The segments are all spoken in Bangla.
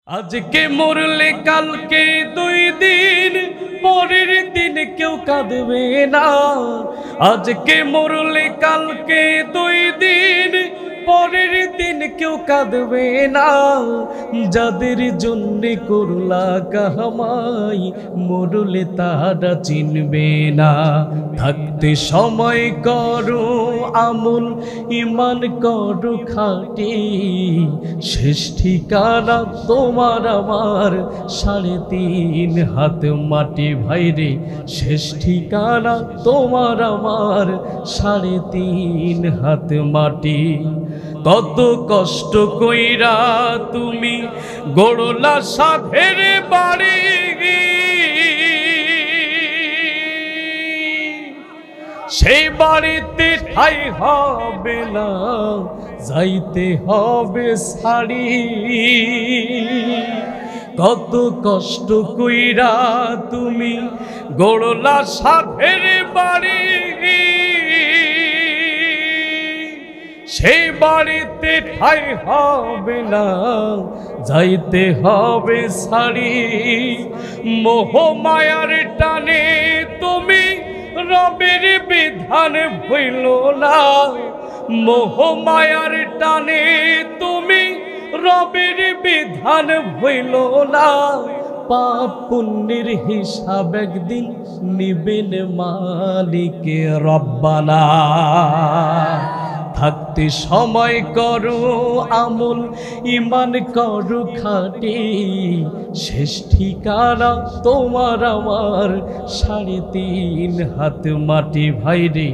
আজকে মরলে কালকে দুই দিন, পরের দিন কেউ কাঁদবে না। আজকে মরলে কালকে দুই দিন, পরের দিন কেউ কাঁদবে না। যাদের জন্যে করলা কামাই, মরলে তারা চিনবে না। থাকতে সময় করো আমল, ইমান করো খাঁটি, শেষ ঠিকানা তোমার আমার 3.5 হাত মাটি। ভাইরে শেষ ঠিকানা তোমার আমার 3.5 হাত মাটি। কত কষ্ট কইরা তুমি গড়লা সাধের বাড়ি, সেই বাড়িতে ঠাই হবে না, যাইতে হবে ছাড়ি। কত কষ্ট কইরা তুমি গড়লা সাধের বাড়ি, সেই বাড়িতে ঠাই হবে না, যাইতে হবে ছাড়ি। মোহ মায়ার টানে তুমি রবের বিধান ভুইল না। মোহ মায়ার টানে তুমি রবের বিধান ভুইল না। পাপ পুণ্যের হিসাব একদিন নিবেন মালিক রব্বানা। থাকতে সময় করো আমল, ইমান করো খাঁটি, শেষ ঠিকানা তোমার আমার 3.5 হাত মাটি। ভাইরে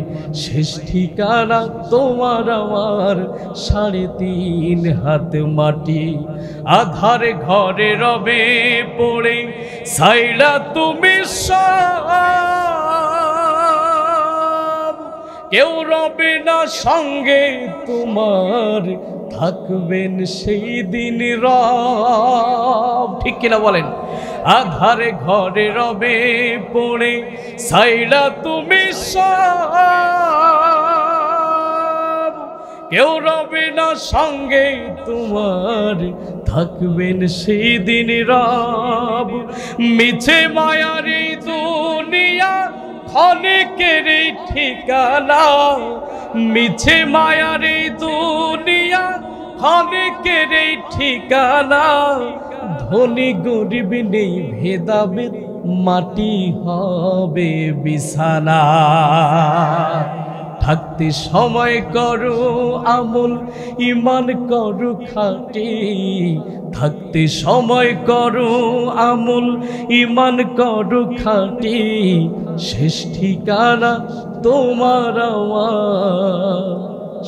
শেষ ঠিকানা তোমার আমার 3.5 হাত মাটি। আধার ঘরে রবে পড়ে সাইরা তুমি কেউ রবে না সঙ্গে তোমার, থাকবেন সেই দিন রব। ঠিক কিনা বলেন? আধারে ঘরে রবে পড়ে সাইরা তুমি সব, কেউ রবে না সঙ্গে তোমার, থাকবেন সেই দিন রব। মিছে মায়ার এই দুনিয়া অনেকের ঠিকানা, মিছে মায়ার এই দুনিয়া অনেকের ঠিকানা। ধনী গরিব নেই ভেদাভেদ, মাটি হবে বিছানা। থাকতে সময় করো আমল, ইমান করো খাঁটি, থাকতে সময় করো আমল, ইমান করো খাঁটি, শেষ ঠিকানা তোমার আমার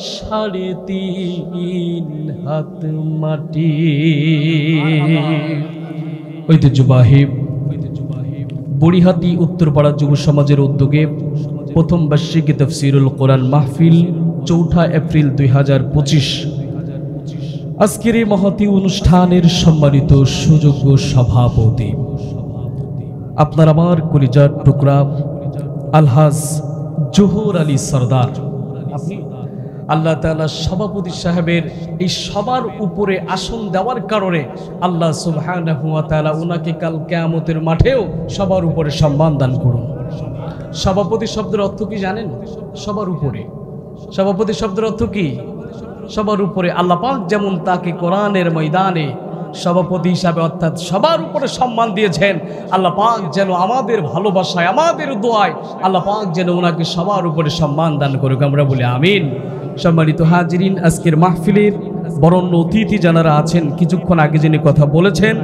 3.5 হাত মাটি। ঐতিহ্যবাহী বড়িহাটি উত্তরপাড়া যুব সমাজের উদ্যোগে প্রথম বার্ষিক তাফসীরুল কোরআন মাহফিল 4 এপ্রিল 2025। আজকের এই মহতী অনুষ্ঠানের সম্মানিত সুযোগ্য সভাপতি আপনার আমার কলিজার টুকরা আলহাজ জহুর আলী সরদার। আপনি আল্লাহ তাআলা সভাপতি সাহেবের এই সবার উপরে আসন দেওয়ার কারণে আল্লাহ সুবহানাহু ওয়া তাআলা ওনাকে কাল কিয়ামতের মাঠেও সবার উপরে সম্মান দান করুন। সভাপতি শব্দের অর্থ কি জানেন? সবার উপরে। সভাপতি শব্দের অর্থ কি? সবার উপরে। আল্লাহ পাক যেমন তাকে কোরআনের ময়দানে সভাপতি হিসাবে অর্থাৎ সবার উপরে সম্মান দিয়েছেন, আল্লাহ পাক যেন আমাদের ভালোবাসায়, আমাদের দোয়ায় আল্লাহ পাক যেন ওনাকে সবার উপরে সম্মান দান করুক, আমরা বলি আমিন। সম্মানিত হাজিরিন, আজকের মাহফিলের বরণ্য অতিথি যারা আছেন, কিছুক্ষণ আগে যিনি কথা বলেছেন,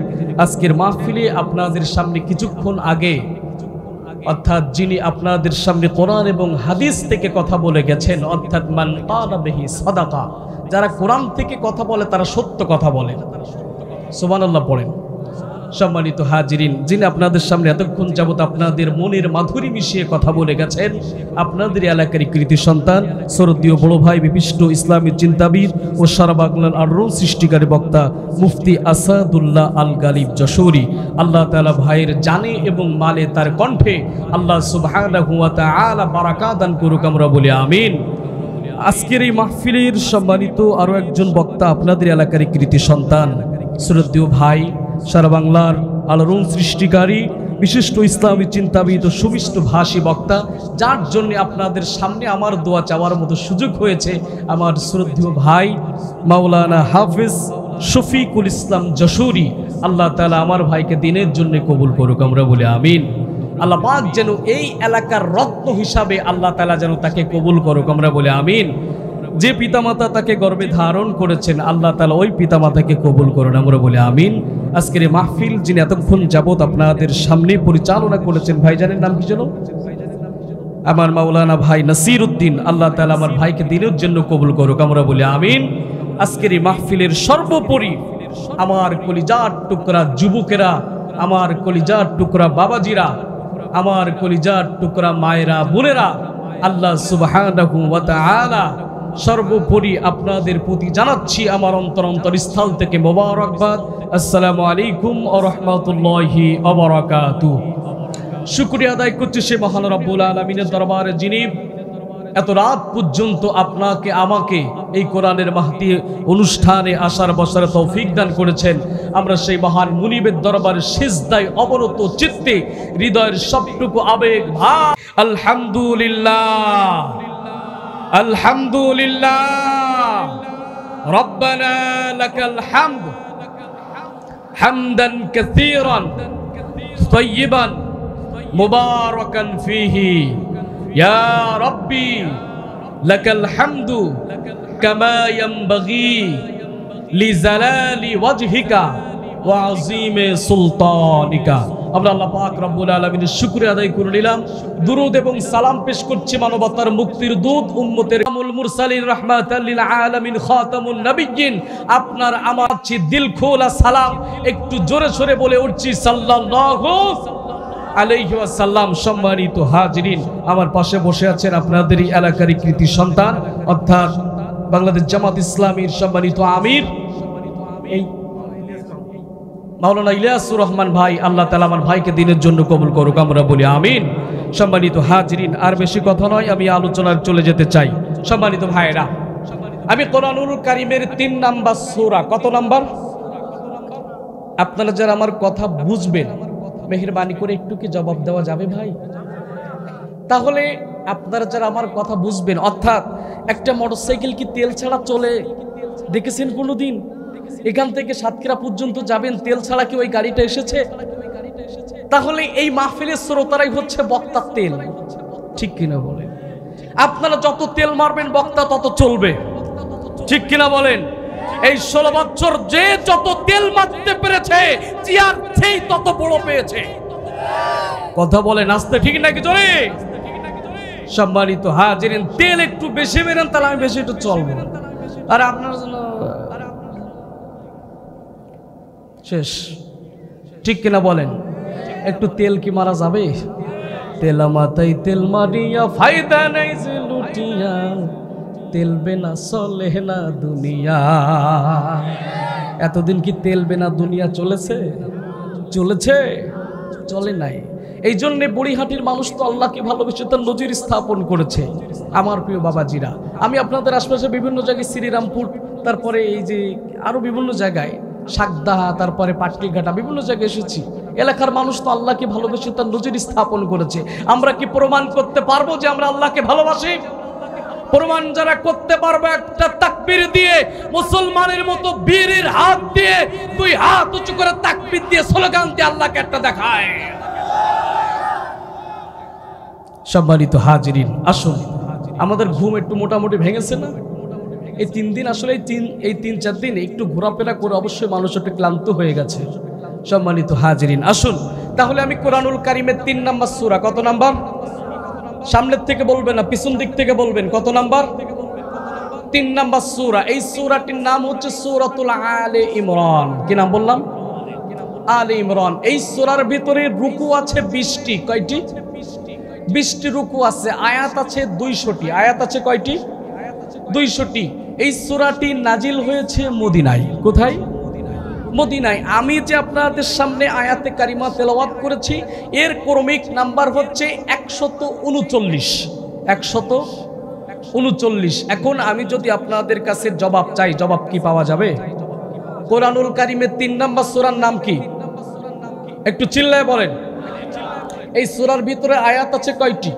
আজকের মাহফিলে আপনাদের সামনে কিছুক্ষণ আগে অর্থাৎ যিনি আপনাদের সামনে কোরআন এবং হাদিস থেকে কথা বলে গেছেন, অর্থাৎ মান ক্বালা বিহি সাদাকা, যারা কোরআন থেকে কথা বলে তারা সত্য কথা বলে। সুবহানাল্লাহ পড়েন। সম্মানিত হাজিরিন, যিনি আপনাদের সামনে এতক্ষণ যাবত আপনাদের মনের মাধুরী মিশিয়ে কথা বলে গেছেন, আপনাদের এলাকার কৃতি সন্তান শরদীয় বড় ভাই, বিশিষ্ট ইসলামী চিন্তাবিদ ও সারা বাংলার আরও সৃষ্টিকারী বক্তা মুফতি আসাদুল্লাহ আল গালিব যশোরী। আল্লাহ তাআলা ভাইয়ের জানে এবং মালে তার কণ্ঠে আল্লাহ সুবহানাহু ওয়া তাআলা বারাকাত দান করুক, আমরা বলি আমিন। আজকের এই মাহফিলের সম্মানিত আরো একজন বক্তা আপনাদের এলাকার কৃতি সন্তান শ্রদ্ধেয় ভাই সারা বাংলার আলোড়ন সৃষ্টিকারী বিশিষ্ট ইসলামী চিন্তাবিদ ও সুমিষ্ট ভাষী বক্তা, যার জন্য আপনাদের সামনে আমার দোয়া চাওয়ার মতো সুযোগ হয়েছে, আমার শ্রদ্ধেয় ভাই মাওলানা হাফিজ শফিকুল ইসলাম যশোরী। আল্লাহ তাআলা আমার ভাইকে দিনের জন্য কবুল করুক, আমরা বলি আমিন। আল্লাহ পাক যেন এই এলাকার রত্ন হিসাবে আল্লাহ তাআলা যেন তাকে কবুল করুক, আমরা বলি আমিন। যে পিতামাতা তাকে গর্ভে ধারণ করেছেন, আল্লাহ তাআলা ওই পিতামাতাকে কবুল করুন, আমরা বলি আমিন। আজকের এই মাহফিল যিনি এতক্ষণ যাবত আপনাদের সামনে পরিচালনা করেছেন, ভাইজানের নাম কি যেন? আমার মাওলানা ভাই নাসির উদ্দিন। আল্লাহ তাআলা আমার ভাইকে দিনের জন্য কবুল করুক, আমরা বলি আমিন। আজকের এই মাহফিলের সর্বোপরি আমার কলিজার টুকরা যুবকেরা, আমার কলিজার টুকরা বাবাজিরা, আমার কলিজার টুকরা মায়েরা বোনেরা, আল্লাহ সুবহানাহু ওয়া তাআলা সর্বোপরি আপনাদের প্রতি জানাচ্ছি আমার অন্তরস্থল থেকে মোবারকবাদ। আসসালামু আলাইকুম ওয়া রাহমাতুল্লাহি ওয়া বারাকাতুহু। শুকরিয়া আদায় করছি সে মহান রব্বুল আলামিনের দরবারে, যিনি এত রাত পর্যন্ত আপনাকে আমাকে এই কোরআনের মাহফিল অনুষ্ঠানে আসার বসার তৌফিক দান করেছেন। আমরা সেই মহান মুনিবের দরবারে সিজদায় অবনত চিত্তে হৃদয়ের সবটুকু আবেগ ভাব আলহামদুলিল্লাহ, আলহামদুলিল্লাহ রব্বানা লাকাল হামদ হামদান কাসীরান তাইয়িবান মুবারাকান ফীহি ইয়া রাব্বি লাকাল হামদু কামা ইয়ানবাগি লিজালালি ওয়াজহিকা ওয়া আযীমি সুলতানিকা। আমরা আল্লাহ পাক রব্বুল আলামিনের শুকরিয়া আদায় করে নিলাম। দুরূদ এবং সালাম পেশ করছি মানবতার মুক্তির দূত উম্মতের আমুল মুরসালিন রাহমাতাল লিল আলামিন খাতামুন নবিয়্যিন, আপনার আমার দিল খোলা সালাম একটু জোরে সোরে বলে উঠছি সাল্লাল্লাহু আলাইহি ওয়াসাল্লাম। সম্মানিত হাজিরিন, আমার পাশে বসে আছেন আপনাদেরই এলাকারই কৃতি সন্তান অর্থাৎ বাংলাদেশ জামাত ইসলামীর সম্মানিত আমির এই মাওলানা ইলিয়াসুর রহমান ভাই। আল্লাহ তাআলা আমার ভাইকে দিনের জন্য কবুল করুক, আমরা বলি আমিন। সম্মানিত হাজিরিন, আর বেশি কথা নয়, আমি আলোচনার চলে যেতে চাই। সম্মানিত ভাইরা, আমি কোরআনুল কারীমের 3 নাম্বার সূরা, কত নাম্বার? আপনারা যারা আমার কথা বুঝবেন মেহেরবানি করে একটু কি জবাব দেওয়া যাবে ভাই? তাহলে আপনারা যারা আমার কথা বুঝবেন, অর্থাৎ একটা মোটরসাইকেল কি তেল ছাড়া চলে দেখেছেন কোনোদিন? এখান থেকে সাতক্ষীরা পর্যন্ত যাবেন, তেল ছাড়া কি ওই গাড়িটা এসেছে? তাহলে এই মাহফিলের শ্রোতারাই হচ্ছে বক্তার তেল, ঠিক কিনা বলেন? আপনারা যত তেল মারবেন বক্তা তত চলবে, ঠিক কিনা বলেন? এই 16 বছর যে যত তেল মারতে পেরেছে চেয়ার সেই তত বড় পেয়েছে। কথা বলেন আস্তে, ঠিক নাকি জোরে? সম্মানিত হাজিরিন, তেল একটু বেশি মেরেন তাহলে আমি বেশি একটু চলবো। আর আপনার জন্য শেষ, ঠিক কিনা বলেন? একটু তেল কি মারা যাবে? তেলা মাথায় তেল মারিয়া ফায়দা নাই যে লুটিয়া, তেল বেনা চলে না দুনিয়া। এতদিন কি তেল বেনা দুনিয়া চলেছে? চলেছে? চলে নাই। এই জন্যে বড়িহাটির মানুষ তো আল্লাহকে ভালোবেসে তার নজির স্থাপন করেছে। আমার প্রিয় বাবাজিরা, আমি আপনাদের আশপাশে বিভিন্ন জায়গায় শ্রীরামপুর, তারপরে এই যে আরো বিভিন্ন জায়গায় শাকদাহা, তারপরে পাটকিঘাটা, বিভিন্ন জায়গায় এসেছি। এলাকার মানুষ তো আল্লাহকে ভালোবেসে তার নজির স্থাপন করেছে। আমরা কি প্রমাণ করতে পারবো যে আমরা আল্লাহকে ভালোবাসি? প্রমাণ যারা করতে পারবে একটা তাকবীর দিয়ে, মুসলমানের মতো বীরের হাত দিয়ে 2 হাত উঁচু করে তাকবীর দিয়ে স্লোগান দিয়ে আল্লাহকে একটা দেখায়। সম্মানিত হাজিরিন, আসুন, আমাদের ঘুম একটু মোটামুটি ভেঙেছে না? এই 3 দিন আসলে এই 3-4 দিন একটু ঘোরাফেরা করে অবশ্যই মানুষ একটু ক্লান্ত হয়ে গেছে। সম্মানিত হাজিরিন, আসুন তাহলে আমি কোরআনুল কারীমের 3 নাম্বার সূরা, কত নাম্বার? সামনের থেকে বলবেন না, পিছন দিক থেকে বলবেন। কত নাম্বার? 3 নাম্বার সূরা। এই সূরাটির নাম হচ্ছে সূরাতুল আলে ইমরান। কি নাম বললাম? আলে ইমরান। এই সূরার ভিতরে রুকু আছে 20টি। কয়টি? 20টি রুকু আছে। আয়াত আছে 200টি। আয়াত আছে কয়টি? 200টি। এই সূরাটি নাজিল হয়েছে মদিনায়। কোথায়? মদিনায়। আমি যে আপনাদের সামনে আয়াতে কারিমা তেলাওয়াত করেছি এর ক্রমিক নাম্বার হচ্ছে 139। 139। এখন আমি যদি আপনাদের কাছে জবাব চাই, জবাব কি পাওয়া যাবে? কোরআনুল কারীমের 3 নম্বর সূরার নাম কি? একটু চিল্লায় বলেন। এই সূরার ভিতরে আয়াত আছে কয়টি?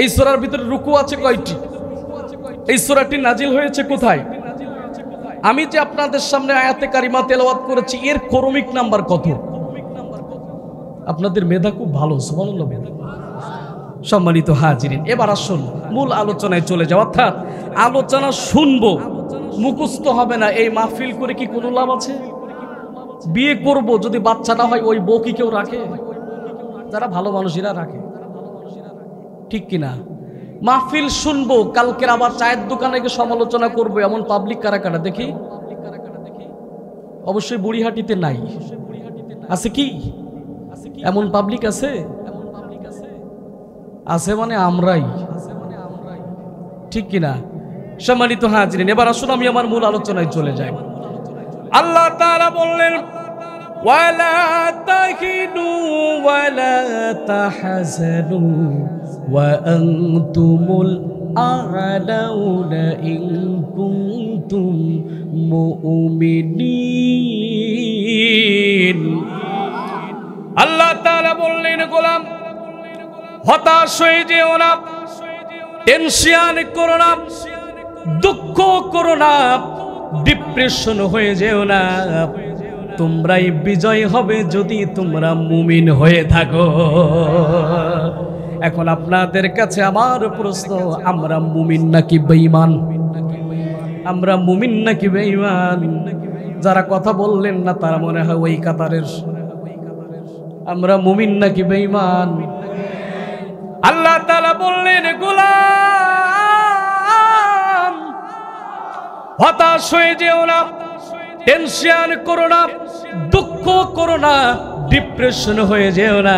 এই সূরার ভিতরে রুকু আছে কয়টি? এই সূরাটি নাজিল হয়েছে কোথায়? আমি যে আপনাদের সামনে আয়াতে কারিমা তেলাওয়াত করেছি এর ক্রমিক নাম্বার কত? আপনাদের মেধা খুব ভালো, সুবহানাল্লাহ। সম্মানিত হাজিরিন, এবার আসুন মূল আলোচনায় চলে যাও। অর্থাৎ আলোচনা শুনবো, মুখস্থ হবে না। এই মাহফিল করে কি কোনো লাভ আছে? বিয়ে করব যদি বাচ্চা না হয় ওই বউ কি কেউ রাখে? যারা ভালো মানুষেরা রাখে, ঠিক কিনা? মাহফিল শুনবো, কালকের আবার চায়ের দোকানে গিয়ে সমালোচনা করবো, এমন পাবলিক কারা কারা দেখি? অবশ্যই বুড়িহাটিতে নাই, আছে কি? এমন পাবলিক আছে? আছে মানে আমরাই, ঠিক কিনা? সম্মানিত হাজিরিন, এবার আসুন আমি আমার মূল আলোচনায় চলে যাই। আল্লাহ তাআলা বললেন, ওয়ালা তাহিনু ওয়ালা তাহজানু ওয়া আনতুমুল আ'লাউনা ইন কুনতুম মুমিনিন। আল্লাহ তাআলা বললেন, গোলাম হতাশ হয়ে যেও না, টেনশন করো না, দুঃখ করো না, ডিপ্রেশন হয়ে যেও না। তোমরাই বিজয় হবে যদি তোমরা মুমিন হয়ে থাকো। এখন আপনাদের কাছে আমার প্রশ্ন, আমরা মুমিন নাকি বেঈমান? আমরা মুমিন নাকি বেঈমান? যারা কথা বললেন না তারা মনে হয় ওই কাতারের। আমরা মুমিন নাকি বেঈমান? আল্লাহ তাআলা বললেন, গোলাম হতাশ হয়ে যেও না, টেনশন করো না, দুঃখ করো না, ডিপ্রেশন হয়ে যেও না।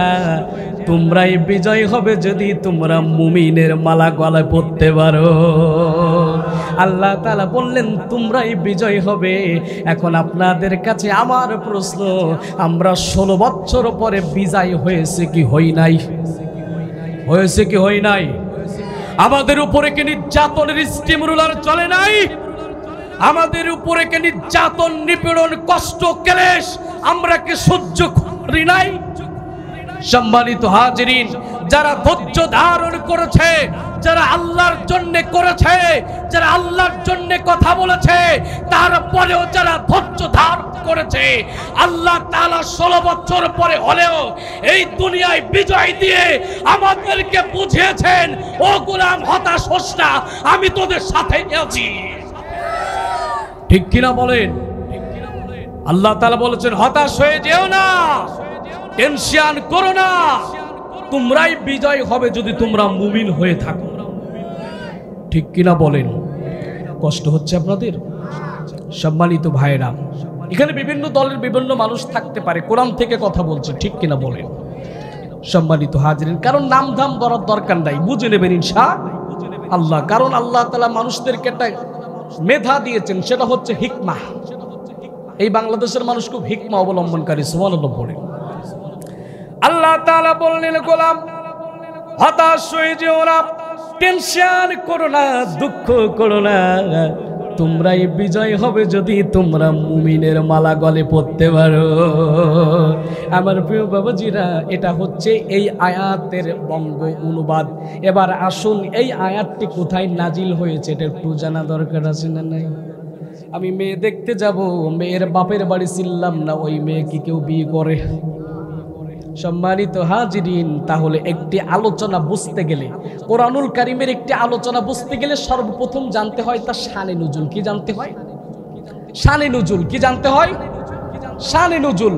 তোমরাই বিজয় হবে যদি তোমরা মুমিনের মালা গলায় পরতে পারো। আল্লাহ তাআলা বললেন তোমরাই বিজয় হবে। এখন আপনাদের কাছে আমার প্রশ্ন, আমরা 16 বছর পরে বিজয় হয়েছে কি হই নাই? হয়েছে কি হই নাই? আমাদের উপরে কি নির্যাতনের স্টিম রুলার চলে নাই? আমাদের উপরে কি নির্যাতন, নিপীড়ন, কষ্ট, ক্লেশ আমরা কি সহ্য করি নাই? সম্মানিত হাজিরিন, যারা ধৈর্য ধারণ করেছে, যারা আল্লাহর জন্য করেছে, যারা আল্লাহর জন্য কথা বলেছে, তারপরেও যারা ধৈর্য ধারণ করেছে, আল্লাহ তাআলা 16 বছর পরে হলেও এই দুনিয়ায় বিজয় দিয়ে আমাদেরকে বুঝিয়েছেন, ও গোলাম হতাশ হোস না, আমি তোদের সাথে আছি। ঠিক কিনা বলেন? আল্লাহ তাআলা বলেছেন হতাশ হয়ে যেও না, টেনশন করো না, তোমরাই বিজয় হবে যদি তোমরা মুমিন হয়ে থাকো। ঠিক কিনা বলেন? কষ্ট হচ্ছে আপনাদের? সম্মানিত ভাইরা, এখানে বিভিন্ন দলের বিভিন্ন মানুষ থাকতে পারে, কোরআন থেকে কথা বলছে, ঠিক কিনা বলেন? সম্মানিত হাজিরিন, কারণ নাম ধাম বলার দরকার নাই, বুঝে নেবেন ইনশাআল্লাহ। কারণ আল্লাহ তাআলা মানুষদেরকে একটা মেধা দিয়েছেন, সেটা হচ্ছে হিকমা। এই বাংলাদেশের মানুষ খুব হিকমা অবলম্বনকারী, সুবহানাল্লাহ বলে। আল্লাহ তাআলা বললেন, গোলাম হতাশ হয়ে যেও না, টেনশন করো না, দুঃখ করো না, তোমরাই বিজয় হবে যদি তোমরা মুমিনের মালা গলে পরতে পারো। আমার প্রিয় বাবাজিরা, এটা হচ্ছে এই আয়াতের বঙ্গ অনুবাদ। এবার আসুন এই আয়াতটি কোথায় নাজিল হয়েছে এটা একটু জানা দরকার আছে না নাই? আমি মেয়ে দেখতে যাব, মেয়ের বাপের বাড়ি ছিলাম না, ওই মেয়ে কি কেউ বিয়ে করে? সম্মানিত হাজিরিন, তাহলে একটি আলোচনা বুঝতে গেলে, কোরআনুল কারীমের একটি আলোচনা বুঝতে গেলে সর্বপ্রথম জানতে হয় তার শানে নুজুল। কি জানতে হয়? শানে নুজুল। কি জানতে হয়? শানে নুজুল।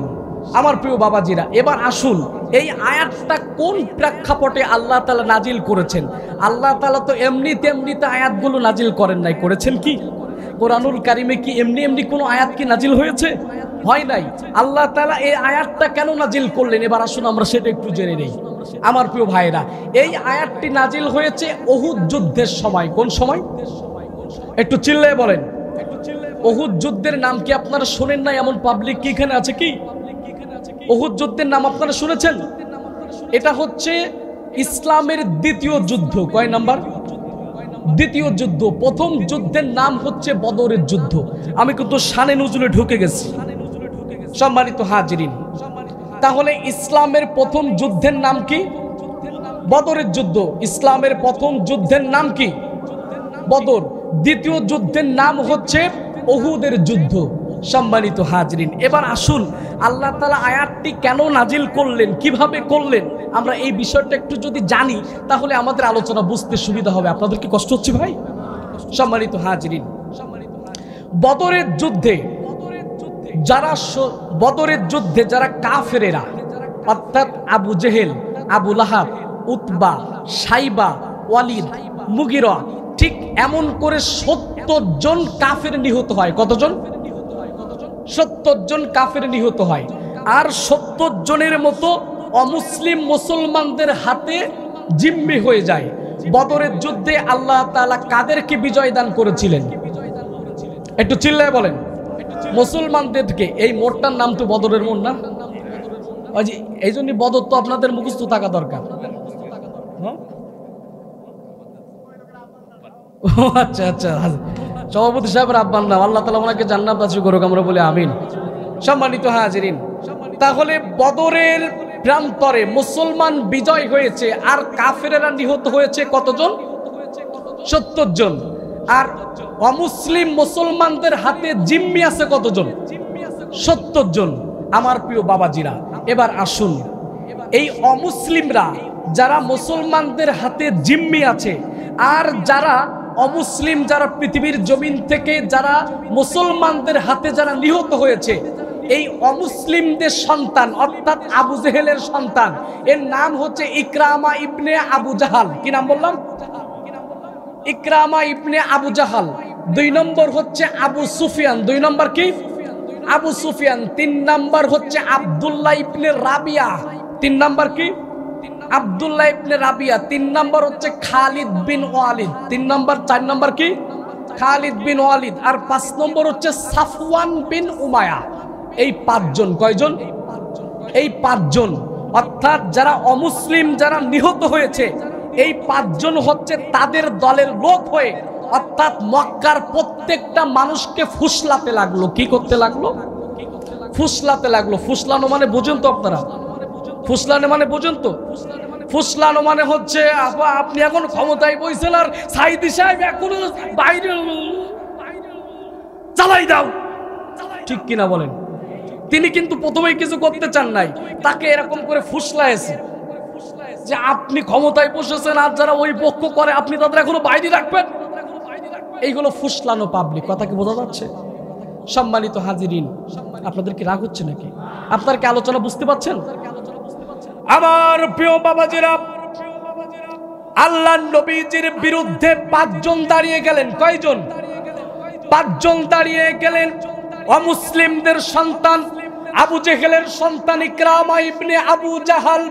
আমার প্রিয় বাবাজিরা, এবার আসুন এই আয়াতটা কোন প্রেক্ষাপটে আল্লাহ তাআলা নাজিল করেছেন। আল্লাহ তাআলা তো এমনি তেমনিতে আয়াতগুলো নাজিল করেন নাই, করেছেন কি? কোরআনুল কারীমে কি এমনি এমনি কোনো আয়াত কি নাজিল হয়েছে? হয় নাই। আল্লাহ তাআলা এই আয়াতটা কেন নাজিল করলেন, এবার আসুন আমরা সেটা একটু জেনে নেই। আমার প্রিয় ভাইরা, এই আয়াতটি নাজিল হয়েছে উহুদ যুদ্ধের সময়। কোন সময়? একটু চিল্লায়ে বলেন। উহুদ যুদ্ধের নাম কি আপনারা শুনেন না? এমন পাবলিক কি এখানে আছে কি? উহুদ যুদ্ধের নাম আপনারা শুনেছেন? এটা হচ্ছে ইসলামের দ্বিতীয় যুদ্ধ। কয় নাম্বার? দ্বিতীয় যুদ্ধ। প্রথম যুদ্ধের নাম হচ্ছে বদরের যুদ্ধ। আমি কিন্তু শানে নজরুলে ঢুকে গেছি সম্মানিত হাজিরিন। তাহলে ইসলামের প্রথম যুদ্ধের নাম কি? বদরের যুদ্ধ। ইসলামের প্রথম যুদ্ধের নাম কি? বদর। দ্বিতীয় যুদ্ধের নাম হচ্ছে উহুদের যুদ্ধ। সম্মানিত হাজরিন, এবার আসুন আল্লাহ তাআলা আয়াতটি কেন নাজিল করলেন, কিভাবে করলেন, আমরা এই বিষয়টা একটু যদি জানি তাহলে আমাদের আলোচনা বুঝতে সুবিধা হবে। আপনাদের কি কষ্ট হচ্ছে ভাই? সম্মানিত হাজরিন, বদরের যুদ্ধে যারা কাফেরেরা, অর্থাৎ আবু জেহেল, আবু লাহাব, উতবা, সাইবা, ওয়ালিদ, মুগিরা, ঠিক এমন করে 70 জন কাফের নিহত হয়। কতজন? 70 জন কাফের নিহত হয়। আর 70 জনের মতো অমুসলিম মুসলমানদের হাতে জিম্মি হয়ে যায়। বদরের যুদ্ধে আল্লাহ তাআলা কাদেরকে বিজয় দান করেছিলেন? একটু চিল্লায় বলেন। মুসলমানদেরকে। এই মোড়টার নাম তো বদরের মোড় না? এই জন্য বদর তো আপনাদের মুখস্থ থাকা দরকার। আচ্ছা আচ্ছা, সভাপতি সাহেবের আব্বার নাম। আল্লাহ তাআলা ওনাকে জান্নাত দান করুক, আমরা বলি আমিন। সম্মানিত হাজিরিন, তাহলে বদরের প্রান্তরে মুসলমান বিজয় হয়েছে আর কাফেরেরা নিহত হয়েছে কতজন? 70 জন। আর অমুসলিম মুসলমানদের হাতে জিম্মি আছে কতজন? 70 জন। আমার প্রিয় বাবাজিরা, এবার আসুন এই অমুসলিমরা যারা মুসলমানদের হাতে জিম্মি আছে আর যারা অমুসলিম, যারা পৃথিবীর জমিন থেকে যারা মুসলমানদের হাতে যারা নিহত হয়েছে, এই অমুসলিমদের সন্তান অর্থাৎ আবু জেহেলের সন্তান, এর নাম হচ্ছে ইকরামা ইবনে আবু জাহাল। কি নাম বললাম? ইকরামা ইবনে আবু জাহাল। 2 নম্বর হচ্ছে আবু সুফিয়ান। 2 নম্বর কি? আবু সুফিয়ান। 3 নম্বর হচ্ছে আব্দুল্লাহ ইবনে রাবিয়া। 3 নম্বর কি? আব্দুল্লাহ ইবনে রাবিয়া। 3 নম্বর হচ্ছে খালিদ বিন ওয়ালিদ। 3 নম্বর। 4 নম্বর কি? খালিদ বিন ওয়ালিদ। আর 5 নম্বর হচ্ছে সাফওয়ান বিন উমায়া। এই 5 জন। কয়জন? এই 5 জন। অর্থাৎ যারা অমুসলিম যারা নিহত হয়েছে, এই 5 জন হচ্ছে তাদের দলের লোক হয়ে অর্থাৎ মক্কার প্রত্যেকটা মানুষকে ফুসলাতে লাগলো। কি করতে লাগলো? ফুসলাতে লাগলো। ফুসলানো মানে বুঝেন তো আপনারা? ফুসলানো মানে বুঝেন তো? ফুসলানো মানে হচ্ছে আপনি এখন ক্ষমতায় বইছেন আর সাইদি সাহেব এখনো বাইরে চালাই দাও, ঠিক কিনা বলেন? তিনি কিন্তু প্রথমেই কিছু করতে চান নাই, তাকে এরকম করে ফুসলাইছে যে আপনি ক্ষমতায় বসেছেন আর যারা ওই পক্ষ করে আপনি তাদের এখনো বাইরে রাখবেন। এইগুলো ফুসলানো পাবলিক। কথা কি বোঝা যাচ্ছে? সম্মানিত হাজিরিন, আপনাদের কি রাগ হচ্ছে নাকি? আপনার কি আলোচনা বুঝতে পারছেন? আমার প্রিয় বাবাজিরা, আল্লাহর নবীজির বিরুদ্ধে 5 জন দাঁড়িয়ে গেলেন। কয়জন? 5 জন দাঁড়িয়ে গেলেন। অমুসলিমদের সন্তান আবু জেহেলের সন্তান ইকরামা ইবনে আবু জাহাল,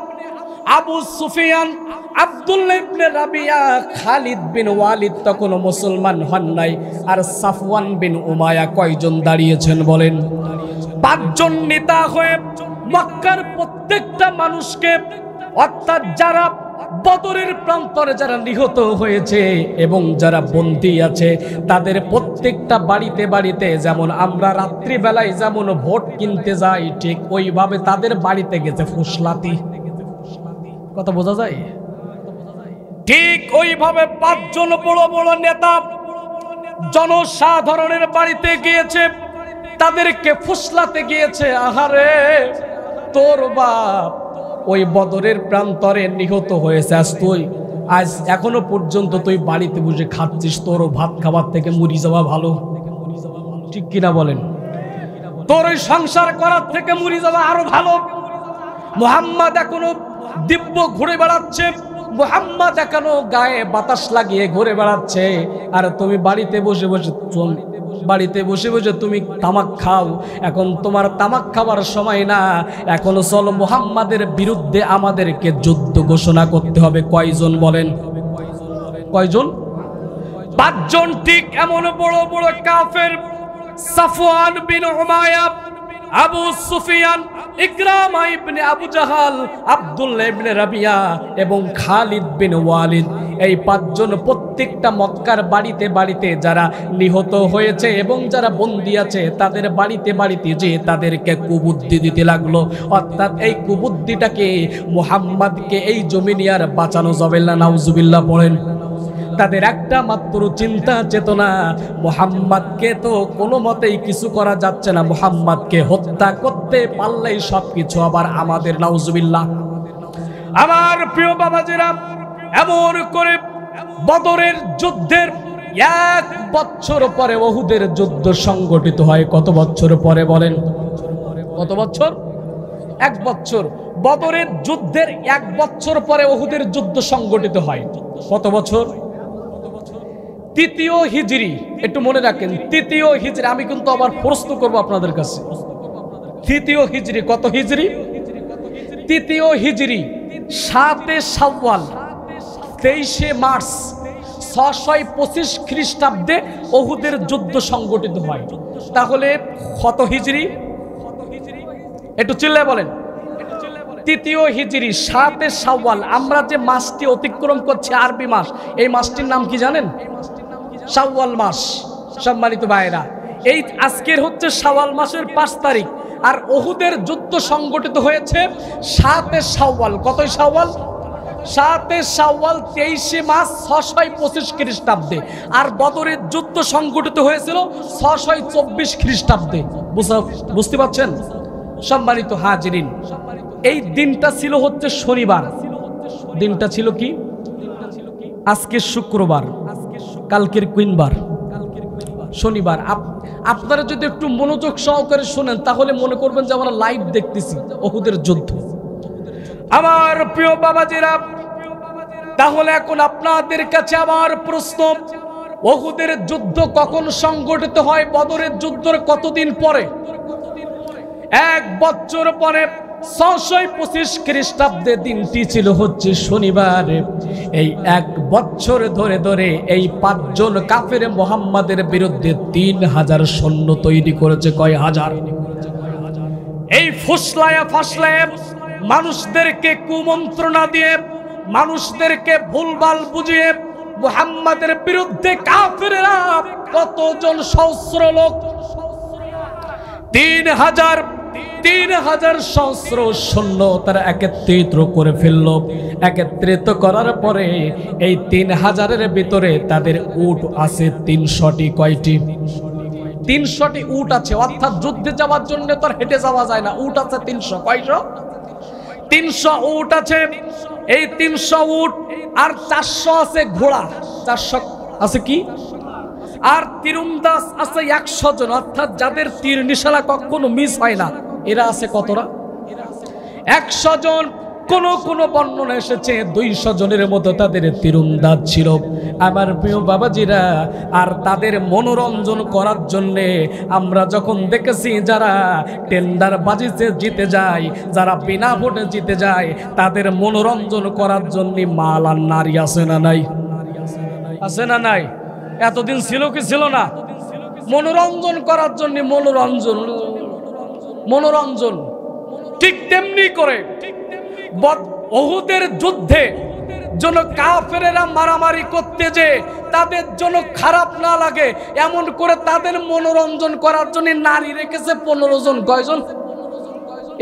আবু সুফিয়ান, আব্দুল্লাহ ইবনে রাবিয়া, খালিদ বিন ওয়ালিদ তখনও মুসলমান হন নাই। আর সাফওয়ান বিন উমায়া কয়জন দাঁড়িয়েছেন বলেন? 5 জন নেতা হয়ে মক্কার প্রত্যেকটা মানুষকে, অর্থাৎ যারা বদরের প্রান্তরে যারা নিহত হয়েছে এবং যারা বন্দী আছে, তাদের প্রত্যেকটা বাড়িতে বাড়িতে, যেমন আমরা রাত্রিবেলায় যেমন ভোট কিনতে যাই, ঠিক ওইভাবে তাদের বাড়িতে গেছে ফুসলাতি। কথা বোঝা যায়? ঠিক ওইভাবে 5 জন বড় বড় নেতা জনসাধারণের বাড়িতে গিয়েছে, তাদেরকে ফুসলাতে গিয়েছে। আহারে, তোর বাপ ওই বদরের প্রান্তরে নিহত হয়েছে, আজ এখনো পর্যন্ত তুই বাড়িতে বসে খাচ্ছিস, তোর ভাত খাবার থেকে মরি যাওয়া ভালো, ঠিক কিনা বলেন? তোর ওই সংসার করার থেকে মরি যাওয়া আরো ভালো। মুহাম্মদ এখনো দিব্য ঘুরে বেড়াচ্ছে, মুহাম্মদ এখনো গায়ে বাতাস লাগিয়ে ঘুরে বেড়াচ্ছে, আর তুমি বাড়িতে বসে বসে তুমি তামাক খাও। এখন তোমার তামাক খাবার সময় না, এখন চলো মুহাম্মাদের বিরুদ্ধে আমাদেরকে যুদ্ধ ঘোষণা করতে হবে। কয়জন বলেন? কয়জন? 5 জন। ঠিক এমন বড় বড় কাফের সাফওয়ান বিন উমায়া, আবু সুফিয়ান, ইকরামা ইবনে আবু জাহাল, আব্দুল্লাহ ইবনে রাবিয়া এবং খালিদ বিন ওয়ালিদ, এই পাঁচজন প্রত্যেকটা মক্কার বাড়িতে বাড়িতে যারা নিহত হয়েছে এবং যারা বন্দী আছে তাদের বাড়িতে বাড়িতে যে তাদেরকে কুবুদ্ধি দিতে লাগলো। অর্থাৎ এই কুবুদ্ধিটাকে মুহাম্মদকে এই জমিনে আর বাঁচানো যাবে না, নাউজুবিল্লাহ পড়েন। তাদের একটা মাত্র চিন্তা চেতনা, মুহাম্মদকে তো কোনো মতেই কিছু করা যাচ্ছে না, মুহাম্মদকে হত্যা করতে পারলেই সবকিছু আবার আমাদের, নাউজুবিল্লাহ। আমার প্রিয় বাবাজিরা, এমন করে বদরের যুদ্ধের 1 বছর পরে উহুদের যুদ্ধ সংগঠিত হয়। কত বছর পরে বলেন? কত বছর? 1 বছর। বদরের যুদ্ধের 1 বছর পরে উহুদের যুদ্ধ সংগঠিত হয়। কত বছর? 3য় হিজরি। একটু মনে রাখেন, 3য় হিজরি। আমি কিন্তু আবার প্রশ্ন করব আপনাদের কাছে, 3য় হিজরি কত হিজরি? 3য় হিজরি 7 শাওয়াল 23 মার্চ 625 খ্রিস্টাব্দে উহুদের যুদ্ধ সংগঠিত হয়। তাহলে কত হিজরি? একটু চিল্লায় বলেন। 3য় হিজরি 7 শাওয়াল। আমরা যে মাসটি অতিক্রম করছি আরবি মাস, এই মাসটির নাম কি জানেন? শাওয়াল মাস। সম্মানিত ভাইরা, এই আজকের হচ্ছে শাওয়াল মাসের 5 তারিখ, আর উহুদের যুদ্ধ সংগঠিত হয়েছে 7 শাওয়াল। কত শাওয়াল? 7 শাওয়াল 23 মার্চ 625 খ্রিস্টাব্দে। আর বদরের যুদ্ধ সংগঠিত হয়েছিল 624 খ্রিস্টাব্দে। বুঝতে পারছেন? সম্মানিত হাজিরিন, এই দিনটা ছিল হচ্ছে শনিবার। দিনটা ছিল কি? আজকে শুক্রবার, কালকের কুইনবার, শনিবার। আপনারা যদি একটু মনোযোগ সহকারে শোনেন তাহলে মনে করবেন যে আমরা লাইভ দেখতেছি উহুদের যুদ্ধ। আমার প্রিয় বাবাজিরা, তাহলে এখন আপনাদের কাছে আমার প্রশ্ন, উহুদের যুদ্ধ কখন সংগঠিত হয়? বদরের যুদ্ধের কতদিন পরে? 1 বছর পরে 625 খ্রিস্টাব্দে দিনটি ছিল হচ্ছে শনিবার। এই 1 বছর ধরে ধরে এই 5 জন কাফের মুহাম্মাদের বিরুদ্ধে 3000 সৈন্য তৈরি করেছে। কয় হাজার? এই ফুসলায়া ফাসলায়া মানুষদেরকে কুমন্ত্রণা দিয়ে, মানুষদেরকে ভুলভাল বুঝিয়ে মুহাম্মাদের বিরুদ্ধে কাফেররা কতজন সহস্র লোক, 3000 সহস্র সৈন্য তারা একত্রিত করে ফেলল। একত্রিত করার পরে এই 3000-এর ভিতরে তাদের উট আছে 300টি। কয়টি? 300টি উট আছে। অর্থাৎ যুদ্ধে যাওয়ার জন্য তো হেঁটে যাওয়া যায় না, উট আছে 300। কয়শো? 300 উট আছে। এই 300 উট আর 400 আছে ঘোড়া। 400 আছে কি? আর তীরন্দাজ আছে 100 জন, অর্থাৎ যাদের তীর নিশানা কখনো মিস হয় না, এরা আছে কতরা? 100 জন। কোন বর্ণনা এসেছে 200 জনের মতো তাদের তীরন্দাজ ছিল। আমার প্রিয় বাবাজিরা, আর তাদের মনোরঞ্জন করার জন্য আমরা যখন দেখেছি যারা টেন্ডার বাজিতে জিতে যায়, যারা বিনা ভোটে জিতে যায়, তাদের মনোরঞ্জন করার জন্য মাল আর নারী আছে না নাই? আছে না নাই? এতদিন ছিল কি ছিল না? মনোরঞ্জন করার জন্য মনোরঞ্জন। ঠিক তেমনি করে উহুদের যুদ্ধে যেন কাফেরেরা মারামারি করতে যে তাদের জন্য খারাপ না লাগে, এমন করে তাদের মনোরঞ্জন করার জন্য নারী রেখেছে 15 জন। কয়জন?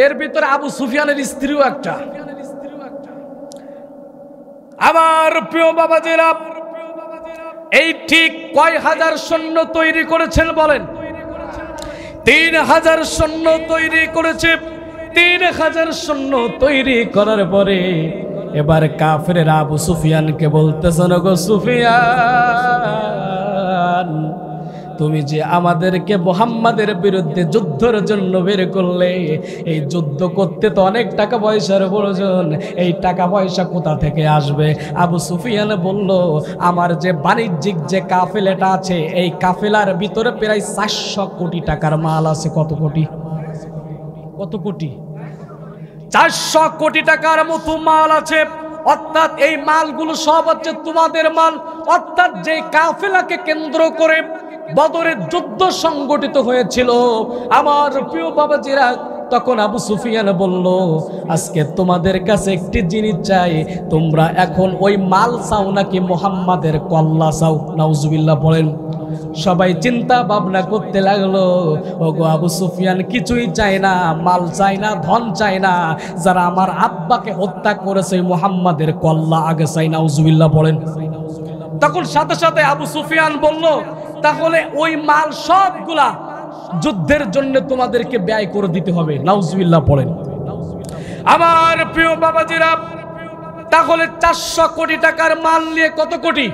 এর ভিতরে আবু সুফিয়ানের স্ত্রীও একটা। আমার প্রিয় বাবাজিরা, এই ঠিক কয় হাজার সৈন্য তৈরি করেছেন বলেন? 3000 সৈন্য তৈরি করেছে। 3000 সৈন্য তৈরি করার পরে এবার কাফেরেরা আবু সুফিয়ানকে বলতেছেন, গো সুফিয়ান, তুমি যে আমাদেরকে মুহাম্মাদের বিরুদ্ধে যুদ্ধের জন্য বের করলে, এই যুদ্ধ করতে তো অনেক টাকা পয়সার প্রয়োজন, এই টাকা পয়সা কোথা থেকে আসবে? আবু সুফিয়ান বলল, আমার যে বাণিজ্যিক যে কাফেলাটা আছে, এই কাফেলার ভিতরে প্রায় 400 কোটি টাকার মাল আছে। কত কোটি? কত কোটি? 400 কোটি টাকার মতো মাল আছে। অর্থাৎ এই মালগুলো সব হচ্ছে তোমাদের মাল। অর্থাৎ যে কাফেলাকে কেন্দ্র করে বদরের যুদ্ধ সংগঠিত হয়েছিল। আমার প্রিয় বাবাজিরা, তখন আবু সুফিয়ান বলল, আজকে তোমাদের কাছে একটি জিনিস চাই, তোমরা এখন ওই মাল চাও নাকি মুহাম্মাদের কল্লা চাও? নাউজুবিল্লাহ বলেন। সবাই চিন্তা ভাবনা করতে লাগলো, ওগো আবু সুফিয়ান কিছুই চাই না, মাল চাই না, ধন চাই না, যারা আমার আব্বাকে হত্যা করেছে মুহাম্মাদের কল্লা আগে চাই। নাউজুবিল্লাহ বলেন। তখন সাথে সাথে আবু সুফিয়ান বলল, তাহলে ওই মাল সবগুলা যুদ্ধের জন্য তোমাদেরকে ব্যয় করে দিতে হবে। নাউজুবিল্লাহ পড়েন। আমার প্রিয় বাবাজিরা, তাহলে 400 কোটি টাকার মাল নিয়ে, কত কোটি?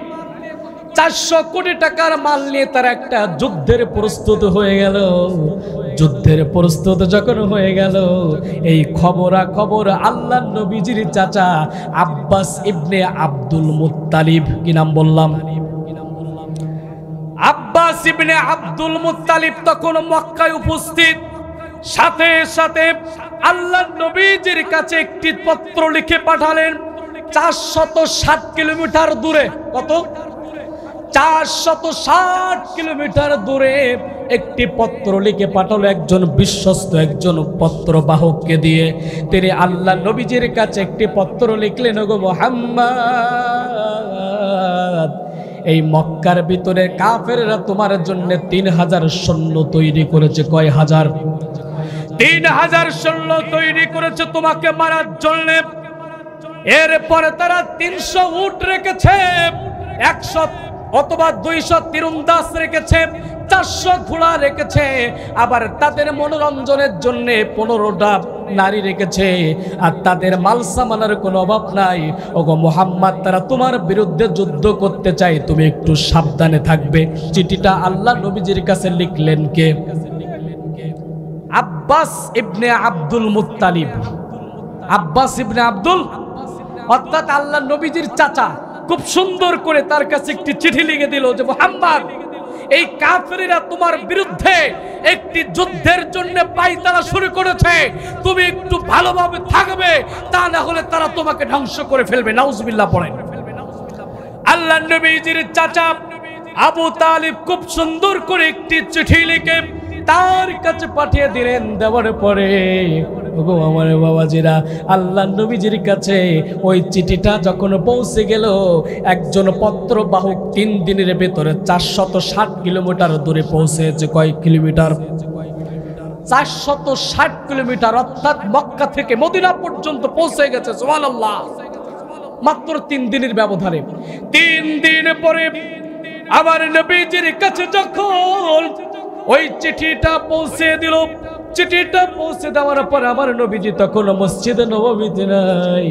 400 কোটি টাকার মাল নিয়ে তারা একটা যুদ্ধের প্রস্তুত হয়ে গেল। যুদ্ধের প্রস্তুত যখন হয়ে গেল, এই খবর আল্লাহ নবীজির চাচা আব্বাস ইবনে আব্দুল মুত্তালিব, কি নাম বললাম? আব্বাস ইবনে আব্দুল মুত্তালিব তখন মক্কায় উপস্থিত। সাথে সাথে আল্লাহ নবীজির কাছে একটি পত্র লিখে পাঠালেন 460 কিলোমিটার দূরে। কত? 460 কিলোমিটার দূরে একটি পত্র লিখে পাঠালো একজন বিশ্বস্ত একজন পত্রবাহককে দিয়ে। তিনি আল্লাহ নবীজির কাছে একটি পত্র লিখলেন, ওগো মুহাম্মদ, এই মক্কার ভিতরে কাফেররা তোমার জন্য 3000 সৈন্য তৈরি করেছে। কয় হাজার? 3000 সৈন্য তৈরি করেছে তোমাকে মারার জন্য। এরপরে তারা 300 উট রেখেছে, 100 অথবা 200 তীরন্দাজ রেখেছে, 400 ঘোড়া রেখেছে, আবার তাদের মনোরঞ্জনের জন্য 15টা নারী রেখেছে, আর তাদের মাল সামানের কোনো অভাব নাই। ওগো মুহাম্মদ, তারা তোমার বিরুদ্ধে যুদ্ধ করতে চায়, তুমি একটু সাবধানে থাকবে। চিঠিটা আল্লাহ নবীজির কাছে লিখলেন কে? আব্বাস ইবনে আব্দুল মুত্তালিব। আব্বাস ইবনে আব্দুল, অর্থাৎ আল্লাহ নবীজির চাচা, খুব সুন্দর করে তার কাছে একটি চিঠি লিখে দিল যে মুহাম্মদ, এই কাফেররা তোমার বিরুদ্ধে একটি যুদ্ধের জন্য পায়তারা শুরু করেছে, তুমি একটু ভালোভাবে থাকবে, তা না হলে তারা তোমাকে ধ্বংস করে ফেলবে। নাউজুবিল্লাহ পড়েন। আল্লাহ নবীজির চাচা আবু তালিব খুব সুন্দর করে একটি চিঠি লিখে তার কাছে পাঠিয়ে দিলেন। দেওয়ার পরে ওগো আমার বাবাজিরা, আল্লাহ নবীজির কাছে ওই চিঠিটা যখন পৌঁছে গেল, একজন পত্রবাহক 3 দিনের ভেতরে 460 কিলোমিটার দূরে পৌঁছেছে। কয় কিলোমিটার? 460 কিলোমিটার, অর্থাৎ মক্কা থেকে মদিনা পর্যন্ত পৌঁছে গেছে। সুবহানাল্লাহ। মাত্র 3 দিনের ব্যবধানে। 3 দিন পরে আমার নবীজির কাছে যখন ওই চিঠিটা পৌঁছে দিল, চিঠিটা পৌঁছে দেওয়ার পর আমার নবীজি তখন মসজিদে নববীতে নাই,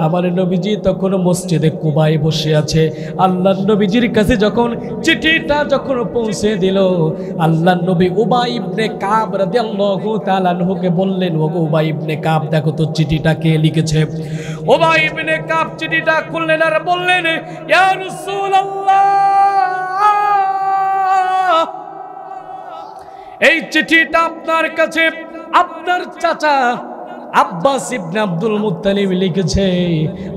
আমার নবীজি তখন মসজিদে কুবায় বসে আছে। আল্লাহ নবীজির কাছে যখন চিঠিটা যখন পৌঁছে দিল, আল্লাহ নবী উবাই ইবনে কাব রাদিয়াল্লাহু তাআলা আনহুকে বললেন, ওগো উবাই ইবনে কাব, দেখো তো চিঠিটা কে লিখেছে। উবাই ইবনে কাব চিঠিটা খুললেন আর বললেন, ইয়া রাসূলুল্লাহ, এই চিঠিটা আপনার কাছে আপনার চাচা আব্বাস ইবনে আব্দুল মুত্তালিব লিখেছে।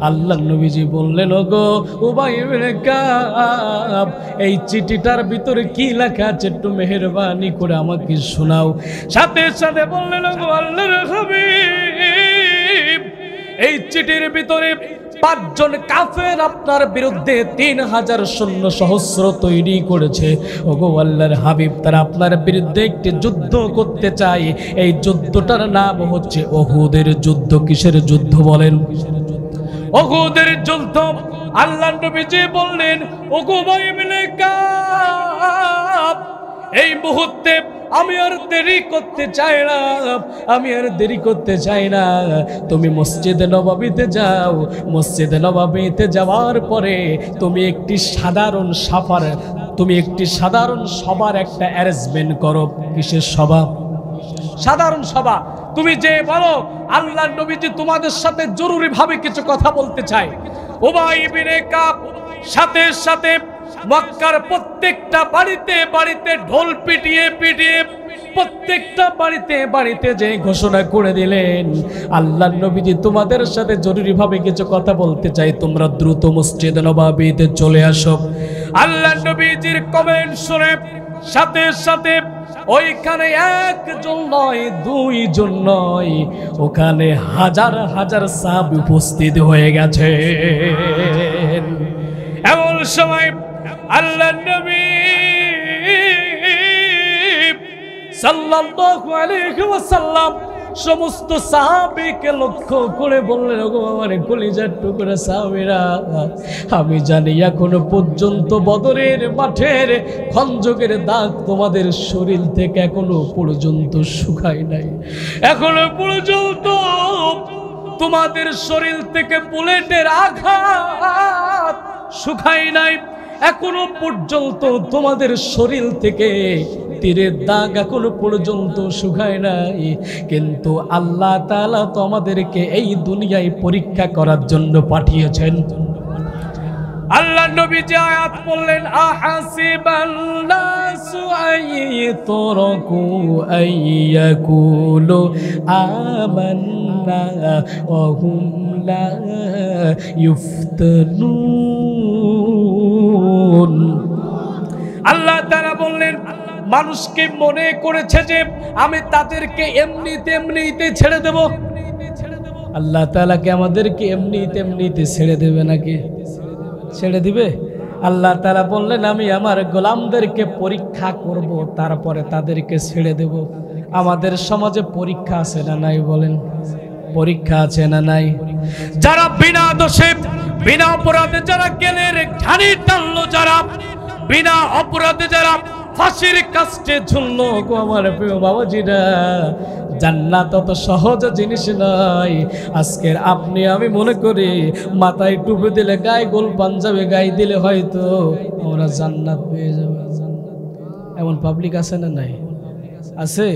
আল্লাহ নবীজি বললেন, ওগো উবাই ইবনে কাব, এই চিঠিটার ভিতরে কি লেখা আছে একটু মেহেরবানি করে আমাকে শোনাও। সাথে সাথে বললেন, ওগো আল্লাহর হাবিব, এই চিঠির ভিতরে 5 জন কাফের আপনার বিরুদ্ধে 3000 সৈন্য সহস্র তৈরি করেছে। ওগো আল্লাহর হাবিব, তারা আপনার বিরুদ্ধে একটি যুদ্ধ করতে চায়। এই যুদ্ধটার নাম হচ্ছে উহুদের যুদ্ধ। কিসের যুদ্ধ বলেন? উহুদের যুদ্ধ। আল্লাহ নবীজি বললেন, ওগো উবাই ইবনে কাব, এই মুহূর্তে আমি আর দেরি করতে চাই না, আমি আর দেরি করতে চাই না। তুমি মসজিদে নববীতে যাও। মসজিদে নববীতে যাওয়ার পরে তুমি একটি সাধারণ সভার একটা অ্যারেঞ্জমেন্ট করো। কিসের সভা? সাধারণ সভা। তুমি যে বলো আল্লাহ নবীজি তোমাদের সাথে জরুরি ভাবে কিছু কথা বলতে চায়। উবাই ইবনে কাব সাথে সাথে মক্কার প্রত্যেকটা বাড়িতে বাড়িতে ঢোল পিটিয়ে পিটিয়ে প্রত্যেকটা বাড়িতে যে ঘোষণা করে দিলেন, আল্লাহ নবীজি তোমাদের সাথে জরুরিভাবে কিছু কথা বলতে চাই, তোমরা দ্রুত মসজিদে নববীতে চলে আসো। আল্লাহ নবীজির কমেন্ট শুনে সাথে সাথে ওইখানে একজন নয়, দুইজন নয়, ওখানে হাজার হাজার সাহাবী উপস্থিত হয়ে গেছে। এমন সময় আল্লাহর নবী সাল্লাল্লাহু আলাইহি ওয়াসাল্লাম সমস্ত সাহাবীকে লক্ষ্য করে বললেন, ওগো আমার কলিজার টুকরা সাহাবীরা, আমি জানি এখনো পর্যন্ত বদরের মাঠের খন্দকের দাগ তোমাদের শরীর থেকে এখনো পর্যন্ত শুকায় নাই, এখনো পর্যন্ত তোমাদের শরীর থেকে বুলেটের আঘাত শুকায় নাই, এখনো পর্যন্ত তোমাদের শরীর থেকে তীরের দাগ এখনো পর্যন্ত শুকায় নাই। কিন্তু আল্লাহ তাআলা তো আমাদেরকে এই দুনিয়ায় পরীক্ষা করার জন্য পাঠিয়েছেন। আল্লাহ নবী যে আয়াত বললেন, আহাসিবান নাসু আইয়ুতরাকু আইয়াকুলু আমান্না ওয়া হুম লা ইফতানুন। আল্লাহ তাআলা বললেন, মানুষকে মনে করেছে যে আমি তাদেরকে এমনিতে ছেড়ে দেব। আল্লাহ তাআলা কি আমাদেরকে এমনিতে ছেড়ে দেবে নাকি? ছেড়ে দিবে? আল্লাহ তাআলা বললেন, আমি আমার গোলামদেরকে পরীক্ষা করব, তারপরে তাদেরকে ছেড়ে দেব। আমাদের সমাজে পরীক্ষা আছে না নাই বলেন? পরীক্ষা আছে না নাই? যারা বিনা দোষে বিনা অপরাধে যারা গেলের ঘানি টানলো, যারা বিনা অপরাধে যারা ফাঁসির কাস্টে ঝুললো, গো আমার প্রিয় বাবাজিরা, জান্নাত অত সহজ জিনিস নয়। আজকের আপনি আমি মনে করি মাথায় টুপি দিলে, গায়ে গোল পাঞ্জাবি গায়ে দিলে হয়তো আমরা জান্নাত পেয়ে যাব। এমন পাবলিক আছে না নাই? আছে।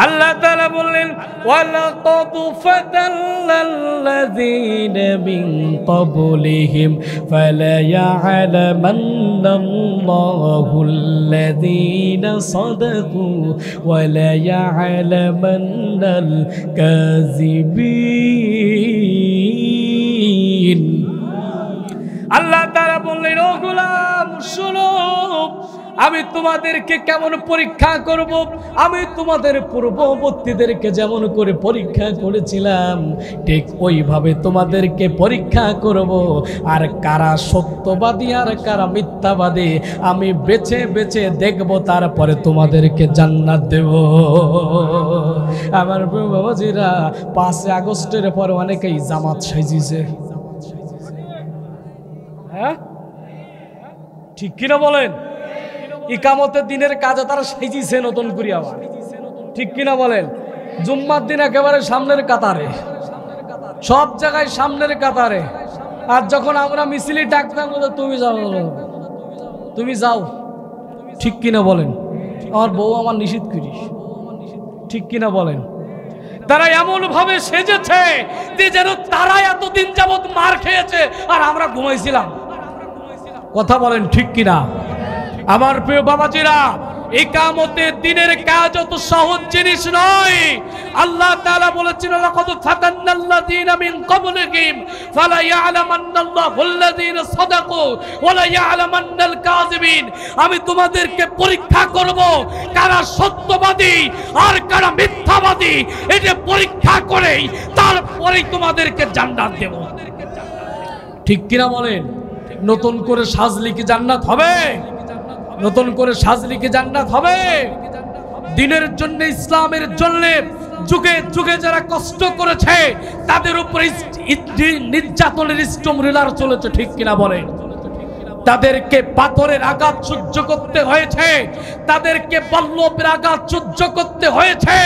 আল্লাহ তাআলা বললেন, ওয়ালাকাদ ফাতাল্লাযীনা মিন ক্বাবলিহিম ফালায়া'লামান্নাল্লাহুল্লাযীনা সাদাকু ওয়া লায়া'লামান্নাল কাযিবিন। আল্লাহ তাআলা বললেন, ও গোলাম শোনো, আমি তোমাদেরকে কেমন পরীক্ষা করব, আমি তোমাদের পূর্ববর্তীদেরকে যেমন করে পরীক্ষা করেছিলাম ঠিক ওইভাবে তোমাদেরকে পরীক্ষা করব। আর কারা সত্যবাদী আর কারা মিথ্যাবাদী আমি বেছে বেছে দেখব, তারপরে তোমাদেরকে জান্নাত দেব। আমার বাবাজিরা, 5 আগস্টের পর অনেকেই জামাত সাজিয়েছে, হ্যাঁ ঠিক কিনা বলেন? ইকামতের দিনের কাজে তারা সেজিছে নতুন করে আবার, ঠিক কিনা বলেন? জুম্মার দিন একেবারে সামনের কাতারে, সব জায়গায় সামনের কাতারে। আর যখন আমরা মিছিলে ডাকতাম, তুমি যাও তুমি যাও, ঠিক কিনা বলেন? আমার বউ আমার নিষেধ করিস, ঠিক কিনা বলেন? তারা এমন ভাবে সেজেছে যে যেন তারা এতদিন যাবত মার খেয়েছে আর আমরা ঘুমাইছিলাম। কথা বলেন ঠিক কিনা? আমার প্রিয় বাবাজিরা, ইকামতের দিনের কাজ অত সহজ জিনিস নয়। আল্লাহ তাআলা বলেছেন, লাকাদ ফাতান্নাল্লাযীনা মিন ক্বাবলিহিম ফালা ইয়া'লামান্নাল্লাহুল্লাযীনা সাদাকু ওয়া লা ইয়া'লামান্নাল কাযিবিন। আমি তোমাদেরকে পরীক্ষা করব, কারা সত্যবাদী আর কারা মিথ্যাবাদী, এটা পরীক্ষা করেই তারপরেই তোমাদেরকে জান্নাত দেব। ঠিক কিনা বলেন? নতুন করে সাজলি কি জান্নাত হবে? নতুন করে সাজলি কি জান্নাত হবে? দিনের জন্য, ইসলামের জন্য যুগে যুগে যারা কষ্ট করেছে তাদের উপরে নির্যাতনের স্টোম রিলার চলেছে, ঠিক কিনা বলেন? তাদেরকে পাথরের আঘাত সহ্য করতে হয়েছে, তাদেরকে বল্লভের আঘাত সহ্য করতে হয়েছে,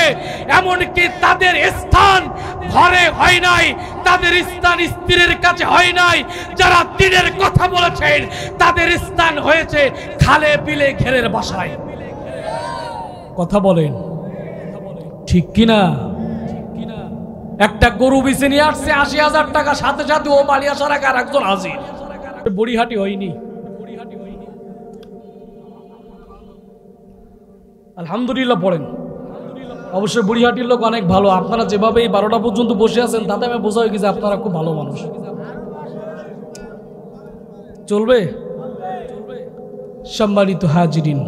এমনকি তাদের স্থান ঘরে হয় নাই, তাদের স্থান স্ত্রীর কাছে হয় নাই। যারা দিনের কথা বলেছেন তাদের স্থান হয়েছে খালে বিলে ঘেরের বাসায়। কথা বলেন ঠিক কিনা? একটা গরু বেচে নিয়ে আসছে 80,000 টাকা, সাথে সাথে ও বাড়ি আসার আগে আর একজন হাজির। বড়িহাটি হয়নি, আলহামদুলিল্লাহ পড়েন। অবশ্যই বুড়িহাটির লোক অনেক ভালো। আপনারা যেভাবে এই 12টা পর্যন্ত বসে আছেন তাতে আমি বোঝা হয়ে গেছে আপনারা খুব ভালো মানুষ। চলবে? সম্মানিত হাজিরিন,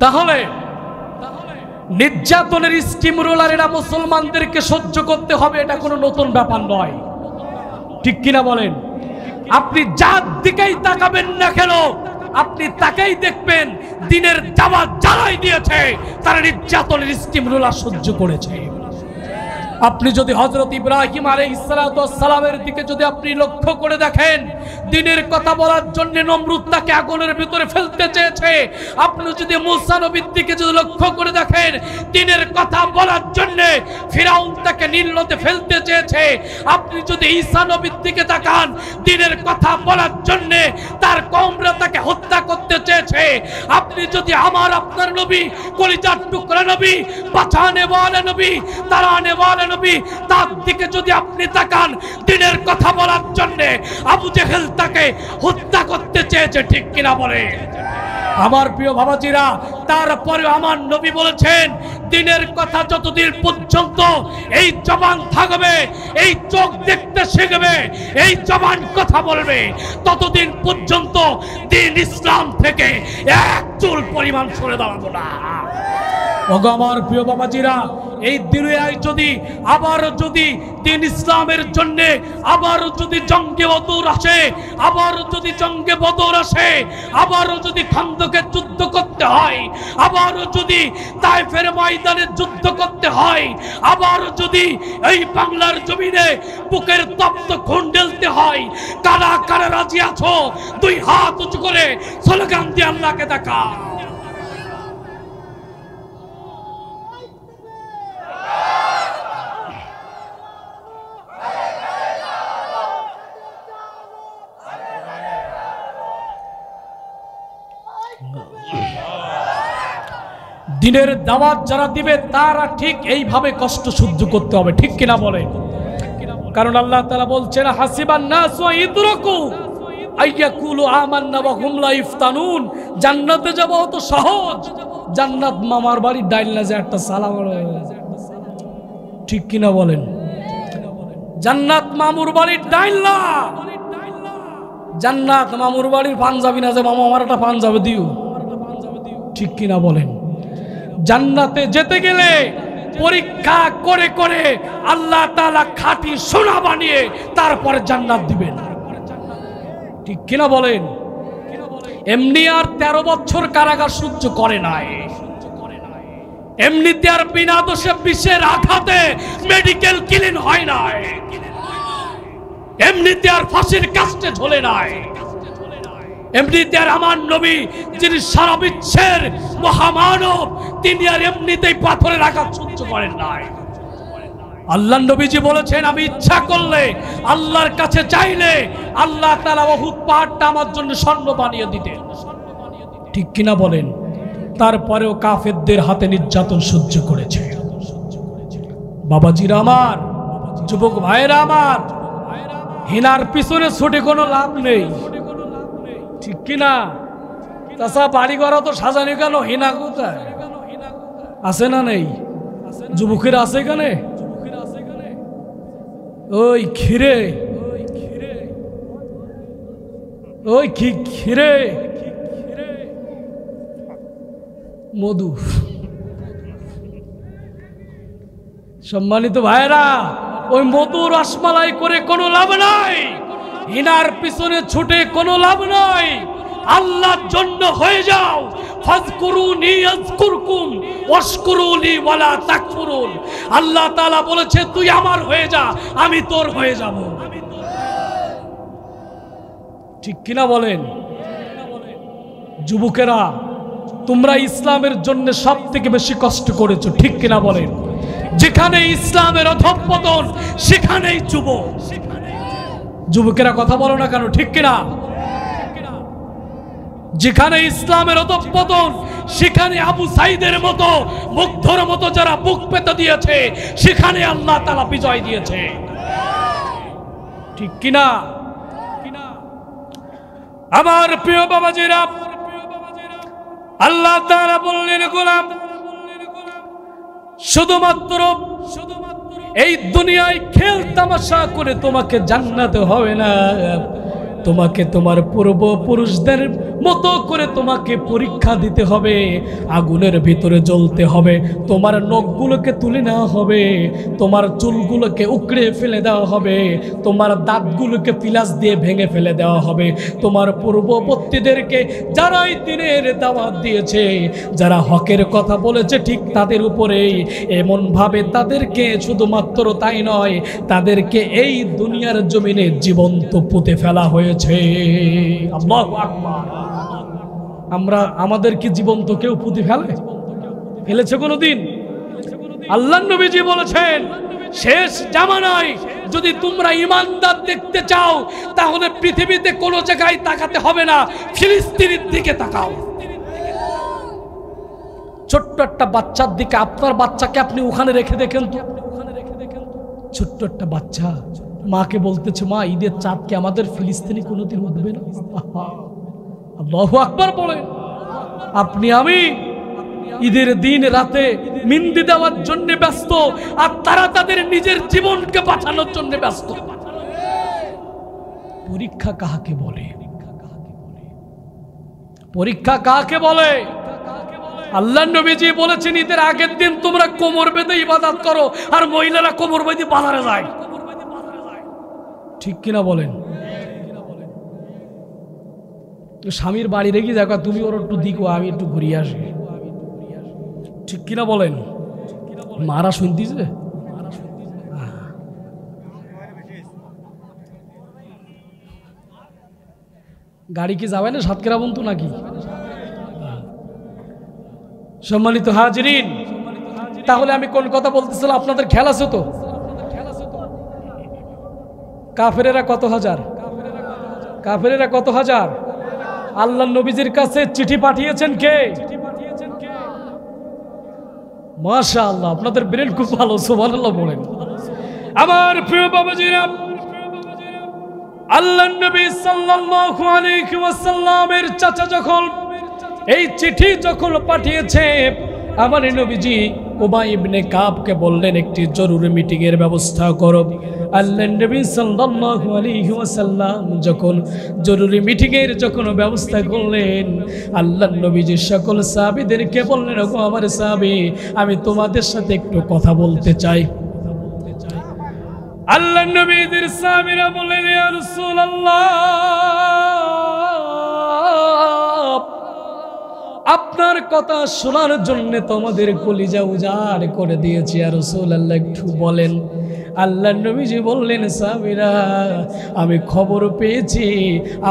তাহলে নির্যাতনের স্টিম রোলারেরা মুসলমানদেরকে সহ্য করতে হবে, এটা কোনো নতুন ব্যাপার নয়। ঠিক কিনা বলেন? আপনি যার দিকেই তাকাবেন না কেন, আপনি তাকেই দেখবেন দিনের দাওয়াত জ্বালাই দিয়েছে, তারা নির্যাতনের স্টিম রোলার সহ্য করেছে। আপনি যদি হযরত ইব্রাহিম আলাইহিস সালামের দিকে যদি আপনি লক্ষ্য করে দেখেন, দিনের কথা বলার জন্য নমরুদ তাকে আগুনের ভিতরে ফেলতে চেয়েছে। আপনি যদি মূসা নবীর দিকে যদি লক্ষ্য করে দেখেন, দিনের কথা বলার জন্য ফিরাউন তাকে নীল নদে ফেলতে চেয়েছে। আপনি যদি ঈসা নবীর দিকে তাকান, দিনের কথা বলার জন্য তার কওমরা তাকে হত্যা করতে চেয়েছে। আপনি যদি আমার আপনার নবী, কলিজার টুকরা নবী, বাঁচানে ওয়ালা নবী, তারানে ওয়ালা নবী, তার দিকে যদি আপনি তাকান, দিনের কথা বলার জন্য আবু জেহেল তাকে হত্যা করতে চেয়েছে। ঠিক কিনা বলে? আমার প্রিয় বাবাজিরা, তারপরে আমার নবী বলেছেন, দিনের কথা যতদিন পর্যন্ত এই জবান থাকবে, এই চোখ দেখতে শিখবে, এই জবান কথা বলবে, ততদিন পর্যন্ত দিন ইসলাম থেকে এক চুল পরিমাণ সরে দাঁড়াবো না। ওগো আমার প্রিয় বাবাজিরা, এই দুনিয়ায় যদি আবার যদি দিন ইসলামের জন্য আবার যদি জঙ্গে বদর আসে, আবার যদি জঙ্গে বদর আসে, আবারও যদি খন্দকের যুদ্ধ করতে হয়, আবারও যদি তায়েফের ময়দানে যুদ্ধ করতে হয়, আবারও যদি এই বাংলার জমিনে বুকের তপ্ত খুন ঢেলতে হয়, কারা কারা রাজি আছো? দুই হাত উঁচু করে স্লোগান দিয়ে আল্লাহকে দেখা। দিনের দাওয়াত যারা দিবে তারা ঠিক এইভাবে কষ্ট সহ্য করতে হবে। ঠিক কিনা বলে? কারণ আল্লাহ তাআলা বলছেন, হাসিবান নাসু ইদরাকু আইয়াকুলু আমান্না ওয়া হুম লা ইফতানুন। জান্নাতে যাব তো সহজ, জান্নাত মামার বাড়ির ডাইল না যে একটা সালাম। ঠিক কিনা বলেন? জান্নাত মামুর বাড়ির ডাইল না, জান্নাত মামুর বাড়ির পাঞ্জাবি না যে মামা আমার একটা পাঞ্জাবি দিও। ঠিক কিনা বলেন? জান্নাতে যেতে গেলে পরীক্ষা করে করে আল্লাহ তাআলা খাঁটি সোনা বানিয়ে তারপরে জান্নাত দিবেন। ঠিক কিনা বলেন? এমনি আর 13 বছর কারাগার সহ্য করে নাই, এমনিতে আর বিনা দোষে বিষের আঘাতে মেডিকেল ক্লিন হয় নাই, এমনিতে আর ফাঁসির কাস্টে ঝোলে নাই, এমনিতে আর আমার নবী যিনি সারা বিশ্বের মহামানব, তিনি আর এমনিতেই পাথরের আঘাত সহ্য করেন নাই। আল্লাহর নবীজি বলেছেন, আমি ইচ্ছা করলে, আল্লাহর কাছে চাইলে আল্লাহ তাআলা উহুদ পাহাড়টা আমার জন্য স্বর্ণ বানিয়ে দিতেন। ঠিক কিনা বলেন? তারপরেও কাফেরদের হাতে নির্যাতন সহ্য করেছে। বাবাজিরা আমার, যুবক ভাইরা আমার, হিনার পিছনে ছুটে কোনো লাভ নেই। ঠিক কিনা? তাছা বাড়ি ঘর তো সাজানি কেন, হিনা কোথায় আছে না নেই? যুবকেরা আছে এখানে? ওই খিরে, ওই খিরে মধু। সম্মানিত ভাইরা, ওই মধু রসমালাই করে কোনো লাভ নাই, হিনার পিছনে ছুটে কোনো লাভ নাই। আল্লাহর জন্য হয়ে যাও। ফাজকুরুনি আযকুরকুম ওয়াশকুরুলি ওয়ালা তাকফুরুন। আল্লাহ তাআলা বলেছে, তুই আমার হয়ে যা, আমি তোর হয়ে যাব। ঠিক কিনা বলেন? যুবকেরা, তোমরা ইসলামের জন্য সবথেকে বেশি কষ্ট করেছো। ঠিক কিনা বলেন? যেখানে ইসলামের অধঃপতন সেখানেই যুবকেরা কথা বলো না কেন? ঠিক কিনা? যেখানে ইসলামের অধঃপতন সেখানে আবু সাইদের মতো মুগ্ধর মতো যারা বুক পেতে দিয়েছে, সেখানে আল্লাহ তাআলা বিজয় দিয়েছে। ঠিক কিনা? আমার প্রিয় বাবাজিরা, আল্লাহ তাআলা বললেন, গোলাম, শুধুমাত্র এই দুনিয়ায় খেল তামাশা করে তোমাকে জান্নাতে হবে না, তোমাকে তোমার পূর্বপুরুষদের মতো করে তোমাকে পরীক্ষা দিতে হবে, আগুনের ভিতরে জ্বলতে হবে, তোমার নখগুলোকে তুলে নেওয়া হবে, তোমার চুলগুলোকে উকড়ে ফেলে দেওয়া হবে, তোমার দাঁতগুলোকে পিলাস দিয়ে ভেঙে ফেলে দেওয়া হবে, তোমার পূর্ববর্তীদেরকে যারাই দিনের দাওয়াত দিয়েছে, যারা হকের কথা বলেছে ঠিক তাদের উপরেই এমনভাবে তাদেরকে শুধুমাত্র তাই নয়, তাদেরকে এই দুনিয়ার জমিনে জীবন্ত পুঁতে ফেলা হয়েছে। আল্লাহু আকবার। আমরা আমাদের কি জীবন্ত কেউ পুঁতে ফেলেছে কোনোদিন? আল্লাহর নবীজি বলেছেন, শেষ জামানায় যদি তোমরা ঈমানদার দেখতে চাও তাহলে পৃথিবীতে কোনো জায়গায় তাকাতে হবে না, ফিলিস্তিনের দিকে তাকাও। ছোট্ট একটা বাচ্চার দিকে, আপনার বাচ্চাকে আপনি ওখানে রেখে দেখেন তো, ছোট্ট একটা বাচ্চা মাকে বলতেছে, মা ঈদের চাঁদকে আমাদের ফিলিস্তিনি কোনোদিন উঠবে না। আল্লাহু আকবার বলেন। আপনি আমি ঈদের দিন রাতে মিন্দি দেওয়ার জন্য ব্যস্ত, আর তারা তাদের নিজের জীবনকে বাঁচানোর জন্য ব্যস্ত। পরীক্ষা কাকে বলে? পরীক্ষা কাকে বলে? আল্লাহর নবীজি বলেছেন, ঈদের আগের দিন তোমরা কোমর বেঁধে ইবাদত করো, আর মহিলারা কোমর বেঁধে বাজারে যায়। ঠিক কিনা বলেন? স্বামীর বাড়ি রেখে দেখো, তুমি ওর একটু দিকো, আমি একটু ঘুরিয়ে আসি। ঠিক কিনা বলেন? মারা শুনতেছে? গাড়ি কি যাবে না সাতক্ষীরা বন্ধু নাকি? সম্মানিত হাজিরিন, তাহলে আমি কোন কথা বলতেছিলাম? আপনাদের খেয়াল আছে তো? কাফেরেরা কত হাজার? কাফেরেরা কত হাজার? আল্লাহর নবীজির কাছে চিঠি পাঠিয়েছেন কে? মাশাআল্লাহ, আপনাদের ব্রেন খুব ভালো, সুবহানাল্লাহ বলেন। আমার প্রিয় বাবাজিরা, আল্লাহর নবী সাল্লাল্লাহু আলাইহি ওয়াসাল্লামের চাচা যখন এই চিঠি যখন পাঠিয়েছে, আমার নবীজি উবাই ইবনে কাবকে বললেন একটি জরুরি মিটিং এর ব্যবস্থা করো। আল্লাহর নবী সাল্লাল্লাহু আলাইহি ওয়াসাল্লাম যখন জরুরি মিটিং এর যখন ব্যবস্থা করলেন, আল্লাহর নবীজি সকল সাহাবীদেরকে বললেন, ওগো আমার সাহাবী, আমি তোমাদের সাথে একটু কথা বলতে চাই। আল্লাহর নবীদের সাহাবীরা বললেন, ইয়া রাসূলুল্লাহ, আপনার কথা শোনার জন্য তোমাদের কলিজা উজাড় করে দিয়েছি, ইয়া রাসূলুল্লাহ, একটু বলেন। আল্লাহর নবীজি বললেন, সাহাবীরা, আমি খবর পেয়েছি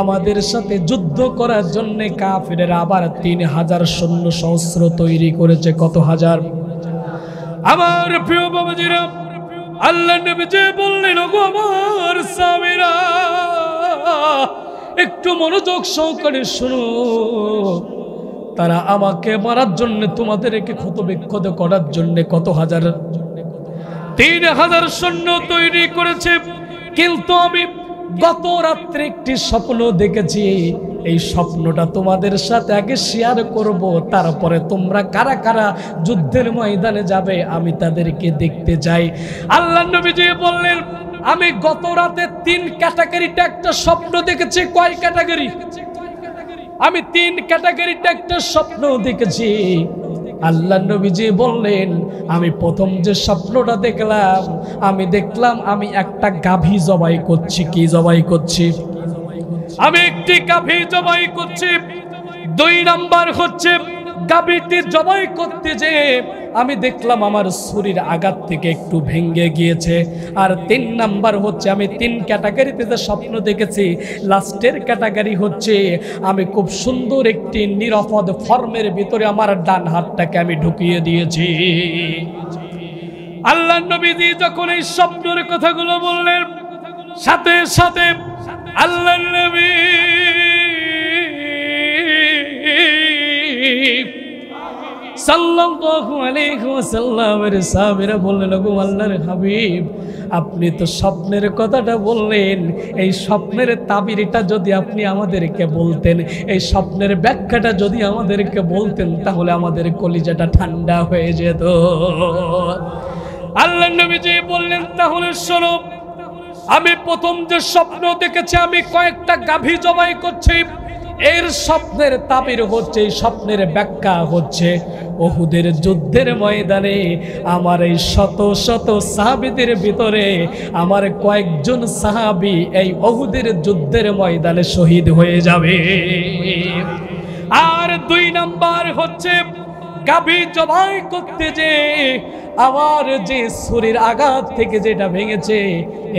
আমাদের সাথে যুদ্ধ করার জন্য কাফেররা আবার 3000 সৈন্য সহস্র তৈরি করেছে। কত হাজার? আমার প্রিয় বাবাজিরা, আল্লাহর নবীজি বললেন, ওগো আমার সাহাবীরা, একটু মনোযোগ সহকারে শুনো। তারা আমাকে মারার জন্য, তোমাদেরকে ক্ষতবিক্ষত করার জন্য কত হাজার? 3000 সৈন্য তৈরি করেছে। কিন্তু আমি গত রাত্রে একটি স্বপ্ন দেখেছি, এই স্বপ্নটা তোমাদের সাথে আগে শেয়ার করব, তারপরে তোমরা কারা কারা যুদ্ধের ময়দানে যাবে আমি তাদেরকে দেখতে চাই। আল্লাহর নবীজি বললেন, আমি গত রাতে 3 ক্যাটাগরিতে একটা স্বপ্ন দেখেছি। কয় ক্যাটাগরি? আমি 3 ক্যাটাগরিতে একটা স্বপ্ন দেখেছি। আল্লাহর নবীজি বললেন, আমি প্রথম যে স্বপ্নটা দেখলাম, আমি দেখলাম আমি একটা গাভী জবাই করছি। কি জবাই করছি? আমি একটি গাভী জবাই করছি। 2 নাম্বার হচ্ছে, গাভীটি জবাই করতে যে আমি দেখলাম আমার শরীর আঘাত থেকে একটু ভেঙে গিয়েছে। আর 3 নাম্বার হচ্ছে, আমি 3 ক্যাটাগরিতে যে স্বপ্ন দেখেছি, লাস্টের ক্যাটাগরি হচ্ছে, আমি খুব সুন্দর একটি নিরাপদ ফর্মের ভিতরে আমার ডান হাতটাকে আমি ঢুকিয়ে দিয়েছি। আল্লাহর নবীজি যখন এই স্বপ্নের কথাগুলো বললেন, সাথে সাথে আল্লাহর নবী সাল্লাল্লাহু আলাইহি ওয়াসাল্লামের সাহাবীরা বললেন, ওগো আল্লাহর হাবিব, আপনি তো স্বপ্নের কথাটা বললেন, এই স্বপ্নের তাবিরটা যদি আপনি আমাদেরকে বলতেন, এই স্বপ্নের ব্যাখ্যাটা যদি আমাদেরকে বলতেন, তাহলে আমাদের কলিজাটা ঠান্ডা হয়ে যেত। আল্লাহর নবীজি বললেন, তাহলে শোনো, আমি প্রথম যে স্বপ্ন দেখেছি, আমি কয়েকটা গাভী জবাই করছি। এর স্বপ্নের তাবির হচ্ছে, স্বপ্নের ব্যাখ্যা হচ্ছে উহুদের যুদ্ধের ময়দানে আমার এই শত শত সাহাবীদের ভিতরে আমার কয়েকজন সাহাবী এই উহুদের যুদ্ধের ময়দানে শহীদ হয়ে যাবে। আর 2 নাম্বার হচ্ছে গাভী জবাই করতে যে আমার যে শরীর আঘাত থেকে যেটা ভেঙেছে,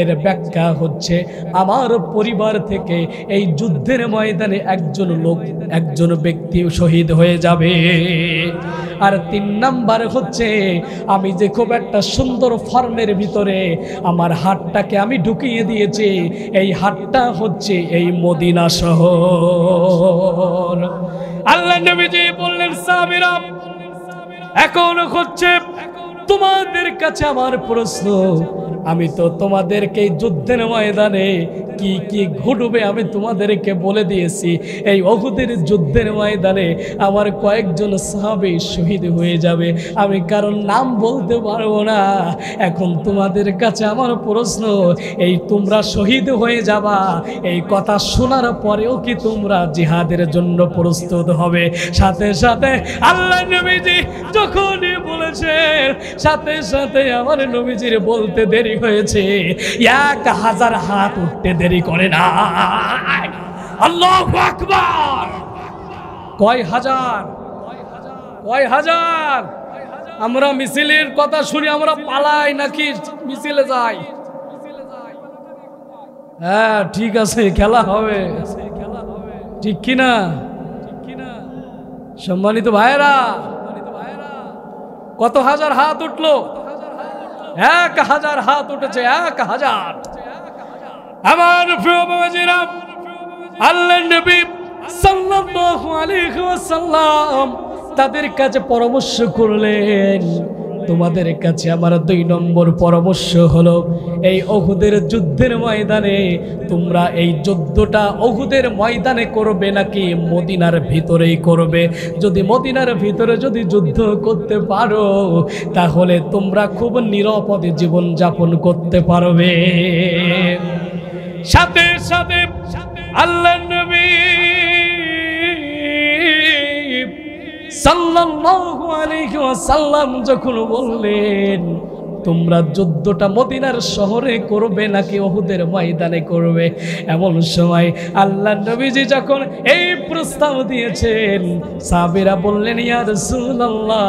এর ব্যাখ্যা হচ্ছে আমার পরিবার থেকে এই যুদ্ধের ময়দানে একজন ব্যক্তি শহীদ হয়ে যাবে। আর 3 নাম্বার হচ্ছে আমি যে খুব একটা সুন্দর ফর্মের ভিতরে আমার হাতটাকে আমি ঢুকিয়ে দিয়েছি, এই হাতটা হচ্ছে এই মদিনা শহর। আল্লাহ নবীজি বললেন, সাহাবীরা এখন হচ্ছে তোমাদের কাছে আমার প্রশ্ন, আমি তো তোমাদেরকে যুদ্ধের ময়দানে কি কি ঘটবে আমি তোমাদেরকে বলে দিয়েছি। এই উহুদের যুদ্ধের ময়দানে আমার কয়েকজন সাহাবী শহীদ হয়ে যাবে, আমি কারণ নাম বলতে পারবো না। এখন তোমাদের কাছে আমার প্রশ্ন, এই তোমরা শহীদ হয়ে যাবা, এই কথা শোনার পরেও কি তোমরা জিহাদের জন্য প্রস্তুত হবে? সাথে সাথে আল্লাহ নবীজি যখনই বলেছেন, সাথে সাথে আমার নবীজির বলতে দেরি হয়েছে, 1000 হাত উঠতে দেরি করে না। আল্লাহু আকবার। কয় হাজার? আমরা মিছিলের কথা শুনি আমরা পালাই নাকি মিছিলে যাই? হ্যাঁ ঠিক আছে, খেলা হবে, ঠিক কিনা? সম্মানিত ভাইরা, কত হাজার হাত উঠলো? 1000 হাত উঠেছে, 1000। আমার প্রিয় বাবাজিরা, আল্লাহর নবী সাল্লাল্লাহু আলাইহি ওয়াসাল্লাম তাদের কাছে পরামর্শ করলেন, তোমাদের কাছে আমার 2 নম্বর পরামর্শ হলো, এই উহুদের যুদ্ধের ময়দানে তোমরা এই যুদ্ধটা উহুদের ময়দানে করবে নাকি মদিনার ভিতরেই করবে? যদি মদিনার ভিতরে যদি যুদ্ধ করতে পারো তাহলে তোমরা খুব নিরাপদে জীবন যাপন করতে পারবে। সাথে সাথে আল্লাহর নবী সাল্লাল্লাহু আলাইহি ওয়াসাল্লাম যখন বললেন তোমরা যুদ্ধটা মদিনার শহরে করবে নাকি উহুদের ময়দানে করবে, এমন সময় আল্লাহর নবীজি যখন এই প্রস্তাব দিয়েছেন, সাহাবীরা বললেন, ইয়া রাসূলুল্লাহ,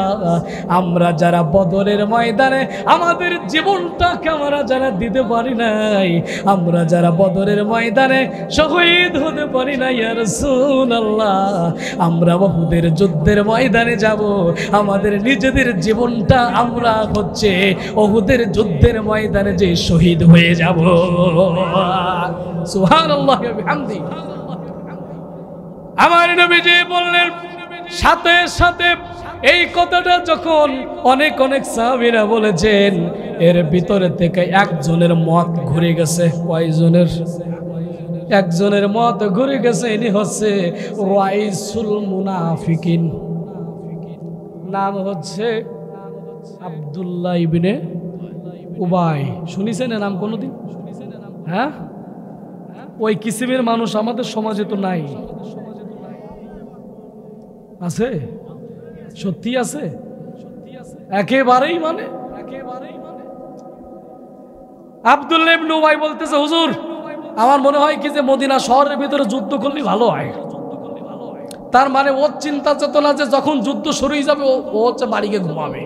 আমরা যারা বদরের ময়দানে আমাদের জীবনটাকে আমরা যারা দিতে পারি নাই, আমরা যারা বদরের ময়দানে শহীদ হতে পারি না, ইয়া রাসূলুল্লাহ, আমরা উহুদের যুদ্ধের ময়দানে যাব, আমাদের নিজেদের জীবনটা আমরা হচ্ছে উহুদের যুদ্ধের ময়দানে যে শহীদ হয়ে যাব। সুবহানাল্লাহ ওয়া বিহামদিহি। আমার নবীজি বললেন, সাথে সাথে এই কথাটা যখন অনেক সাহাবীরা বলেছেন, এর ভিতরে থেকে একজনের মত ঘুরে গেছে। কয়জনের? একজনের মত ঘুরে গেছে। ইনি হচ্ছে রাইসুল মুনাফিকিন, নাম হচ্ছে আব্দুল্লাহ ইবনে উবাই। শুনিছেন নাম কোনোদিন? হ্যাঁ, ওই কিসিমের মানুষ আমাদের সমাজে তো নাই। আছে? সত্যি আছে? একেবারেই মানে আব্দুল্লাহ ইবনে উবাই বলতেছে, হুজুর আমার মনে হয় কি যে মদিনা শহরের ভিতরে যুদ্ধ করলে ভালো হয়। তার মানে ওর চিন্তা চেতনা যে যখন যুদ্ধ শুরু হয়ে যাবে ও হচ্ছে বাড়িকে ঘুমাবে।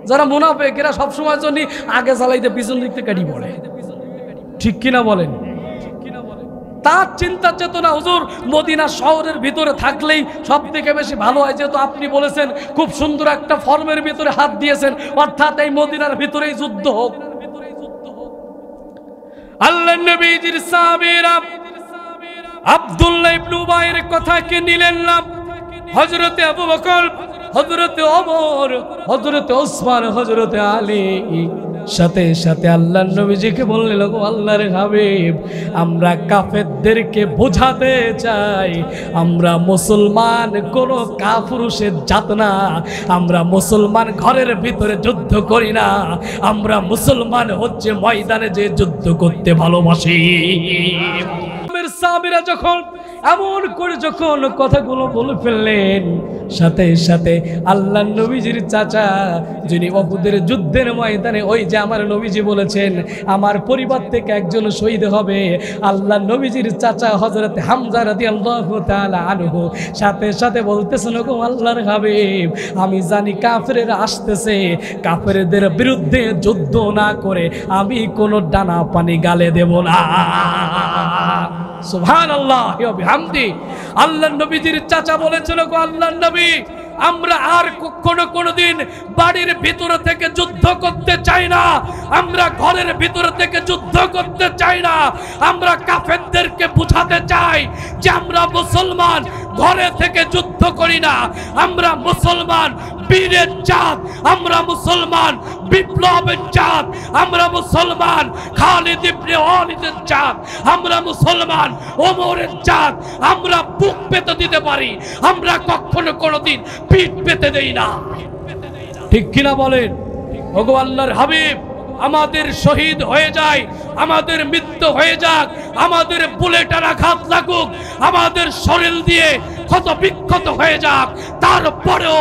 যারা মুনাফিক এরা সবসময় জন্য আগে চালাইতে পিছন দিক থেকে কাটি পড়ে, ঠিক কিনা বলেন? তার চিন্তা চেতনা হুজুর মদিনা শহরের ভিতরে থাকলেই সব থেকে বেশি ভালো হয়। যেহেতু আপনি বলেছেন খুব সুন্দর একটা ফর্মের ভিতরে হাত দিয়েছেন, অর্থাৎ এই মদিনার ভিতরেই যুদ্ধ হোক। আল্লাহর নবীজির সাহাবীরা আব্দুল্লাহ ইবনে উবাইয়ের কথাকে নিলেন না। হযরতে আবু বকর, হযরতে ওমর, হযরতে ওসমান, হযরতে আলী সাথে সাথে আল্লাহর নবীজিকে বললেন, গো আল্লাহর হাবিব, আমরা কাফেরদেরকে বোঝাতে চাই আমরা মুসলমান কোন কাপুরুষের জাত না, আমরা মুসলমান ঘরের ভিতরে যুদ্ধ করি না, আমরা মুসলমান হচ্ছে ময়দানে যে যুদ্ধ করতে ভালোবাসি। নবীর সাহাবীরা যখন এমন করে যখন কথাগুলো বলে ফেললেন, সাথে সাথে আল্লাহর নবীজির চাচা, যিনি উহুদের যুদ্ধের ময়দানে ওই যে আমার নবীজি বলেছেন আমার পরিবার থেকে একজন শহীদ হবে, আল্লাহর নবীজির চাচা হযরত হামজা রাদিয়াল্লাহু তাআলা আনহু সাথে সাথে বলতেছেন, ওগো আল্লাহর হাবিব, আমি জানি কাফেররা আসতেছে, কাফেরদের বিরুদ্ধে যুদ্ধ না করে আমি কোনো ডানা পানি গালে দেব না। সুবহানাল্লাহ ওয়া বিহামদি। আল্লাহর নবীজির চাচা বলেছিল, গো আল্লাহর নবী, আমরা আর কোনোদিন বাড়ির ভিতর থেকে যুদ্ধ করতে চাই না, আমরা ঘরের ভিতর থেকে যুদ্ধ করতে চাই না। আমরা কাফেরদেরকে বুঝাতে চাই যে আমরা মুসলমান, ঘরে থেকে যুদ্ধ করি না, আমরা মুসলমান বীরের জাত, আমরা মুসলমান বিপ্লবের জাত, আমরা মুসলমান খালিদ ইবনে ওয়ালিদের জাত, আমরা মুসলমান ওমরের জাত। আমরা বুক পেতে দিতে পারি, আমরা কখনো কোনোদিন পিঠ পেতে দেই না। ঠিক কিনা বলেন? ওগো আল্লাহর হাবিব, আমাদের শহীদ হয়ে যায়, আমাদের মৃত্যু হয়ে যাক, আমাদের বুলেটের আঘাত লাগুক, আমাদের শরীর দিয়ে ক্ষত বিক্ষত হয়ে যাক, তারপরেও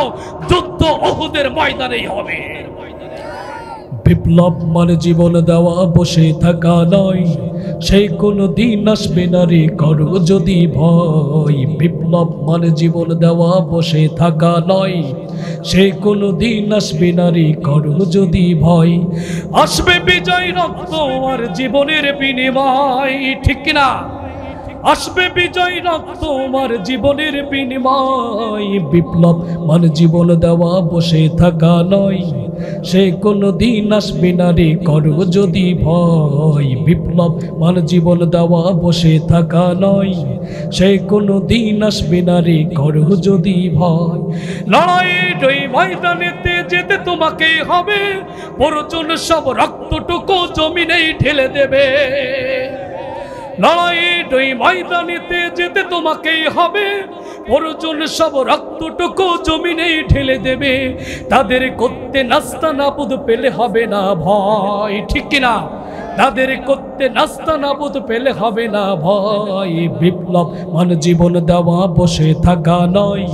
যুদ্ধ উহুদের ময়দানেই হবে। বিপ্লব মানে জীবন দেওয়া, বসে থাকা নয়, সেই কোনো দিন আসবে না রে করো যদি ভয়। বিপ্লব মানে জীবন দেওয়া, বসে থাকা নয়, সেই কোনো দিন আসবে না রে করো যদি ভয়। আসবে বিজয় রক্ত আর জীবনের বিনিময়, ঠিক কিনা? আসবে বিজয় রক্ত আর জীবনের বিনিময়। বিপ্লব মানে জীবন দেওয়া, বসে থাকা নয়, সে কোনো দিন আসবে না রে করো যদি ভয়। বিপ্লব মানে জীবন দেওয়া, বসে থাকা নয়, সে কোনো দিন আসবে না রে করো যদি ভয়। লড়াইয়ের ওই ময়দানেতে যেতে তোমাকে হবে, প্রয়োজন সব রক্তটুকু জমিনেই ঢেলে দেবে। লড়াইয়ের ওই ময়দানেতে যেতে তোমাকেই হবে, প্রয়োজন সব রক্তটুকু জমিনেই ঢেলে দেবে। তাদের করতে নাস্তা নাবুদ পেলে হবে না ভয়, ঠিক কিনা? তাদের করতে নাস্তা নাবুদ পেলে হবে না ভয়। বিপ্লব মানে জীবন দেওয়া, বসে থাকা নয়,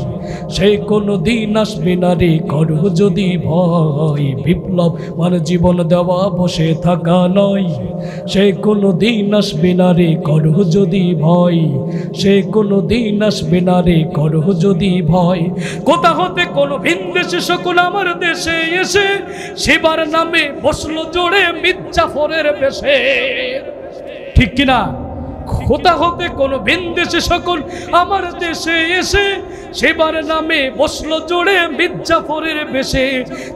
সেই কোনো দিন আসবে না রে করো যদি ভয়। বিপ্লব মানে জীবন দেওয়া, বসে থাকা নয়, সেই কোনো দিন আসবে না রে করো যদি ভয়। সে কোনো দিন আসবে না রে করো যদি ভয়। কোথা হতে কোনো ভিনদেশে সকল আমার দেশে এসে সেবার নামে বসলো জোড়ে মির্জাফরের বেশে, ঠিক কিনা? কোথা হতে কোনো ভিনদেশে সকল আমার দেশে এসে সেবার নামে বসলো জোড়ে মির্জাফরের বেশে।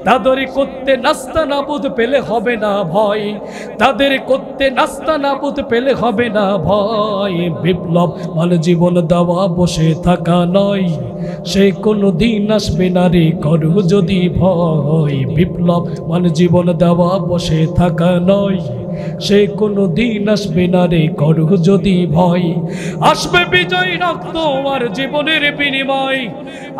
তাদের করতে নাস্তা নাবুদ পেলে হবে না ভয়, তাদের করতে নাস্তা নাবুদ পেলে হবে না ভয়। বিপ্লব মানে জীবন দেওয়া, বসে থাকা নয়, সে কোনো দিন আসবে না রে করো যদি ভয়। বিপ্লব মানে জীবন দেওয়া, বসে থাকা নয়, সে কোনো দিন আসবে না রে করো যদি ভয়। আসবে বিজয় রক্ত আর জীবনের বিনিময়,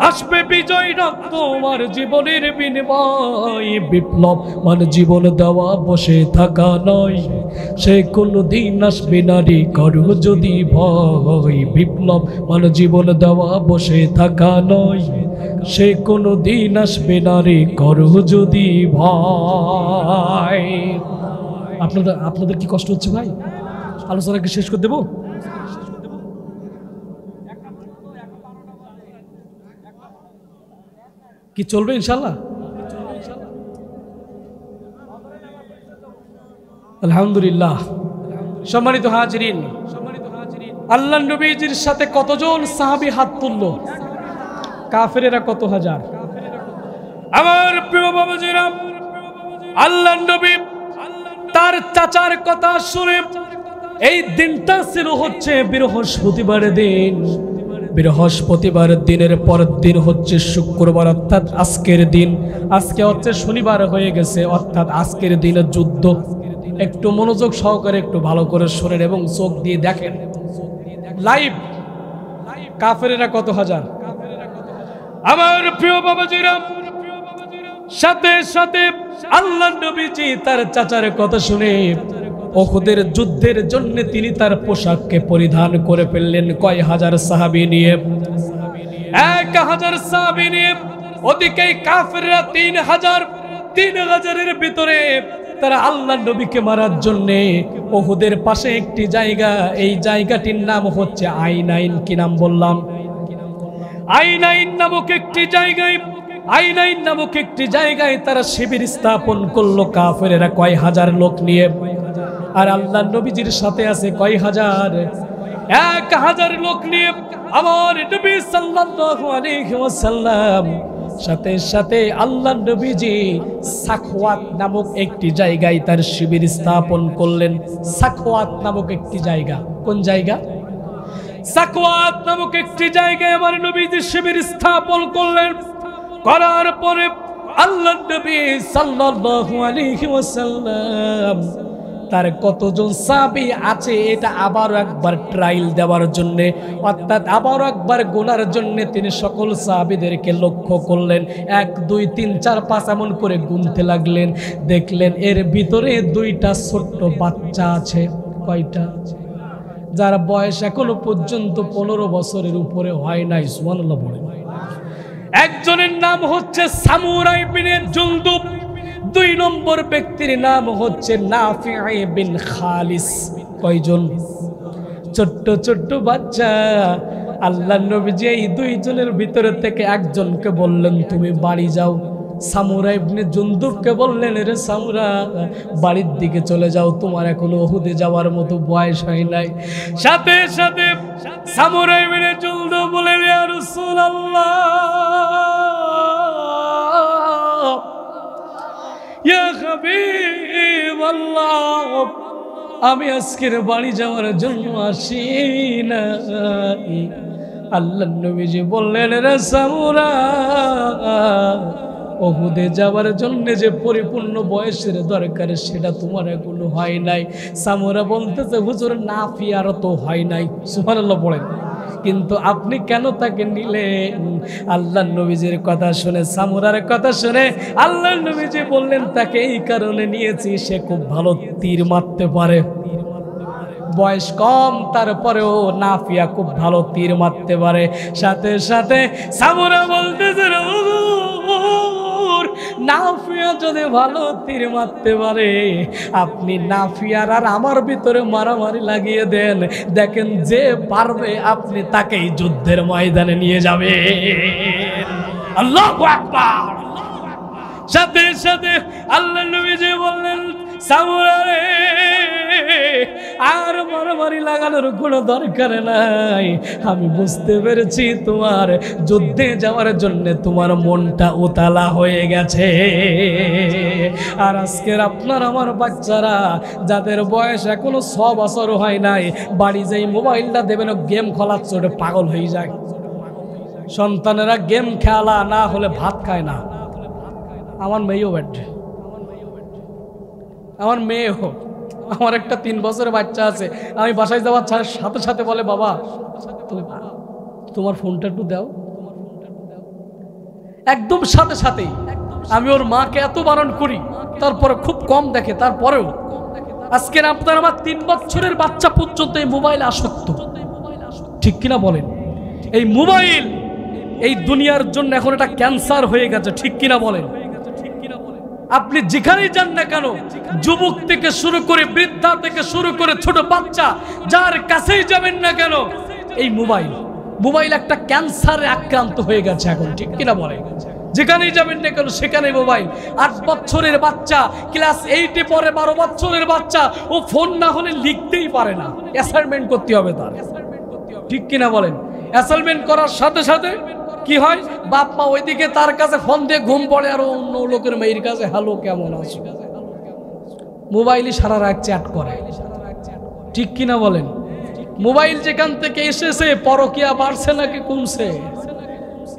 আসবে বিজয় রক্ত আর জীবনের বিনিময়। বিপ্লব মানে জীবন দেওয়া, বসে থাকা নয়, সে কোনো দিন আসবে না রে করো যদি ভয়। বিপ্লব মানে জীবন দেওয়া, বসে থাকা নয়, সে কোনো দিন আসবে না রে করো যদি ভয়। আপনাদের কি কষ্ট হচ্ছে ভাই? আলোচনা কি শেষ করে দেব? কি চলবে ইনশাল্লাহ? আলহামদুলিল্লাহ। সম্মানিত হাজিরিন, আল্লাহ নবীজির সাথে কতজন সাহাবী হাত তুললো? কাফেরেরা কত হাজার। আমার প্রিয় বাবাজিরা, আল্লাহ নবী তার চাচার কথা শুনে, এই দিনটা ছিল হচ্ছে বৃহস্পতিবারের দিন। বৃহস্পতিবারের দিনের পরের দিন হচ্ছে শুক্রবার, অর্থাৎ আজকের দিন। আজকে হচ্ছে শনিবার হয়ে গেছে, অর্থাৎ আজকের দিনের যুদ্ধ। একটু মনোযোগ সহকারে একটু ভালো করে শোনেন এবং চোখ দিয়ে দেখেন লাইভ। কাফেরেরা কত হাজার। আমার প্রিয় বাবাজিরা, সাথে সাথে আল্লাহ নবীজি তার চাচার কথা শুনে উহুদের যুদ্ধের জন্য তিনি তার পোশাককে পরিধান করে ফেললেন কয় হাজার সাহাবী নিয়ে, 1000 সাহাবী নিয়ে। ওদিকে কাফেররা 3000-3000-এর ভিতরে তারা আল্লাহর নবীকে মারার জন্য উহুদের পাশে একটি জায়গা, এই জায়গাটির নাম হচ্ছে আইনাইন। কি নাম বললাম? আইনাইন নামক একটি জায়গায়, আইনাইন নামক একটি জায়গায় তারা শিবির স্থাপন করলো কাফেরেরা কয় হাজার লোক নিয়ে। আর আল্লাহর নবীজির সাথে আছে কয় হাজার? 1000 লোক নিয়ে আমার নবী সাল্লাল্লাহু আলাইহি ওয়াসাল্লাম সাথে সাথে আল্লাহর নবীজি সাখওয়াত নামক একটি জায়গায় তার শিবির স্থাপন করলেন। সাখওয়াত নামক একটি জায়গা, কোন জায়গা? সাখওয়াত নামক একটি জায়গায় আমার নবীজি শিবির স্থাপন করলেন। করার পরে আল্লাহর নবী সাল্লাল্লাহু আলাইহি ওয়াসাল্লাম তার কতজন সাহাবী আছে এটা আবারও একবার ট্রায়াল দেওয়ার জন্য, অর্থাৎ আবারও একবার গোনার জন্য তিনি সকল সাহাবীদেরকে লক্ষ্য করলেন। 1 2 3 4 5 এমন করে গুনতে লাগলেন। দেখলেন এর ভিতরে 2টা ছোট্ট বাচ্চা আছে। কয়টা? যার বয়স এখনো পর্যন্ত 15 বছরের উপরে হয় নাই। সুবহানাল্লাহ বলেন। একজনের নাম হচ্ছে সামুরা ইবনে জুনদুব, 2 নম্বর ব্যক্তির নাম হচ্ছে নাফি বিন খালিস। কয়জন? ছোট্ট ছোট্ট বাচ্চা। আল্লাহর নবীজি এই 2 জনের ভিতরে থেকে একজনকে বললেন তুমি বাড়ি যাও। সামুরা ইবনে জুনদুবকে বললেন রে সামুরা, বাড়ির দিকে চলে যাও, তোমার এখনো উহুদে যাওয়ার মতো বয়স হয় নাই। সাথে সাথে সামুরা ইবনে জুনদুব বললেন ইয়া রাসূলুল্লাহ, ইয়া হাবিবাল্লাহ, আমি আজকের বাড়ি যাওয়ার জন্য আসি না। আল্লাহর নবীজি বললেন রে সামুরা, উহুদে যাওয়ার জন্য যে পরিপূর্ণ বয়সের দরকার সেটা তোমার এখনো হয় নাই। সামুরা বলতেছে হুজুর নাফিয়ারও তো হয় নাই। সুবহানাল্লাহ বলেন। কিন্তু আপনি কেন তাকে নিলেন? আল্লাহর নবীজির কথা শুনে, সামুরার কথা শুনে আল্লাহর নবীজি বললেন তাকে এই কারণে নিয়েছি, সে খুব ভালো তীর মারতে পারে। বয়স কম, তারপরেও নাফিয়া খুব ভালো তীর মারতে পারে। সাথে সাথে সামুরা বলতেছে নাফিয়া যদি ভালো তীর মারতে পারে, আপনি নাফিয়ার আর আমার ভিতরে মারামারি লাগিয়ে দেন, দেখেন যে পারবে আপনি তাকেই যুদ্ধের ময়দানে নিয়ে যাবে। আল্লাহু আকবার। সাথে সাথে আল্লাহর নবীজি বললেন সামুরা রে, আর মারামারি লাগানোর কোনো দরকার নাই। আমি বুঝতে পেরেছি তোমার যুদ্ধে যাওয়ার জন্য তোমার মনটা উতালা হয়ে গেছে। আর আজকের আপনার আমার বাচ্চারা যাদের বয়স এখনো 6 বছর হয় নাই, বাড়ি যেই মোবাইলটা দেবেন গেম খেলাচ্ছে, ওটা পাগল হয়ে যায়। সন্তানেরা গেম খেলা না হলে ভাত খায় না। আমার মেয়েও ব্যাট, আমার মেয়ে হোক, আমার একটা 3 বছরের বাচ্চা আছে। আমি বাসায় যাওয়ার সাথে সাথে বলে বাবা তোমার ফোনটা একটু দাও। একদম সাথে সাথেই। আমি ওর মাকে এত বারণ করি, তারপরে খুব কম দেখে। তারপরেও আজকের আপনার আমার 3 বছরের বাচ্চা পর্যন্ত এই মোবাইল আসক্ত। ঠিক কিনা বলেন? এই মোবাইল এই দুনিয়ার জন্য এখন এটা ক্যান্সার হয়ে গেছে। ঠিক কিনা বলেন? আপনি যেখানেই যান না কেন, যুবক থেকে শুরু করে বৃদ্ধা থেকে শুরু করে ছোট বাচ্চা, যার কাছেই যাবেন না কেন, এই মোবাইল একটা ক্যান্সারে আক্রান্ত হয়ে গেছে এখন। ঠিক কিনা বলে? যেখানেই যাবেন না কেন সেখানে মোবাইল। 8 বছরের বাচ্চা ক্লাস 8-এ পড়ে, 12 বছরের বাচ্চা, ও ফোন না হলে লিখতেই পারে না। অ্যাসাইনমেন্ট করতে হবে তার। ঠিক কিনা বলেন? অ্যাসাইনমেন্ট করার সাথে সাথে কি হয়, বাপ মা ওইদিকে তার কাছে ফোন দিয়ে ঘুম পড়ে, আর অন্য লোকের মেয়ের কাছে হ্যালো কেমন আছো, মোবাইলই সারা রাত চ্যাট করে। ঠিক কিনা বলেন? মোবাইল যেখান থেকে এসেছে, পরকিয়া বাড়ছে নাকি কমছে?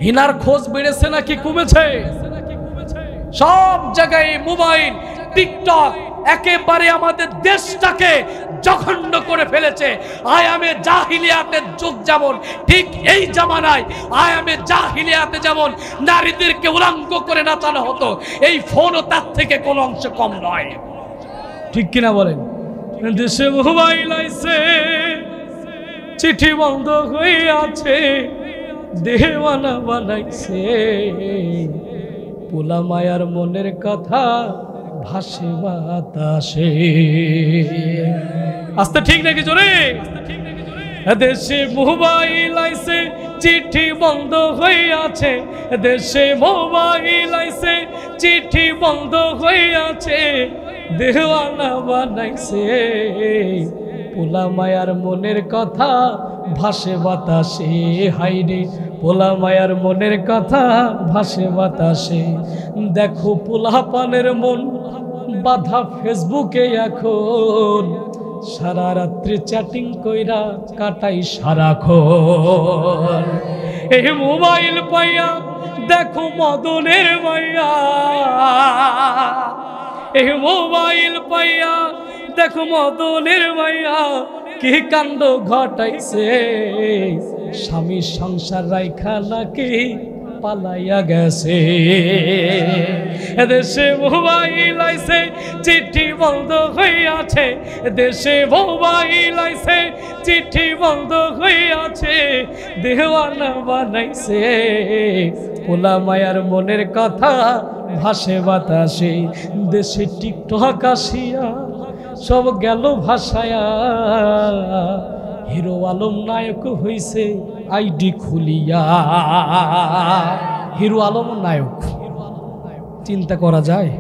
হিনার খোঁজ বেড়েছে নাকি কমেছে? সব জায়গায় মোবাইল, টিকটক একেবারে আমাদের দেশটাকে জঘন্য করে ফেলেছে। আয়ামে জাহিলিয়াতের যুগ যেমন, ঠিক এই জামানায় আয়ামে জাহিলিয়াতে যেমন নারীদেরকে উলঙ্গ করে নাচানো হতো, এই ফোনও তার থেকে কোনো অংশ কম নয়। ঠিক কিনা বলেন? দেশে মোবাইল আইছে, চিঠি বন্ধ হয়ে আছে, দেওয়ানা বানাইছে, পোলা মায়ার মনের কথা ভাসে বাতাসে। আস্তে ঠিক নাকি জোরে? দেশে মোবাইল আইছে, চিঠি বন্ধ হয়ে আছে, দেশে মোবাইল আইছে, চিঠি বন্ধ হয়ে আছে, দেওয়ানা বানাইছে, পোলা মায়ার মনের কথা ভাসে বাতাসে। হাইরে পোলা মায়ার মনের কথা ভাসে বাতাসে। দেখো পোলা পানের মন বাধা ফেসবুকে এখন, সারা রাত্রি চ্যাটিং কইরা কাটাই সারাক্ষণ। এই মোবাইল পাইয়া দেখো মদনের মাইয়া, এই মোবাইল পাইয়া দেখো মদনের মাইয়া কি কাণ্ড ঘটাইছে, স্বামী সংসার রাইখা নাকি পালাইয়া গেছে। দেশে মোবাইল আইছে, চিঠি বন্ধ হয়ে আছে, দেশে মোবাইল আইছে, চিঠি বন্ধ হয়ে আছে, দেওয়ানা বানাইছে, পোলা মায়ার মনের কথা ভাসে বাতাসে। দেশে টিকটক আসিয়া সব গেল ভাসায়া, হিরো আলম নায়ক হইছে আইডি খুলিয়া। হিরো আলম নায়ক, চিন্তা করা যায়?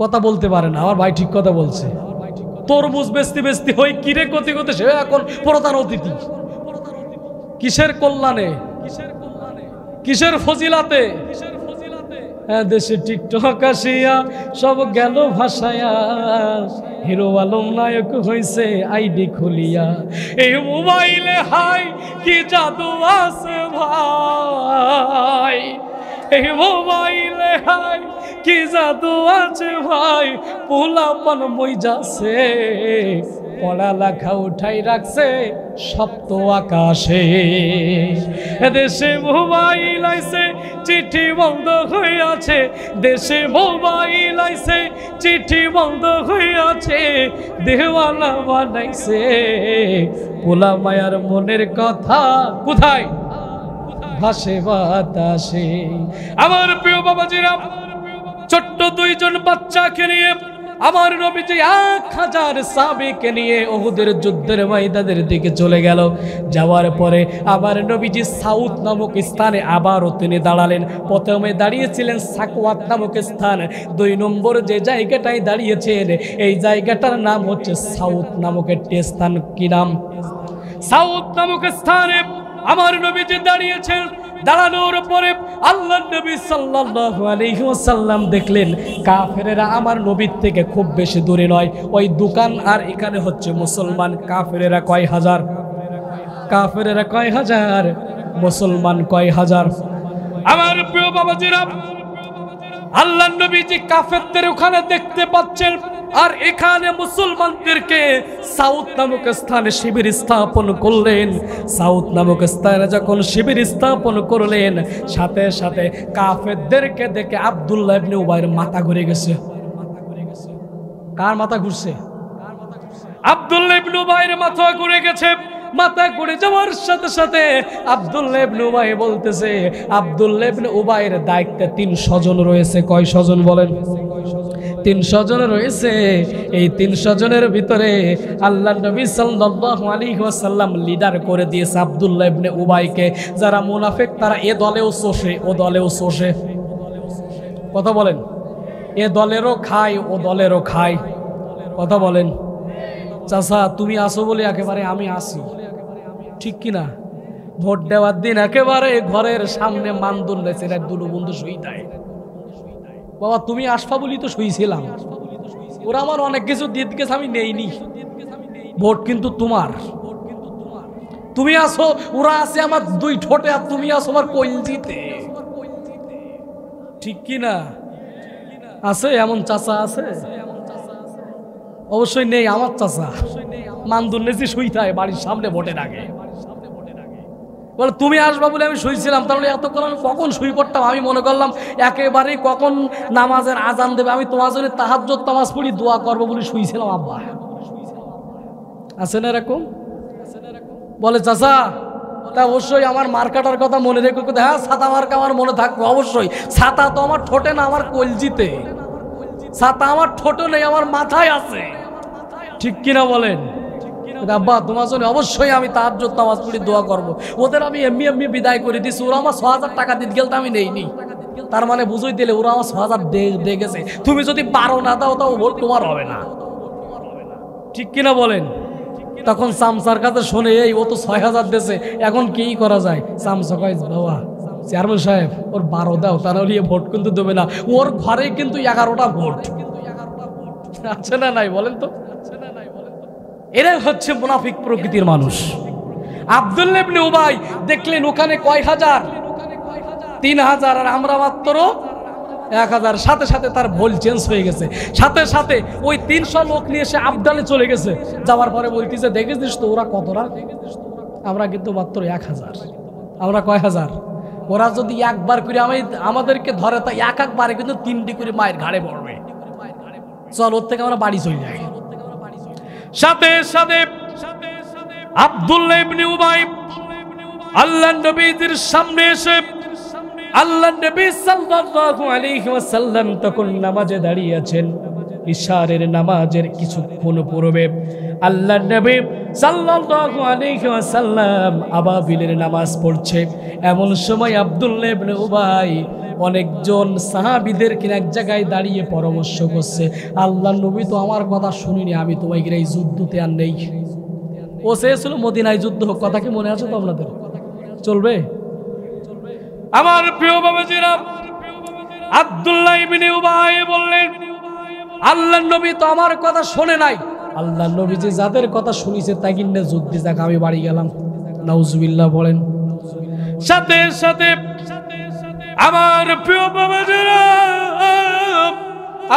কথা বলতে পারে না। আমার ভাই ঠিক কথা বলছে। তরমুজ বেচতে বেচতে হই কিরে কতে কতে সে এখন প্রধান অতিথি। কিসের কল্যাণে, কিসের ফজিলাতে? দেশে টিকটক আসিয়া সব গেল ভাসায়া, হিরো আলম নায়ক হইছে আইডি খুলিয়া। এই মোবাইলে হাই কি জাদু আছে ভাই, এই মোবাইলে হাই কি জাদু আছে ভাই, পোলাপান মই যাচ্ছে, পড়ালেখা উঠাই রাখছে সপ্ত আকাশে। দেশে মোবাইল আইছে, চিঠি বন্ধ হয়ে আছে, দেশে মোবাইল আইছে, চিঠি বন্ধ হয়ে আছে, দেওয়ানা বানাইছে, পোলা মায়ার মনের কথা কোথায় ভাসে বাতাসে। আমার প্রিয় বাবাজিরা, ছোট্ট দুইজন বাচ্চাকে নিয়ে আমার নবীজি 1000 সাহাবীকে নিয়ে উহুদের যুদ্ধের ময়দানের দিকে চলে গেল। যাওয়ার পরে আমার নবীজি সাউথ নামক স্থানে আবারও তিনি দাঁড়ালেন। প্রথমে দাঁড়িয়েছিলেন সাকওয়াত নামক স্থান, 2 নম্বর যে জায়গাটায় দাঁড়িয়েছেন এই জায়গাটার নাম হচ্ছে সাউথ নামক একটি স্থান। কি নাম? সাউথ নামক স্থানে আমার নবীজি দাঁড়িয়েছেন। দাঁড়ানোর পরে আল্লাহর নবী সাল্লাল্লাহু আলাইহি ওয়াসাল্লাম দেখলেন কাফেরেরা আমার নবীর থেকে খুব বেশি দূরে নয়, ওই দোকান আর এখানে হচ্ছে মুসলমান। কাফেরেরা কয় হাজার, কাফেরেরা কয় হাজার, মুসলমান কয় হাজার। আমার প্রিয় বাবাজিরা, আল্লাহর নবীজি কাফেরদের ওখানে দেখতে পাচ্ছেন, আর এখানে মুসলমানদেরকে সাউথ নামক স্থানে শিবির স্থাপন করলেন। সাউথ নামক স্থানে যখন শিবির স্থাপন করলেন, সাথে সাথে কাফেরদেরকে দেখে আব্দুল্লাহ ইবনে উবাইর মাথা ঘুরে গেছে। কার মাথা ঘুরছে? আব্দুল্লাহ ইবনে উবাইর মাথা ঘুরে গেছে। মাথা ঘুরে যাওয়ার সাথে সাথে আব্দুল্লাহ ইবনে উবাই বলতেছে, আব্দুল্লাহ ইবনে উবাইয়ের দায়িত্বে 300 জন রয়েছে। কয় জন বলেন? 300 জন রয়েছে। এই 300 জনের ভিতরে আল্লাহর নবী সাল্লাল্লাহু আলাইহি ওয়াসাল্লাম লিডার করে দিয়েছে আব্দুল্লাহ ইবনে উবাইকে। যারা মুনাফিক তারা এ দলেও চষে ও দলেও চষে। কথা বলেন? এ দলেরও খায় ও দলেরও খায়। কথা বলেন? চাচা তুমি আসো বলে একেবারে আমি আসি, ঠিক কিনা? ভোট দেওয়ার দিন একেবারে ঘরের সামনে মানদুল রেছে দুটো বন্ধু শুই দেয়। বাবা তুমি আসবা বলি তো শুইছিলাম, ওরা আমার অনেক কিছু দিয়ে গেছে, আমি নেইনি। ভোট কিন্তু তোমার, তুমি আসো। ওরা আছে আমার 2 ঠোঁটে আর তুমি আসো আমার কলজিতে, ঠিক কিনা? আছে এমন চাচা? আছে অবশ্যই নেই। আমার চাচা মানদুল নেছি শুই থাকে বাড়ির সামনে ভোটের আগে। বলে তুমি আসবা বলে আমি শুয়েছিলাম, তাহলে এতক্ষণ আমি কখন শুয়ে পড়তাম? আমি মনে করলাম একেবারেই কখন নামাজের আজান দেবে, আমি তোমার জন্য তাহাজ্জুদ নামাজ পড়ি দোয়া করবো বলে শুয়েছিলাম। আব্বা আছে না এরকম? বলে চাচা তা অবশ্যই আমার মার্কাটার কথা মনে রেখো। হ্যাঁ ছাতা মার্কা আমার মনে থাকবে অবশ্যই। ছাতা তো আমার ঠোঁটে না, আমার কলজিতে। ছাতা আমার ঠোঁটে নেই, আমার মাথায় আছে। ঠিক কিনা বলেন? আব্বা তোমার জন্য অবশ্যই আমি তাহাজ্জুদ নামাজ পড়ি দোয়া করব। ওদের আমি এমনি বিদায় করে দিচ্ছি। ওরা আমার ৬,০০০ টাকা দিতে গেলে আমি নেইনি, তার মানে বুঝই দিলে ওরা আমার ৬,০০০ দিয়ে গেছে। তুমি যদি ১২ না দাও তাও ভোট তোমার হবে না। ঠিক কিনা বলেন? তখন চামচার কাছে শোনে এই ও তো ৬,০০০ দিয়েছে, এখন কি করা যায়? চামচা কয় বাবা চেয়ারম্যান সাহেব ওর ১২ দাও, তা নাহলে ভোট কিন্তু দেবে না। ওর ঘরে কিন্তু ১১টা ভোট আছে না নাই বলেন তো? এরাই হচ্ছে মুনাফিক প্রকৃতির মানুষ। আব্দুল্লাহ ইবনে উবাই দেখলেন ওখানে কয় হাজার? ৩,০০০, আর আমরা মাত্র ১,০০০। সাথে সাথে তার ভোল চেঞ্জ হয়ে গেছে। সাথে সাথে ওই ৩০০ লোক নিয়ে এসে আবদালে চলে গেছে। যাওয়ার পরে বলতেছে দেখেছিস তো ওরা কতটা, আমরা কিন্তু মাত্র ১,০০০। আমরা কয় হাজার? ওরা যদি একবার করে আমাদেরকে ধরে তা একবারে কিন্তু ৩টি করে মায়ের ঘাড়ে পড়বে। চল ওর থেকে আমরা বাড়ি চলে যাই। সাথে সাথে আব্দুল্লাহ ইবনে উবাই আল্লাহর নবীর সামনে এসে, আল্লাহর নবী সাল্লাল্লাহু আলাইহি ওয়াসাল্লাম তখন নামাজে দাঁড়িয়ে আছেন। ইশারের নামাজের কিছুক্ষণ পূর্বে আল্লাহর নবী সাল্লাল্লাহু আলাইহি ওয়াসাল্লাম আবাবিলের নামাজ পড়ছে। এমন সময় আব্দুল্লাহ ইবনে উবাই অনেকজন সাহাবীদের কিনা এক জায়গায় দাঁড়িয়ে পরামর্শ করছে, আল্লাহর নবী তো আমার কথা শুনিনি, আমি তোমাকে এই যুদ্ধতে আর নেই। ও চেয়েছিল মদিনায় যুদ্ধ হোক, কথা কি মনে আছে তো আপনাদের? চলবে? আমার প্রিয় বাবাজিরা, আব্দুল্লাহ ইবনে উবাই বললেন আল্লাহর নবী তো আমার কথা শোনে নাই, আল্লাহর নবী যে যাদের কথা শুনিছে তাই কিনে যুদ্ধে যাক, আমি বাড়ি গেলাম। নাউজুবিল্লাহ বলেন। সাথে সাথে আমার প্রিয় বাবাজিরা,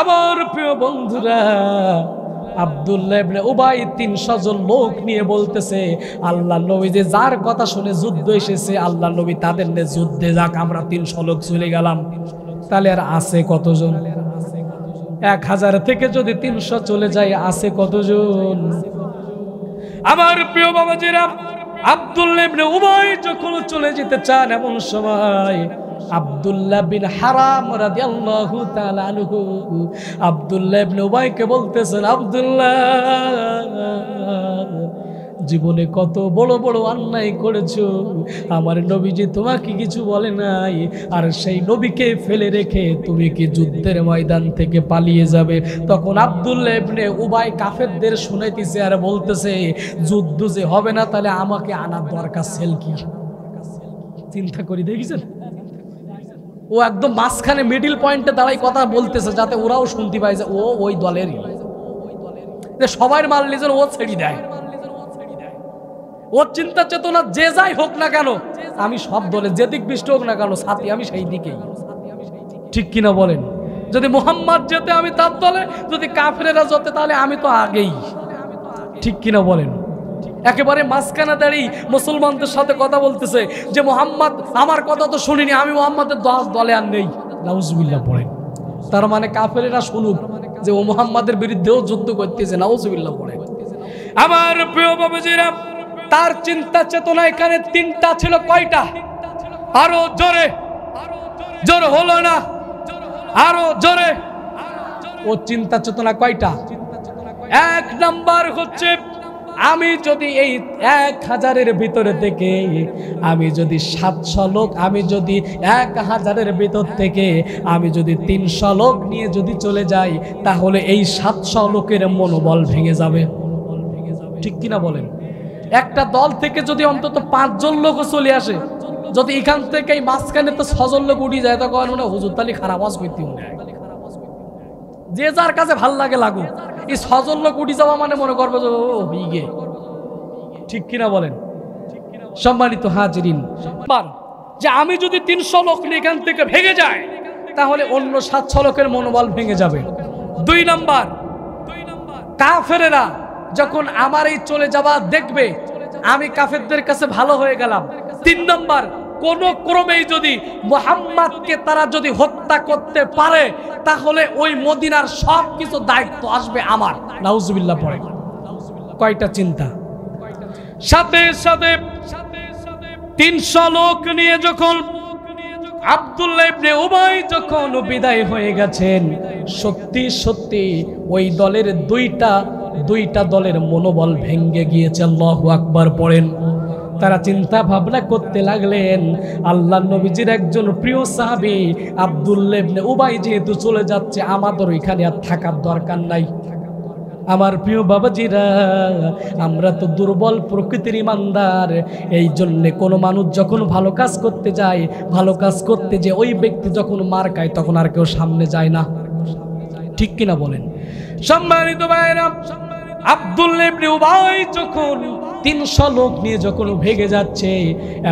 আমার প্রিয় বন্ধুরা, আব্দুল্লাহ ইবনে উবাই ৩০০ জন লোক নিয়ে বলতেছে আল্লাহর নবী যে যার কথা শুনে যুদ্ধ এসেছে, আল্লাহর নবী তাদের নিয়ে যুদ্ধে যাক, আমরা ৩০০ লোক চলে গেলাম। তাহলে আর আছে কতজন? ১,০০০ থেকে যদি ৩০০ চলে যায় আছে কতজন? আমার প্রিয় বাবাজিরা, আব্দুল্লাহ ইবনে উবাই যখন চলে যেতে চান এমন সময় আব্দুল্লাহ বিন হারাম রাদিয়াল্লাহু তাআলা আনহু আব্দুল্লাহ ইবনে উবাইকে বলতেছেন, আব্দুল্লাহ জীবনে কত বড় বড় অন্যায় করেছো, আমার নবীজি তোমাকে কিছু বলে নাই, আর সেই নবীকে ফেলে রেখে তুমি কি যুদ্ধের ময়দান থেকে পালিয়ে যাবে? তখন আব্দুল্লাহ ইবনে উবাই কাফেরদের শুনাইতেছে আর বলতেছে, যুদ্ধ যে হবে না তাহলে আমাকে আনার দরকার সেল কি? চিন্তা করি দেখেছেন? ও একদম মাঝখানে মিডিল পয়েন্টে দাঁড়াই কথা বলতেছে যাতে ওরাও শুনতে পায় যে ও ওই দলেরই, সবাই মাল নিজের ও ছেড়ে দেয়। ওর চিন্তা চেতনা যে যাই হোক না কেন, আমি সব দলে যেদিক বৃষ্টি হোক না কেন সাথী আমি সেই দিকেই। ঠিক কিনা বলেন? যদি মুহাম্মদ যেতে আমি তার দলে, যদি কাফেরেরা যেতে তাহলে আমি তো আগেই। ঠিক কিনা বলেন? একেবারে মাঝখানে দাঁড়িয়ে মুসলমানদের সাথে কথা বলতেছে যে মুহাম্মদ আমার কথা তো শুনিনি, আমি মুহাম্মাদের দলে আর নেই। নাউজুবিল্লাহ পড়েন। তার মানে কাফেরেরা শুনুক যে ও মুহাম্মাদের বিরুদ্ধেও যুদ্ধ করতেছে। নাউজুবিল্লাহ পড়েন। আমার প্রিয় বাবাজিরা, তার চিন্তা চেতনা এখানে ৩টা ছিল। কয়টা? আরো জোরে, জোরে হলো না, আরো জোরে। ও চিন্তা চেতনা কয়টা? ১ নাম্বার হচ্ছে আমি যদি এই ১,০০০-এর ভিতরে থেকে আমি যদি ৭০০ লোক, আমি যদি ১,০০০-এর ভিতর থেকে আমি যদি ৩০০ লোক নিয়ে যদি চলে যাই তাহলে এই ৭০০ লোকের মনোবল ভেঙে যাবে। ঠিক কিনা বলেন? একটা দল থেকে যদি অন্তত ৫ জন লোকও চলে আসে, যদি এখান থেকে এই মাঝখানে তো ৬ জন লোক উঠে যায় তখন মনে হুজুর তালি খারাপ আওয়াজ করতে মনে হয়। যে যার কাছে ভাল লাগে লাগুক, এই ৬ জন লোক উঠে যাওয়া মানে মনে করবে যে ও হইগে। ঠিক কিনা বলেন? সম্মানিত হাজিরিন, যে আমি যদি ৩০০ লোক নিয়ে এখান থেকে ভেঙে যায় তাহলে অন্য ৭০০ লোকের মনোবল ভেঙে যাবে। ২ নাম্বার, কাফেরেরা যখন আমার এই চলে যাওয়া দেখবে আমি কাফেরদের কাছে ভালো হয়ে গেলাম, তিন নম্বর, কোন ক্রমেই যদি মুহাম্মদকে তারা যদি হত্যা করতে পারে তাহলে ওই মদিনার সবকিছু দায়িত্ব আসবে আমার। নাউজুবিল্লাহ পড়ে। কয়টা চিন্তা! সাথে সাথে 300 লোক নিয়ে যখন আব্দুল্লাহ ইবনে উবাই যখন বিদায় হয়ে গেছেন, সত্যি সত্যি ওই দলের দুইটা দলের মনোবল ভেঙে গিয়েছে। আল্লাহু আকবার পড়েন। তারা চিন্তা ভাবনা করতে লাগলেন, আল্লাহর নবীজির একজন প্রিয় সাহাবী আব্দুল্লাহ ইবনে উবাই যেহেতু চলে যাচ্ছে, আমাদের ওইখানে আর থাকার দরকার নাই। আমার প্রিয় বাবাজিরা, আমরা তো দুর্বল প্রকৃতির ইমানদার। এই জন্যে কোনো মানুষ যখন ভালো কাজ করতে যায়, ভালো কাজ করতে যে ওই ব্যক্তি যখন মার খায় তখন আর কেউ সামনে যায় না। ঠিক কিনা বলেন? সম্মানিত ভাইরা, আব্দুল্লাহ ইবনে উবাই যখন 300 লোক নিয়ে যখন ভেগে যাচ্ছে,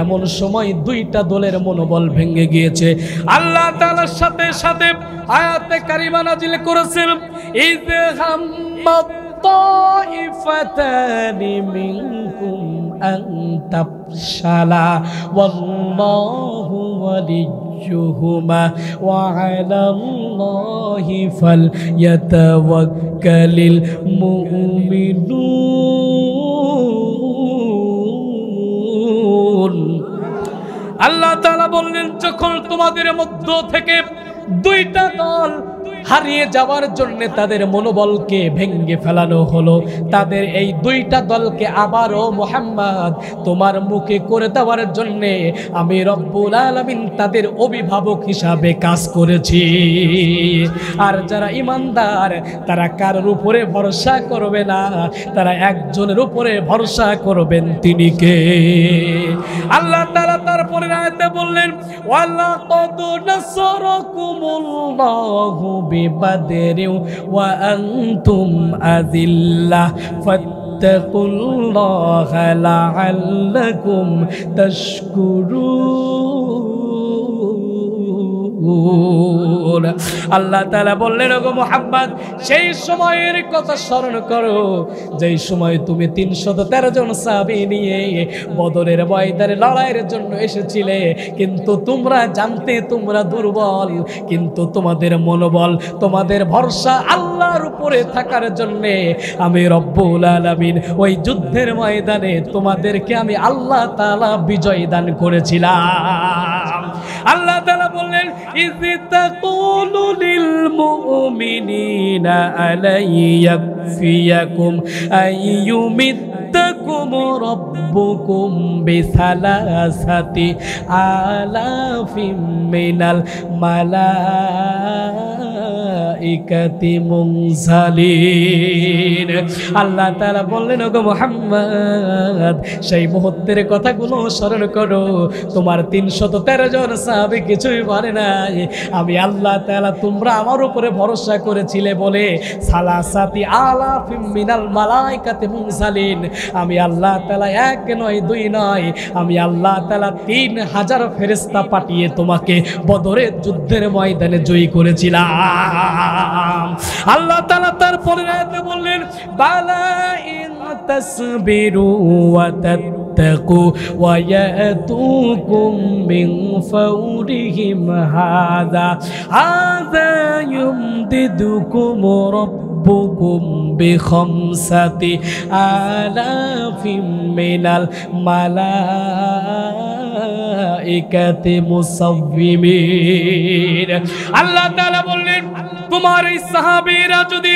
এমন সময় দুইটা দলের মনোবল ভেঙে গিয়েছে। আল্লাহ তাআলার সাথে সাথে আয়াতে কারিমা নাজিল করেছেন, ইয হাম্মাত তাইফাতানি মিনকুম আন তাফশালা ওয়াল্লাহু ওয়ালিয়্যুহুমা ওয়া আলাল্লাহি ফালইয়াতাওয়াক্কালিল মুমিনুন। আল্লাহ তাআলা বললেন, যখন তোমাদের মধ্য থেকে দুইটা দল হারিয়ে যাওয়ার জন্য তাদের মনোবলকে ভেঙে ফেলানো হলো, তাদের এই দুইটা দলকে আবারও মুহাম্মদ তোমার মুখে করে দেওয়ার জন্য আমি রব্বুল আলামিন তাদের অভিভাবক হিসাবে কাজ করেছি। আর যারা ইমানদার তারা কারোর উপরে ভরসা করবে না, তারা একজনের উপরে ভরসা করবেন, তিনি কে? আল্লাহ তাআলা তারপরে আয়াতে বললেন, ওয়ালাকাদ নাসারাকুমুল্লাহু বিবাদরি ওয়া আনতুম আযিল্লাহ ফাত্তাকুল্লাহা লাআল্লাকুম তাশকুরুন। আল্লাহ তাআলা বললেন, ওগো মুহাম্মদ, সেই সময়ের কথা স্মরণ করো যেই সময় তুমি 313 জন সাহাবী নিয়ে বদরের ময়দানে লড়াইয়ের জন্য এসেছিলে, কিন্তু তোমরা জানতে তোমরা দুর্বল, কিন্তু তোমাদের মনোবল, তোমাদের ভরসা আল্লাহর উপরে থাকার জন্য আমি রব্বুল আলামিন ওই যুদ্ধের ময়দানে তোমাদেরকে আমি আল্লাহ তাআলা বিজয় দান করেছিলাম। আল্লাহ তাআলা বললেন, ইয তাকুলু লিল মুমিনিনা আলাইয়াকফিয়াকুম আইয়ুমিদ্দাকুম রাব্বুকুম বিসালাসাতি আলাফিম মিনাল মালাইকাতি মুনজালিন। আল্লাহ তাআলা বললেন, ওগো মুহাম্মদ, সেই মুহূর্তের কথাগুলো স্মরণ করো। তোমার 313 জন সাহাবী কিছুই পারে নাই, আমি আল্লাহ তাআলা তোমরা আমার উপরে ভরসা করেছিলে বলে সালাসাতি আলাফিম মিনাল মালাইকাতি মুনজালিন, আমি আল্লাহ তাআলা 1 নয় 2 নয়, আমি আল্লাহ তাআলা 3000 ফেরেশতা পাঠিয়ে তোমাকে বদরের যুদ্ধের ময়দানে জয়ী করেছিলাম। আল্লাহ তাআলা তারপরে আয়াতে বললেন, বালা ইন তাসবিরু ওয়া তাত্তাকু ওয়া ইয়াতুকুম মিন ফাওরিহিম হাযা ইউমদিদুকুম রাব্বুকুম বিখামসাতি আলাফিম মিনাল মালাইকাতি মুসাওয়িমিন। আল্লাহ তাআলা বললেন, তোমার এই সাহাবীরা যদি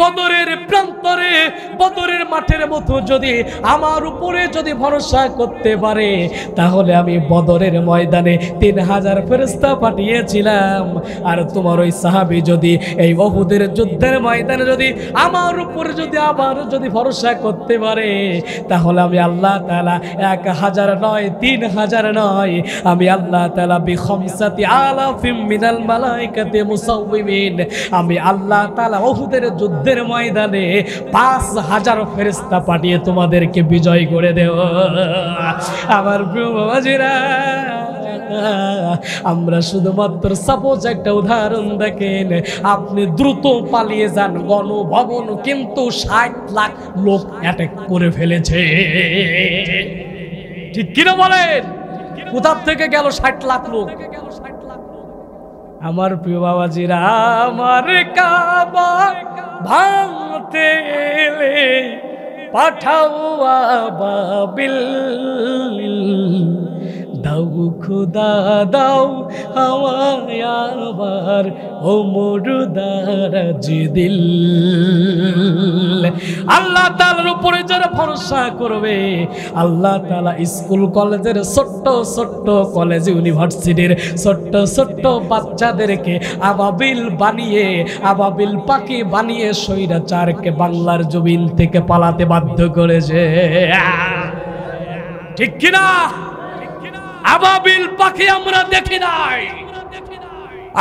বদরের প্রান্তরে, বদরের মাঠের মতো যদি আমার উপরে যদি ভরসা করতে পারে, তাহলে আমি বদরের ময়দানে 3000 ফেরেশতা পাঠিয়েছিলাম। আর তোমার ওই সাহাবী যদি এই উহুদের যুদ্ধের ময়দানে যদি আমার উপরে যদি আবার যদি ভরসা করতে পারে, তাহলে আমি আল্লাহ তাআলা 1000 নয় 3000 নয়, আমি আল্লাহ তাআলা বিখামসাতি আলাফিম মিনাল মালাইকাতি মুসাওয়িমিন, আমি আল্লাহ তাআলা উহুদের যুদ্ধের ময়দানে 5000 ফেরেশতা পাঠিয়ে তোমাদেরকে বিজয় করে দেব। আমার প্রিয় বাবাজিরা, আমরা শুধুমাত্র সাপোজ একটা উদাহরণ দেখেন, আপনি দ্রুত পালিয়ে যান, গণভবন কিন্তু 60 লাখ লোক অ্যাটাক করে ফেলেছে। ঠিক কিনা বলেন? কোথা থেকে গেল 60 লাখ লোক? আমার প্রিয় বাবাজিরা, আমার কাবা ভাঙতে এলে পাঠাও আবাবিল, দাও খুদা দাও আমায় আবার ও মুর্দারাজ দিল। আল্লাহ তাআলার উপরে যারা ভরসা করবে, আল্লাহ তাআলা স্কুল কলেজের ছোট্ট ছোট্ট কলেজ ইউনিভার্সিটির ছোট্ট ছোট্ট বাচ্চাদেরকে আবাবিল বানিয়ে, আবাবিল পাখি বানিয়ে স্বৈরাচারকে বাংলার জমিন থেকে পালাতে বাধ্য করেছে। ঠিক কিনা? আবাবিল পাখি আমরা দেখি নাই,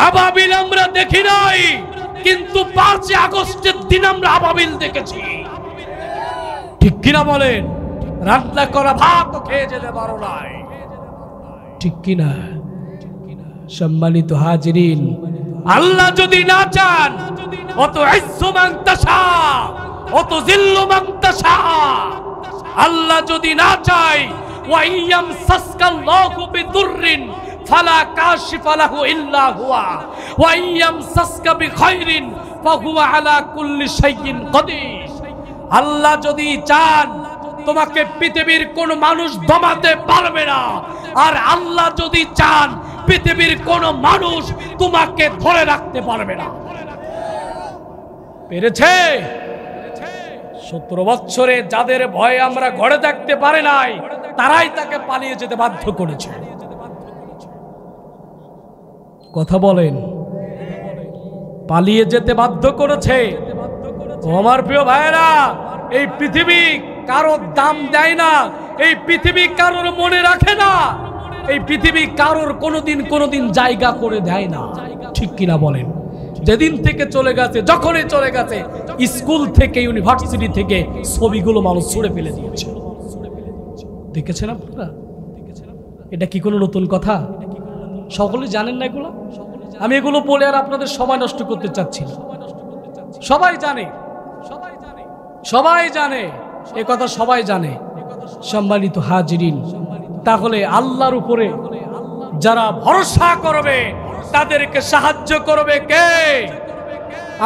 আবাবিল আমরা দেখি নাই, কিন্তু 5 আগস্টের দিন আমরা আবাবিল দেখেছি। ঠিক কিনা বলেন? রান্না করা ভাত খেয়ে যেতে পারো নাই। ঠিক কিনা? সম্মানিত হাজিরিন, আল্লাহ যদি না চান, অত ইজ্জু মান তাশা অত জিল্লু মান তাশা, আল্লাহ যদি না চায়, ওয়া ইয়ামসাসকাল্লাহু বিদুররিন ফালা কাশিফা লাহু ইল্লা হুয়া ওয়া ইয়ামসাসকা বিখাইরিন ফাহুয়া আলা কুল্লি শাইইন কাদির। আল্লাহ যদি চান, তোমাকে পৃথিবীর কোন মানুষ দমাতে পারবে না, আর আল্লাহ যদি চান, পৃথিবীর কোন মানুষ তোমাকে ধরে রাখতে পারবে না। পেরেছে? 17 বছরে যাদের ভয়ে আমরা ঘরে থাকতে পারে নাই, তারাই তাকে পালিয়ে যেতে বাধ্য করেছে। কথা বলেন, পালিয়ে যেতে বাধ্য করেছে। আমার প্রিয় ভাইরা, এই পৃথিবী কারোর দাম দেয় না, এই পৃথিবী কারোর মনে রাখে না, এই পৃথিবী কারোর কোনোদিন জায়গা করে দেয় না। ঠিক কিনা বলেন? যেদিন থেকে চলে গেছে, যখনই চলে গেছে, স্কুল থেকে ইউনিভার্সিটি থেকে ছবিগুলো মানুষ ছুঁড়ে ফেলে দিয়েছে। দেখেছেন আপনারা? এটা কি কোনো নতুন কথা? সকলে জানেন না এগুলো? আমি এগুলো বলে আর আপনাদের সময় নষ্ট করতে চাচ্ছি না। সবাই জানে, সবাই জানে, এ কথা সবাই জানে। সম্মানিত হাজিরিন, তাহলে আল্লাহর উপরে যারা ভরসা করবে, তাদেরকে সাহায্য করবে কে?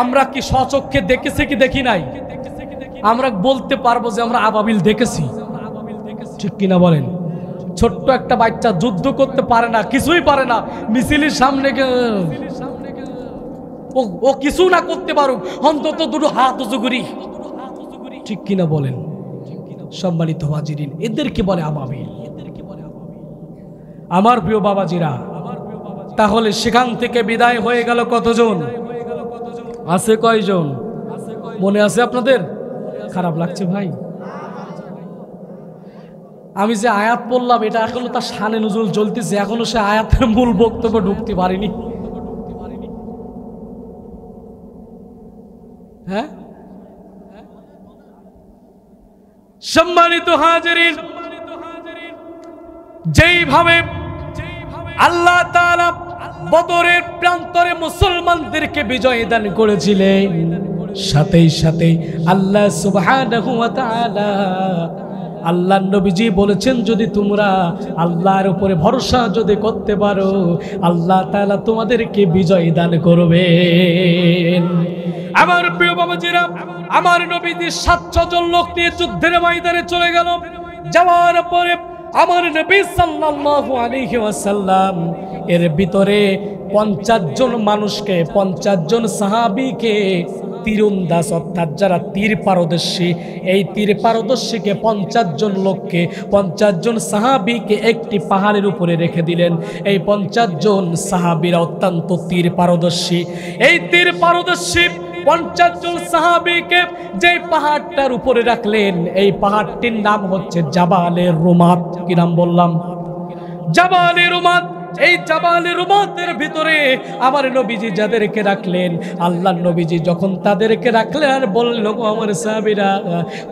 আমরা কি স্বচক্ষে দেখেছি কি দেখি নাই? আমরা বলতে পারবো যে আমরা আবাবিল দেখেছি। ঠিক কিনা বলেন? ছোট্ট একটা বাচ্চা যুদ্ধ করতে পারে না, কিছুই পারে না, মিছিলের সামনে ও কিছু না করতে পারুক, অন্তত দুটো হাত উঁচু করি। ঠিক কিনা বলেন? সম্মানিত হাজিরিন, এদেরকে বলে আবাবিল। আমার প্রিয় বাবাজিরা, তাহলে সেখান থেকে বিদায় হয়ে গেল কতজন? আছে কয়জন? মনে আছে আপনাদের? খারাপ লাগছে ভাই? আমি যে আয়াত পড়লাম, এটা এখনো তার শানে নুজুল চলতেছে, এখনো সে আয়াতের মূল বক্তব্য ঢুকতে পারিনি। হ্যাঁ, সম্মানিত হাজিরিন, যেইভাবে আল্লাহ তাআলা বদরের প্রান্তরে মুসলমানদেরকে বিজয় দান করেছিলেন, সাথে সাথে আল্লাহ সুবহানাহু ওয়া তাআলা, আল্লাহ নবীজি বলেছেন, যদি তোমরা আল্লাহর উপরে ভরসা যদি করতে পারো, আল্লাহ তাআলা তোমাদেরকে বিজয় দান করবেন। আমার প্রিয় বাবাজিরা, আমার নবীজি 700 জন লোক নিয়ে যুদ্ধের ময়দানে চলে গেল। যাওয়ার পরে আমার নবী সাল্লাল্লাহু আলাইহি ওয়াসাল্লাম এর ভিতরে 50 জন মানুষকে, 50 জন সাহাবীকে তীরন্দাজ, অর্থাৎ যারা তীর পারদর্শী, এই তীর পারদর্শীকে 50 জন লোককে, 50 জন সাহাবীকে একটি পাহাড়ের উপরে রেখে দিলেন। এই 50 জন সাহাবীরা অত্যন্ত তীর পারদর্শী। এই তীর পারদর্শী 50 জন সাহাবীকে যে পাহাড়টার উপরে রাখলেন, এই পাহাড়টির নাম হচ্ছে জাবালে রুমাত। কি নাম বললাম? জাবালে রুমাত। এই জাবালে রুমাতের ভিতরে আমার নবীজি যাদেরকে রাখলেন, আল্লাহর নবীজি যখন তাদেরকে রাখলেন আর বললেন, আমার সাহাবীরা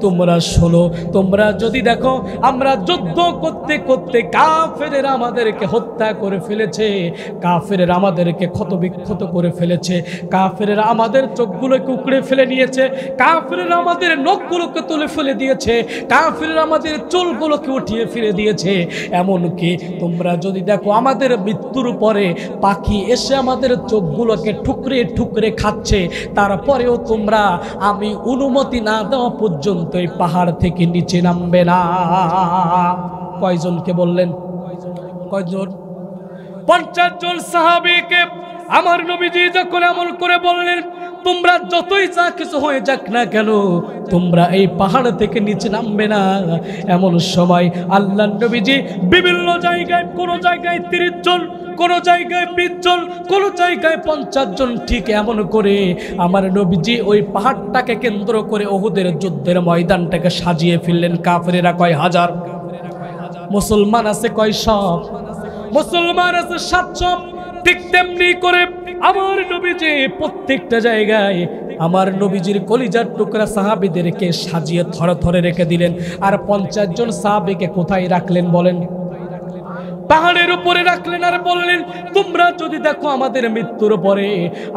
তোমরা শোনো, তোমরা যদি দেখো আমরা যুদ্ধ করতে করতে কাফেরেরা আমাদেরকে হত্যা করে ফেলেছে, কাফেরেরা আমাদেরকে ক্ষতবিক্ষত করে ফেলেছে, কাফেরেরা আমাদের চোখগুলোকে উকড়ে ফেলে নিয়েছে, কাফেরেরা আমাদের নখগুলোকে তুলে ফেলে দিয়েছে, কাফেরেরা আমাদের চুলগুলোকে উঠিয়ে ফেলে দিয়েছে, এমনকি তোমরা যদি দেখো আমাদের মৃত্যুর পরে পাখি এসে আমাদের চোখগুলোকে ঠুকরে ঠুকরে খাচ্ছে, তারপরেও তোমরা আমি অনুমতি না দেওয়া পর্যন্ত এই পাহাড় থেকে নিচে নামবে না। কয়জনকে বললেন? কয়জন? 50 জন সাহাবীকে আমার নবীজি যখন আমল করে বললেন, তোমরা যতই যা কিছু হয়ে যাক না কেন তোমরা এই পাহাড় থেকে নিচে নামবে না। এমন সময় আল্লাহর নবীজি বিভিন্ন জায়গায়, কোন জায়গায় 30 জন, কোন জায়গায় 20 জন, কোন জায়গায় 50 জন, ঠিক এমন করে আমার নবীজি ওই পাহাড়টাকে কেন্দ্র করে উহুদের যুদ্ধের ময়দানটাকে সাজিয়ে ফেললেন। কাফেরেরা কয় হাজার, মুসলমান আছে কয়শ? মুসলমান আছে 700। ঠিক তেমনি করে আমার নবীজি প্রত্যেকটা জায়গায় আমার নবীজির কলিজার টুকরা সাহাবীদেরকে সাজিয়ে থরে থরে রেখে দিলেন। আর 50 জন সাহাবীকে কোথায় রাখলেন বলেন? পাহাড়ের উপরে রাখলেন আর বললেন, তোমরা যদি দেখো আমাদের মৃত্যুর পরে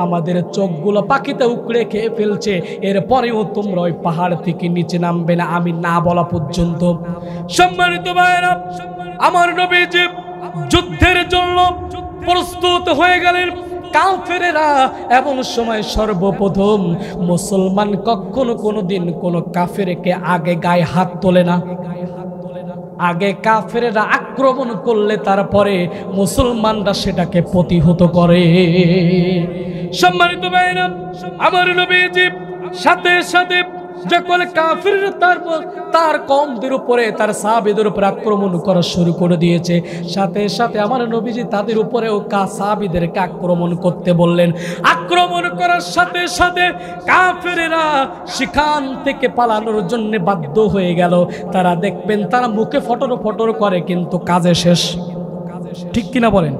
আমাদের চোখগুলো পাখিতে উকড়ে খেয়ে ফেলছে, এরপরেও তোমরা ওই পাহাড় থেকে নিচে নামবে না আমি না বলা পর্যন্ত। সম্মানিত ভাইরা, আমার নবীজি যুদ্ধের জন্য প্রস্তুত হয়ে গেলেন। কাফেরেরা এমন সময় সর্বপ্রথম মুসলমান কখনো কোনোদিন কোনো কাফেরকে আগে গায়ে হাত তোলে না। আগে কাফেরেরা আক্রমণ করলে তারপরে মুসলমানরা সেটাকে প্রতিহত করে। সম্মানিত ভাইরা, আমার নবীজি সাথে সাথে যখন কাফেররা তার কওমদের উপরে, তার সাহাবীদের উপরে আক্রমণ করা শুরু করে দিয়েছে, সাথে সাথে আমার নবীজি তাদের উপরেও সাহাবীদেরকে আক্রমণ করতে বললেন। আক্রমণ করার সাথে সাথে কাফেররা সেখান থেকে পালানোর জন্য বাধ্য হয়ে গেল। তারা দেখবেন তারা মুখে ফটর ফটর করে কিন্তু কাজে শেষ। ঠিক কিনা বলেন?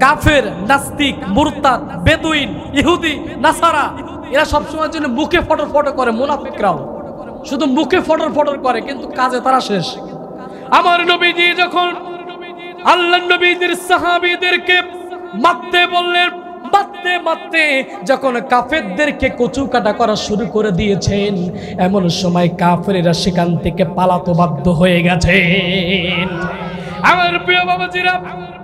কাফের, নাস্তিক, মুরতাদ, বেদুইন, ইহুদি, নাসারা এরা সবসময়ের জন্য মুখে ফটর ফটর করে। মুনাফিকরাও শুধু মুখে ফটর ফটর করে কিন্তু কাজে তারা শেষ। আমার নবীজি যখন আল্লাহর নবীদের সাহাবীদেরকে মারতে বললেন, মারতে মারতে যখন কাফেরদেরকে কচু কাটা করা শুরু করে দিয়েছেন, এমন সময় কাফেরেরা সেখান থেকে পালাতে বাধ্য হয়ে গেছেন। আমার প্রিয় বাবাজিরা,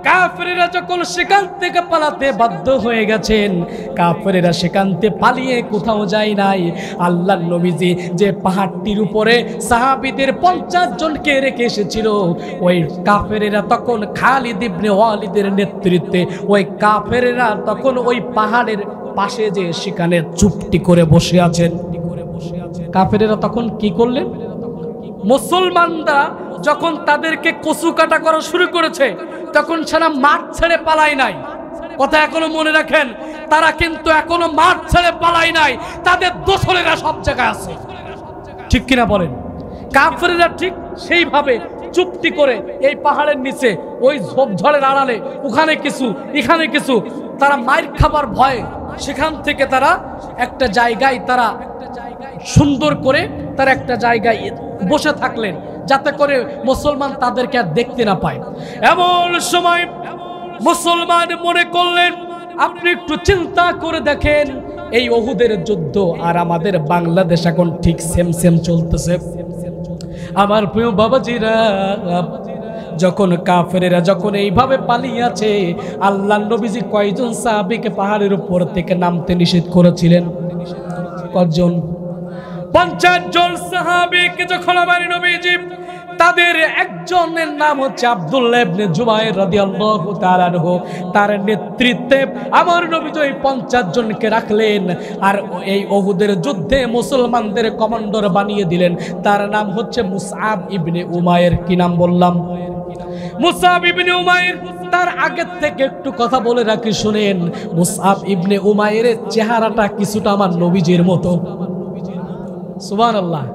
কাফেরেরা যখন সেখান থেকে পালাতে বাধ্য হয়ে গেছেন, কাফেরেরা সেখান থেকে পালিয়ে কোথাও যায় নাই। আল্লাহর নবীজি যে পাহাড়টির উপরে সাহাবীদের 50 জনকে রেখে এসেছিল, ওই কাফেরেরা তখন খালিদ ইবনে ওয়ালিদের নেতৃত্বে ওই কাফেরেরা তখন ওই পাহাড়ের পাশে যে সেখানে চুপটি করে বসে আছেন। কাফেরেরা তখন কি করলেন? মুসলমানরা যখন তাদেরকে কচু কাটা করা শুরু করেছে তখন সেনা মাঠ ছেড়ে পালায় নাই। কথা এখনো মনে রাখেন, তারা কিন্তু এখনো মাঠ ছেড়ে পালায় নাই, তাদের দোসরেরা সব জায়গায় আছে। ঠিক কিনা বলেন? কাফেররা ঠিক সেইভাবে চুপটি করে এই পাহাড়ের নিচে ওই ঝোপঝড়ের আড়ালে ওখানে কিছু এখানে কিছু, তারা মাইর খাবার ভয়ে সেখান থেকে তারা একটা জায়গায়, তারা সুন্দর করে তারা একটা জায়গায় বসে থাকলেন যাতে করে মুসলমান তাদেরকে আর দেখতে না পায়। এমন সময় মুসলমান মনে করলেন, আপনি একটু চিন্তা করে দেখেন, এই উহুদের যুদ্ধ আর আমাদের বাংলাদেশ এখন ঠিক সেম সেম চলতেছে। আমার প্রিয় বাবাজিরা, যখন কাফেরেরা যখন এইভাবে পালিয়ে আছে, আল্লাহর নবীজি কয়জন সাহাবীকে পাহাড়ের উপর থেকে নামতে নিষেধ করেছিলেন? কয়জন? 50 জন সাহাবীকে যখন আমার নবীজি, তাদের একজনের নাম হচ্ছে আব্দুল্লাহ ইবনে জুবায়ের রাদিয়াল্লাহু তাআলা আনহু, তার নেতৃত্বে আমার নবীজি ওই 50 জনকে রাখলেন আর এই উহুদের যুদ্ধে মুসলমানদের কমান্ডার বানিয়ে দিলেন। তার নাম হচ্ছে মুসআব ইবনে উমাইর। কি নাম বললাম? মুসআব ইবনে উমাইর। তার আগে থেকে একটু কথা বলে রাখি, শুনেন, মুসআব ইবনে উমাইরের চেহারাটা কিছুটা আমার নবীজির মতো। সুবহানাল্লাহ।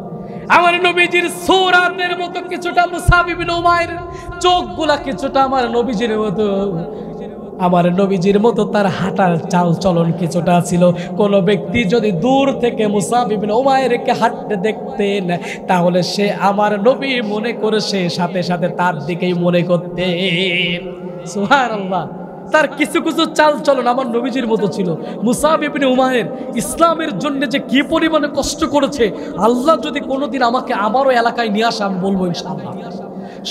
আমার নবীজির সূরাতের মতো কিছুটা মুসআব ইবনে উমাইর। চোখগুলা কিছুটা আমার নবীজির মতো, আমার নবীজির মতো তার হাঁটার চাল চলন কিছুটা ছিল। কোন ব্যক্তি যদি দূর থেকে মুসাব ইবনে উমাইরকে হাঁটতে দেখতেন তাহলে সে আমার নবী মনে করে সে সাথে সাথে তার দিকেই মনে করতেন। সুবহানাল্লাহ। তার কিছু কিছু চাল চলন আমার নবীজির মতো ছিল। মুসাব ইবনে উমাইর ইসলামের জন্য যে কি পরিমাণে কষ্ট করেছে, আল্লাহ যদি কোনোদিন আমাকে আবারও এলাকায় নিয়ে আসে আমি বলবো ইনশাআল্লাহ।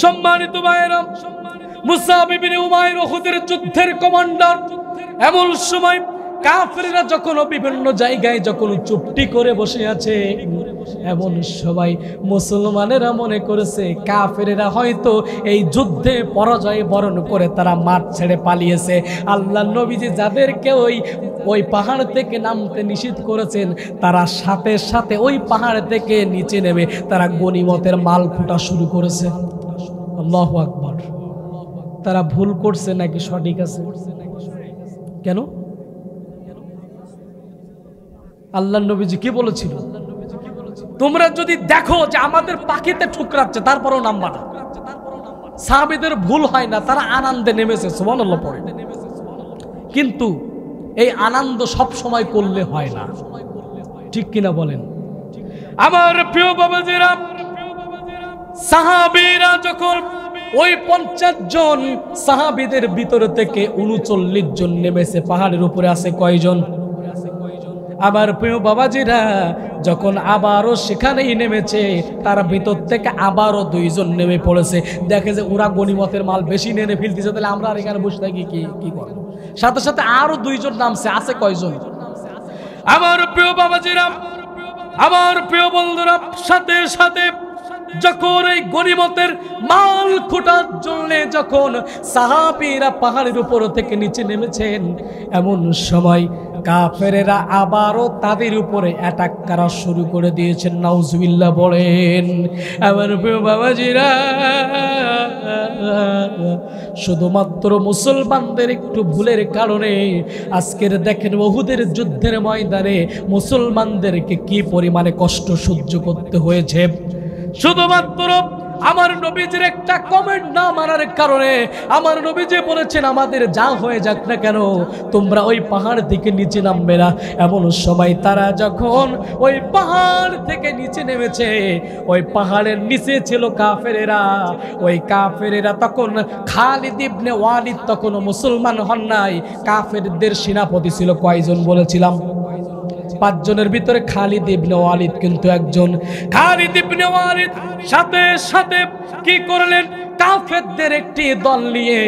সম্মানিত ভাইরা, মুসাব ইবনে উমাইর উহুদের যুদ্ধের কমান্ডার। এমন সময় কাফেররা যখন বিভিন্ন জায়গায় যখন চুপটি করে বসে আছে, এমন সময় মুসলমানেরা মনে করেছে কাফেররা হয়তো এই যুদ্ধে পরাজয় বরণ করে তারা মাঠ ছেড়ে পালিয়েছে। আল্লাহর নবীজি যাদেরকে ওই পাহাড় থেকে নামতে নিষেধ করেছেন তারা সাথে সাথে ওই পাহাড় থেকে নিচে নেমে তারা গনিমতের মাল খোঁটা শুরু করেছে। আল্লাহু আকবার। তারা ভুল করছে নাকি সঠিক আছে? কেন? আল্লাহর নবীজি কি বলেছিল? তোমরা যদি দেখো যে আমাদের পাখিতে ঠুকরাচ্ছে তারপরও নামবা না। সাহাবীদের ভুল হয় না, তারা আনন্দে নেমেছে, সুবহানাল্লাহ পড়ে। কিন্তু এই আনন্দ সব সময় করলে হয় না, ঠিক কিনা বলেন? আমার প্রিয় বাবাজিরা, সাহাবীরা যখন ওই 50 জন সাহাবীদের ভিতর থেকে 39 জন নেমেছে, পাহাড়ের উপরে আছে কয়জন? আমার প্রিয় বাবাজিরা, যখন আবারও সেখানেই নেমেছে তার ভিতর থেকে আবারও 2 জন নেমে পড়েছে। দেখে যে ওরা গনিমতের মাল বেশি নিয়ে ফেলতেছে, তাহলে আমরা আর এখানে বসে থাকি কি করব? সাথে সাথে আরো 2 জন নামছে, আছে কয়জন? আমার প্রিয় বাবাজিরা, আমার প্রিয় বন্ধুরা, সাথে সাথে যখন এই গনিমতের মাল খোঁটার জন্য যখন সাহাবীরা পাহাড়ের উপর থেকে নিচে নেমেছেন, এমন সময় কাফেরেরা আবারও তাদের উপরে অ্যাটাক করা শুরু করে দিয়েছেন। নাউজুবিল্লাহ বলেন। আমার প্রিয় বাবাজিরা, শুধুমাত্র মুসলমানদের একটু ভুলের কারণে আজকের দেখেন উহুদের যুদ্ধের ময়দানে মুসলমানদেরকে কি পরিমাণে কষ্ট সহ্য করতে হয়েছে। শুধুমাত্র আমার নবীজির একটা কমেন্ট না মানার কারণে আমার নবীজি বলেছেন আমাদের যা হয়ে যাক না কেন তোমরা ওই পাহাড় থেকে নিচে নামবে না। এমন সময় তারা যখন ওই পাহাড় থেকে নিচে নেমেছে, ওই পাহাড়ের নিচে ছিল কাফেরেরা। ওই কাফেরেরা তখন খালিদ ইবনে ওয়ালিদ তখন মুসলমান হন নাই। কাফেরদের সেনাপতি ছিল কয়জন বলেছিলাম? 5 জনের ভিতরে খালিদ ইবনে ওয়ালিদ কিন্তু একজন। খালিদ ইবনে ওয়ালিদ সাথে সাথে কি করলেন? কাফেরদের একটি দল নিয়ে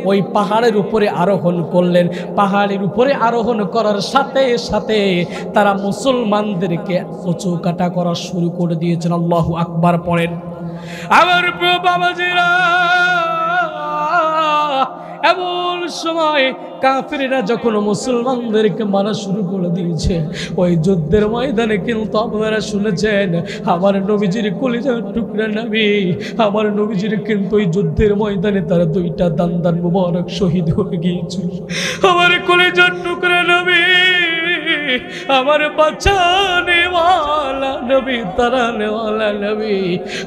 ওই পাহাড়ের উপরে আরোহণ করলেন। পাহাড়ের উপরে আরোহণ করার সাথে সাথে তারা মুসলমানদেরকে কচু কাটা করা শুরু করে দিয়েছেন। আল্লাহু আকবার পড়েন। আমার প্রিয় বাবাজিরা, এমন সময় কাফেররা যখন মুসলমানদেরকে মারা শুরু করে দিয়েছে, ওই যুদ্ধের ময়দানে কিন্তু আপনারা শুনেছেন আমার নবীজির কলিজার টুকরা নবী, আমার নবীজির কিন্তু ওই যুদ্ধের ময়দানে তারা 2টা দান মুবারক শহীদ হয়ে গিয়েছিল। আমার কলিজার টুকরা নবী, আমার বাঁচানে ওয়ালা নবী, তারানে ওয়ালা নবী,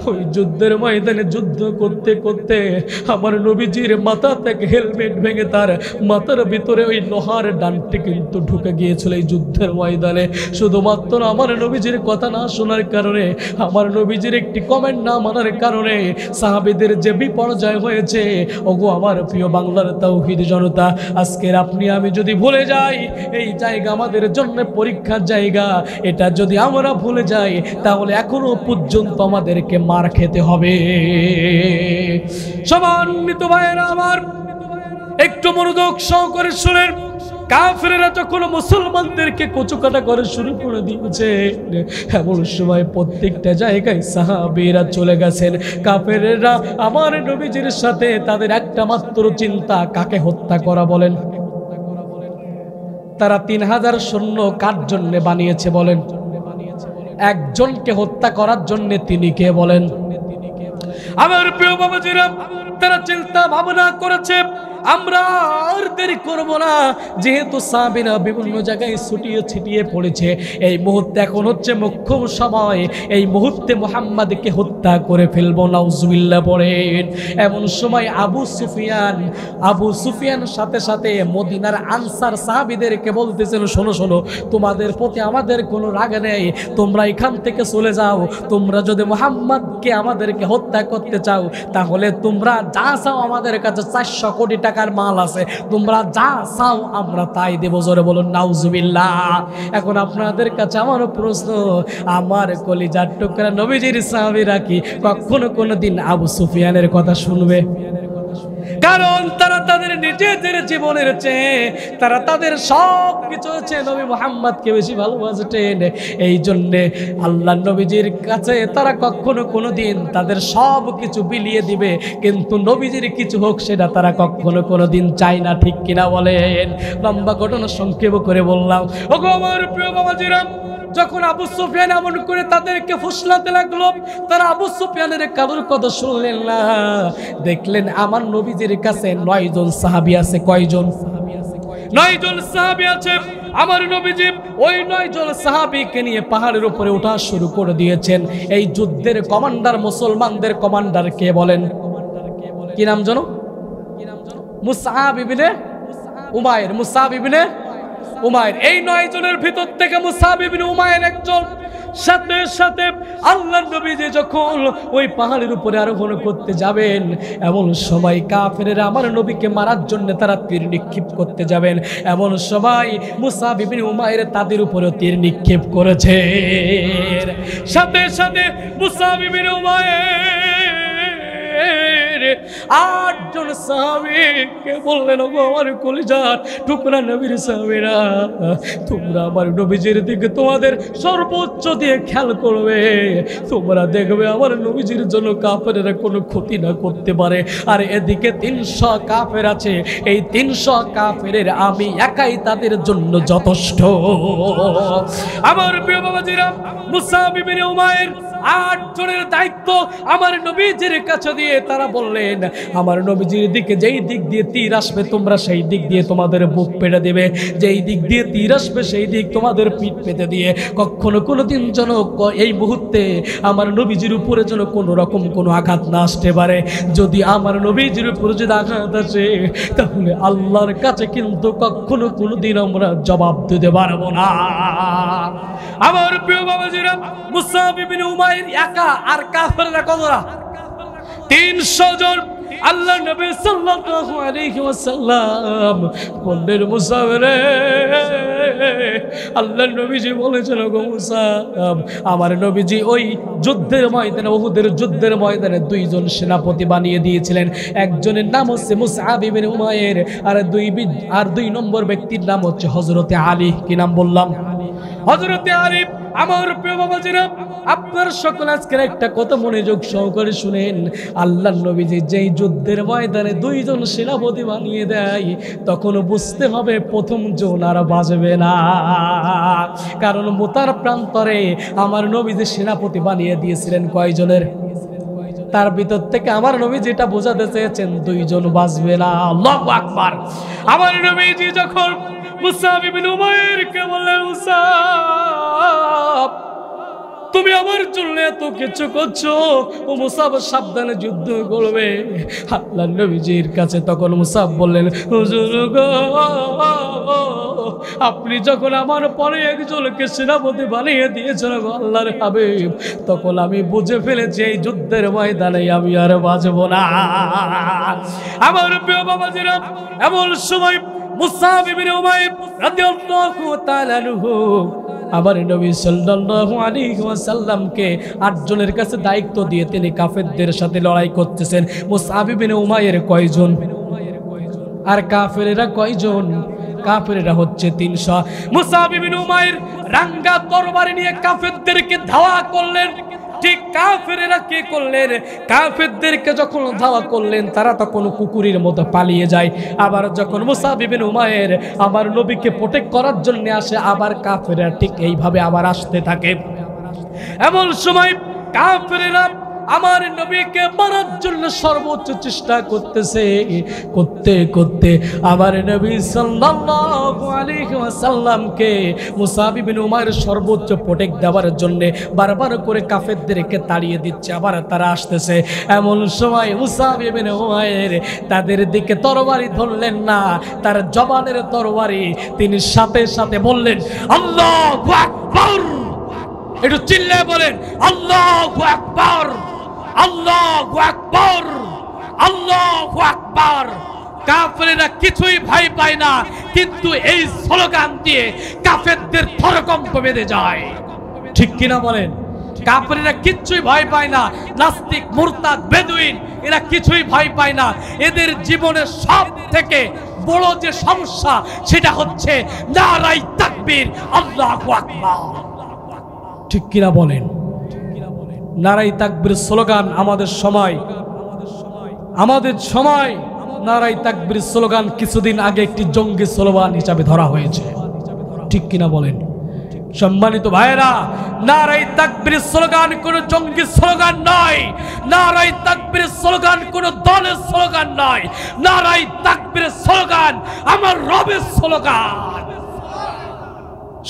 ওই যুদ্ধের ময়দানে যুদ্ধ করতে করতে আমার নবীজির মাথা থেকে হেলমেট ভেঙে তার মাথার ভিতরে ওই লোহার ডানটি কিন্তু ঢুকে গিয়েছিল এই যুদ্ধের ময়দানে। শুধুমাত্র আমার নবীজির কথা না শোনার কারণে, আমার নবীজির একটি কমেন্ট না মানার কারণে সাহাবীদের যে বিপর্যয় হয়েছে। ওগো আমার প্রিয় বাংলার তাওহীদ জনতা, আজকের আপনি আমি যদি ভুলে যাই এই জায়গা আমাদের জন্য পরীক্ষার জায়গা, এটা যদি আমরা ভুলে যাই তাহলে এখনো পর্যন্ত আমাদেরকে মার খেতে হবে। সম্মানিত ভাইরা আমার, একটু মনোযোগ সহকারে শুনেন। কাফেররা যখন মুসলমানদেরকে কচুকাটা করে শুরু করে দিয়েছে, এমন সময় প্রত্যেকটা জায়গায় সাহাবীরা চলে গেছেন। কাফেররা আমার নবীজির সাথে তাদের একটা মাত্র চিন্তা, কাকে হত্যা করা বলেন? তারা 3000 সৈন্য কার জন্য বানিয়েছে বলেন? একজনকে হত্যা করার জন্য, তিনি কে বলেন? আমার প্রিয় বাবাজিরা, তারা চিন্তা ভাবনা করেছে আমরা আর দেরি করব না, যেহেতু সাহাবীরা বিভিন্ন জায়গায় ছুটিয়ে ছিটিয়ে পড়েছে, এই মুহূর্তে এখন হচ্ছে মুখ্য সময়, এই মুহূর্তে মুহাম্মাদকে হত্যা করে ফেলবো। নাউজুবিল্লাহ পড়েন। এমন সময় আবু সুফিয়ান সাথে সাথে মদিনার আনসার সাহাবীদেরকে বলতেছিল, শোনো শোনো, তোমাদের প্রতি আমাদের কোনো রাগ নেই, তোমরা এখান থেকে চলে যাও। তোমরা যদি মুহাম্মাদকে আমাদেরকে হত্যা করতে চাও, তাহলে তোমরা যা চাও, আমাদের কাছে 400 কোটি টাকার মাল আছে, তোমরা যা চাও আমরা তাই দেব। জোরে বলুন নাউজুবিল্লাহ। এখন আপনাদের কাছে আমার প্রশ্ন, আমার কলিজার টুকরা নবীজির সাহাবীরা কি কখনো কোনোদিন আবু সুফিয়ানের কথা শুনবে? কারণ তারা তাদের নিজেদের জীবনের চেয়ে, তারা তাদের সব কিছু চেয়ে নবী মুহাম্মদকে বেশি ভালোবাসতেন। এই জন্যে আল্লাহ নবীজির কাছে তারা কখনো কোনোদিন তাদের সব কিছু বিলিয়ে দিবে, কিন্তু নবীজির কিছু হোক সেটা তারা কখনো কোনোদিন চায় না। ঠিক কিনা বলেন? লম্বা ঘটনা সংক্ষেপ করে বললাম। ওগো আমার প্রিয় বাবাজিরা, যখন আবু সুফিয়ান এমন করে তাদেরকে ফুসলাতে লাগলো, তারা আবু সুফিয়ানের কারোর কথা শুনলেন না। দেখলেন আমার নবীজির কাছে 9 জন সাহাবী আছে। কয়জন? 9 জন সাহাবী আছে। আমার নবীজি ওই 9 জন সাহাবীকে নিয়ে পাহাড়ের উপরে ওঠা শুরু করে দিয়েছেন। এই যুদ্ধের কমান্ডার, মুসলমানদের কমান্ডার কে বলেন? কি নাম জানো? মুসআব ইবনে উমাইর। মুসআব ইবনে উমাইর। এই 9 জনের ভিতর থেকে মুসআব ইবনে উমাইর একজন। সাথে সাথে আল্লাহর নবীজি যখন ওই পাহাড়ের উপরে আরোহণ করতে যাবেন, এমন সময় কাফেরেরা আমার নবীকে মারার জন্য তারা তীর নিক্ষেপ করতে যাবেন, এমন সময় মুসআব ইবনে উমাইর তাদের উপরে তীর নিক্ষেপ করেছে। সাথে সাথে মুসআব ইবনে উমাইর 8 জন সাহাবীকে বললেন, ওগো আমার কলিজার টুকরা নবীর সাহাবীরা, তোমরা আমার নবীজির দিকে তোমাদের সর্বোচ্চ দিয়ে খেয়াল করবে। তোমরা দেখবে আমার নবীজির জন্য কাফেরেরা কোনো ক্ষতি না করতে পারে। আর এদিকে 300 কাফের আছে, এই 300 কাফেরের আমি একাই তাদের জন্য যথেষ্ট। আমার প্রিয় বাবাজিরা, মুসআব ইবনে উমাইর 8 জনের দায়িত্ব আমার নবীজির কাছে দিয়ে তারা বললেন, আমার নবীজির দিকে যেই দিক দিয়ে তীর আসবে তোমরা সেই দিক দিয়ে তোমাদের বুক পেতে দেবে, যেই দিক দিয়ে তীর আসবে সেই দিক তোমাদের পিঠ পেতে দিয়ে কখনো কোনোদিন যেন এই মুহূর্তে আমার নবীজির উপরে যেন কোনো রকম কোনো আঘাত না আসতে পারে। যদি আমার নবীজির উপরে যদি আঘাত আসে, তাহলে আল্লাহর কাছে কিন্তু কখনো কোনোদিন আমরা জবাব দিতে পারবো না। আমার প্রিয় বাবাজিরা, মুসআব ইবনে উমাইর একা, আর কাফেররা কতরা? 300 জন। আল্লাহ নবী সাল্লাল্লাহু আলাইহি ওয়াসাল্লাম বললেন, মুসআব রে, আল্লাহ নবীজি বলেছেন, গো মুসআব, আমার নবীজি ওই যুদ্ধের ময়দানে, উহুদের যুদ্ধের ময়দানে 2 জন সেনাপতি বানিয়ে দিয়েছিলেন। একজনের নাম হচ্ছে মুসআব ইবনে উমাইর, আর 2 নম্বর ব্যক্তির নাম হচ্ছে হযরতে আলী। কি নাম বললাম? হযরতে আলী। আমার প্রিয় বাবাজিরা, আপনার সকল আজকের একটা কথা মনোযোগ সহকারে শুনেন। আল্লাহর নবীজি যেই যুদ্ধের ময়দানে 2 জন সেনাপতি বানিয়ে দেয়, তখন বুঝতে হবে প্রথম জন আর বাজবে না। কারণ মুতার প্রান্তরে আমার নবীজি সেনাপতি বানিয়ে দিয়েছিলেন কয়জনের? তার ভিতর থেকে আমার নবী যেটা বোঝাতে চেয়েছেন, 2 জন বাজবে না। আল্লাহু আকবার। আমার নবীজি যখন মুসআব ইবনে উমাইরকে বললেন, মুসআব, তুমি আমার জন্য এত কিছু করছো, ও মুসআব সাবধানে যুদ্ধ করবে। আল্লাহর নবীজির কাছে তখন মুসআব বললেন, হুজুর গো, আপনি যখন আমার পরে একজনকে সেনাপতি বানিয়ে দিয়েছেন গো আল্লাহর হাবিব, তখন আমি বুঝে ফেলেছি এই যুদ্ধের ময়দানে আমি আর বাঁচব না। আমার প্রিয় বাবাজিরা, এমন সময় মুসআব ইবনে উমাইর রাদিয়াল্লাহু তাআলা আনহু আমার নবী সাল্লাল্লাহু আলাইহি ওয়াসাল্লামকে 8 জনের কাছে দায়িত্ব দিয়ে তিনি কাফেরদের সাথে লড়াই করতেছেন। মুসআব ইবনে উমাইর কয়জন? আর কাফেরেরা কয়জন? কাফেরেরা হচ্ছে 300। মুসআব ইবনে উমাইর রাঙ্গা তরবারি নিয়ে কাফেরদেরকে ধাওয়া করলেন। ঠিক কাফেরেরা কি করলেন? কাফেরদেরকে যখন ধাওয়া করলেন, তারা তখন কুকুরের মতো পালিয়ে যায়। আবার যখন মুসআব ইবনে উমাইর আমার নবীকে প্রোটেক্ট করার জন্য আসে, আবার কাফেররা ঠিক এইভাবে আবার আসতে থাকে। এমন সময় কাফেরেরা আমার নবীকে মারার জন্য সর্বোচ্চ চেষ্টা করতেছে। করতে করতে আমার নবী সাল্লাল্লাহু আলাইহি ওয়াসাল্লামকে মুসাব ইবনে উমাইর সর্বোচ্চ প্রোটেক্ট দেওয়ার জন্য বারবার করে কাফেরদেরকে তাড়িয়ে দিচ্ছে, আবার তারা আসতেছে। এমন সময় মুসাব ইবনে উমাইর তাদের দিকে তরবারি ধরলেন না, তার জবানের তরবারি তিনি সাথে সাথে বললেন আল্লাহু আকবার। একটু চিল্লায়ে বলেন আল্লাহু আকবার, আল্লাহু আকবার, আল্লাহু আকবার। কাফেররা কিছুই ভয় পায় না, কিন্তু এই স্লোগান দিয়ে কাফেরদের থরকম্প বেঁধে যায়। ঠিক কিনা বলেন? কাফেররা কিচ্ছুই ভয় পায় না, নাস্তিক মুরতাদ বেদুইন এরা কিছুই ভয় পায় না। এদের জীবনের সব থেকে বড় যে সমস্যা সেটা হচ্ছে নারাই তাকবীর, আল্লাহু আকবার। ঠিক কিনা বলেন? নারাই তাকবীর স্লোগান আমাদের সময় নারাই তাকবীর স্লোগান কিছুদিন আগে একটি জঙ্গি স্লোগান হিসাবে ধরা হয়েছে। ঠিক কিনা বলেন? সম্মানিত ভাইরা, নারাই তাকবীর স্লোগান কোন জঙ্গি স্লোগান নয়, নারাই তাকবীর স্লোগান কোন দলের স্লোগান নয়, নারাই তাকবীর স্লোগান আমার রবের স্লোগান।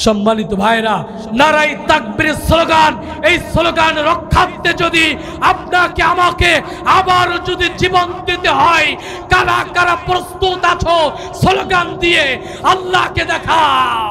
সম্মানিত ভাইরা, নারাই তাকবীর স্লোগান, এই স্লোগান রক্ষার্থে যদি আপনাকে আমাকে আবার যদি জীবন দিতে হয়, কারা কারা প্রস্তুত আছো স্লোগান দিয়ে আল্লাহকে দেখাও?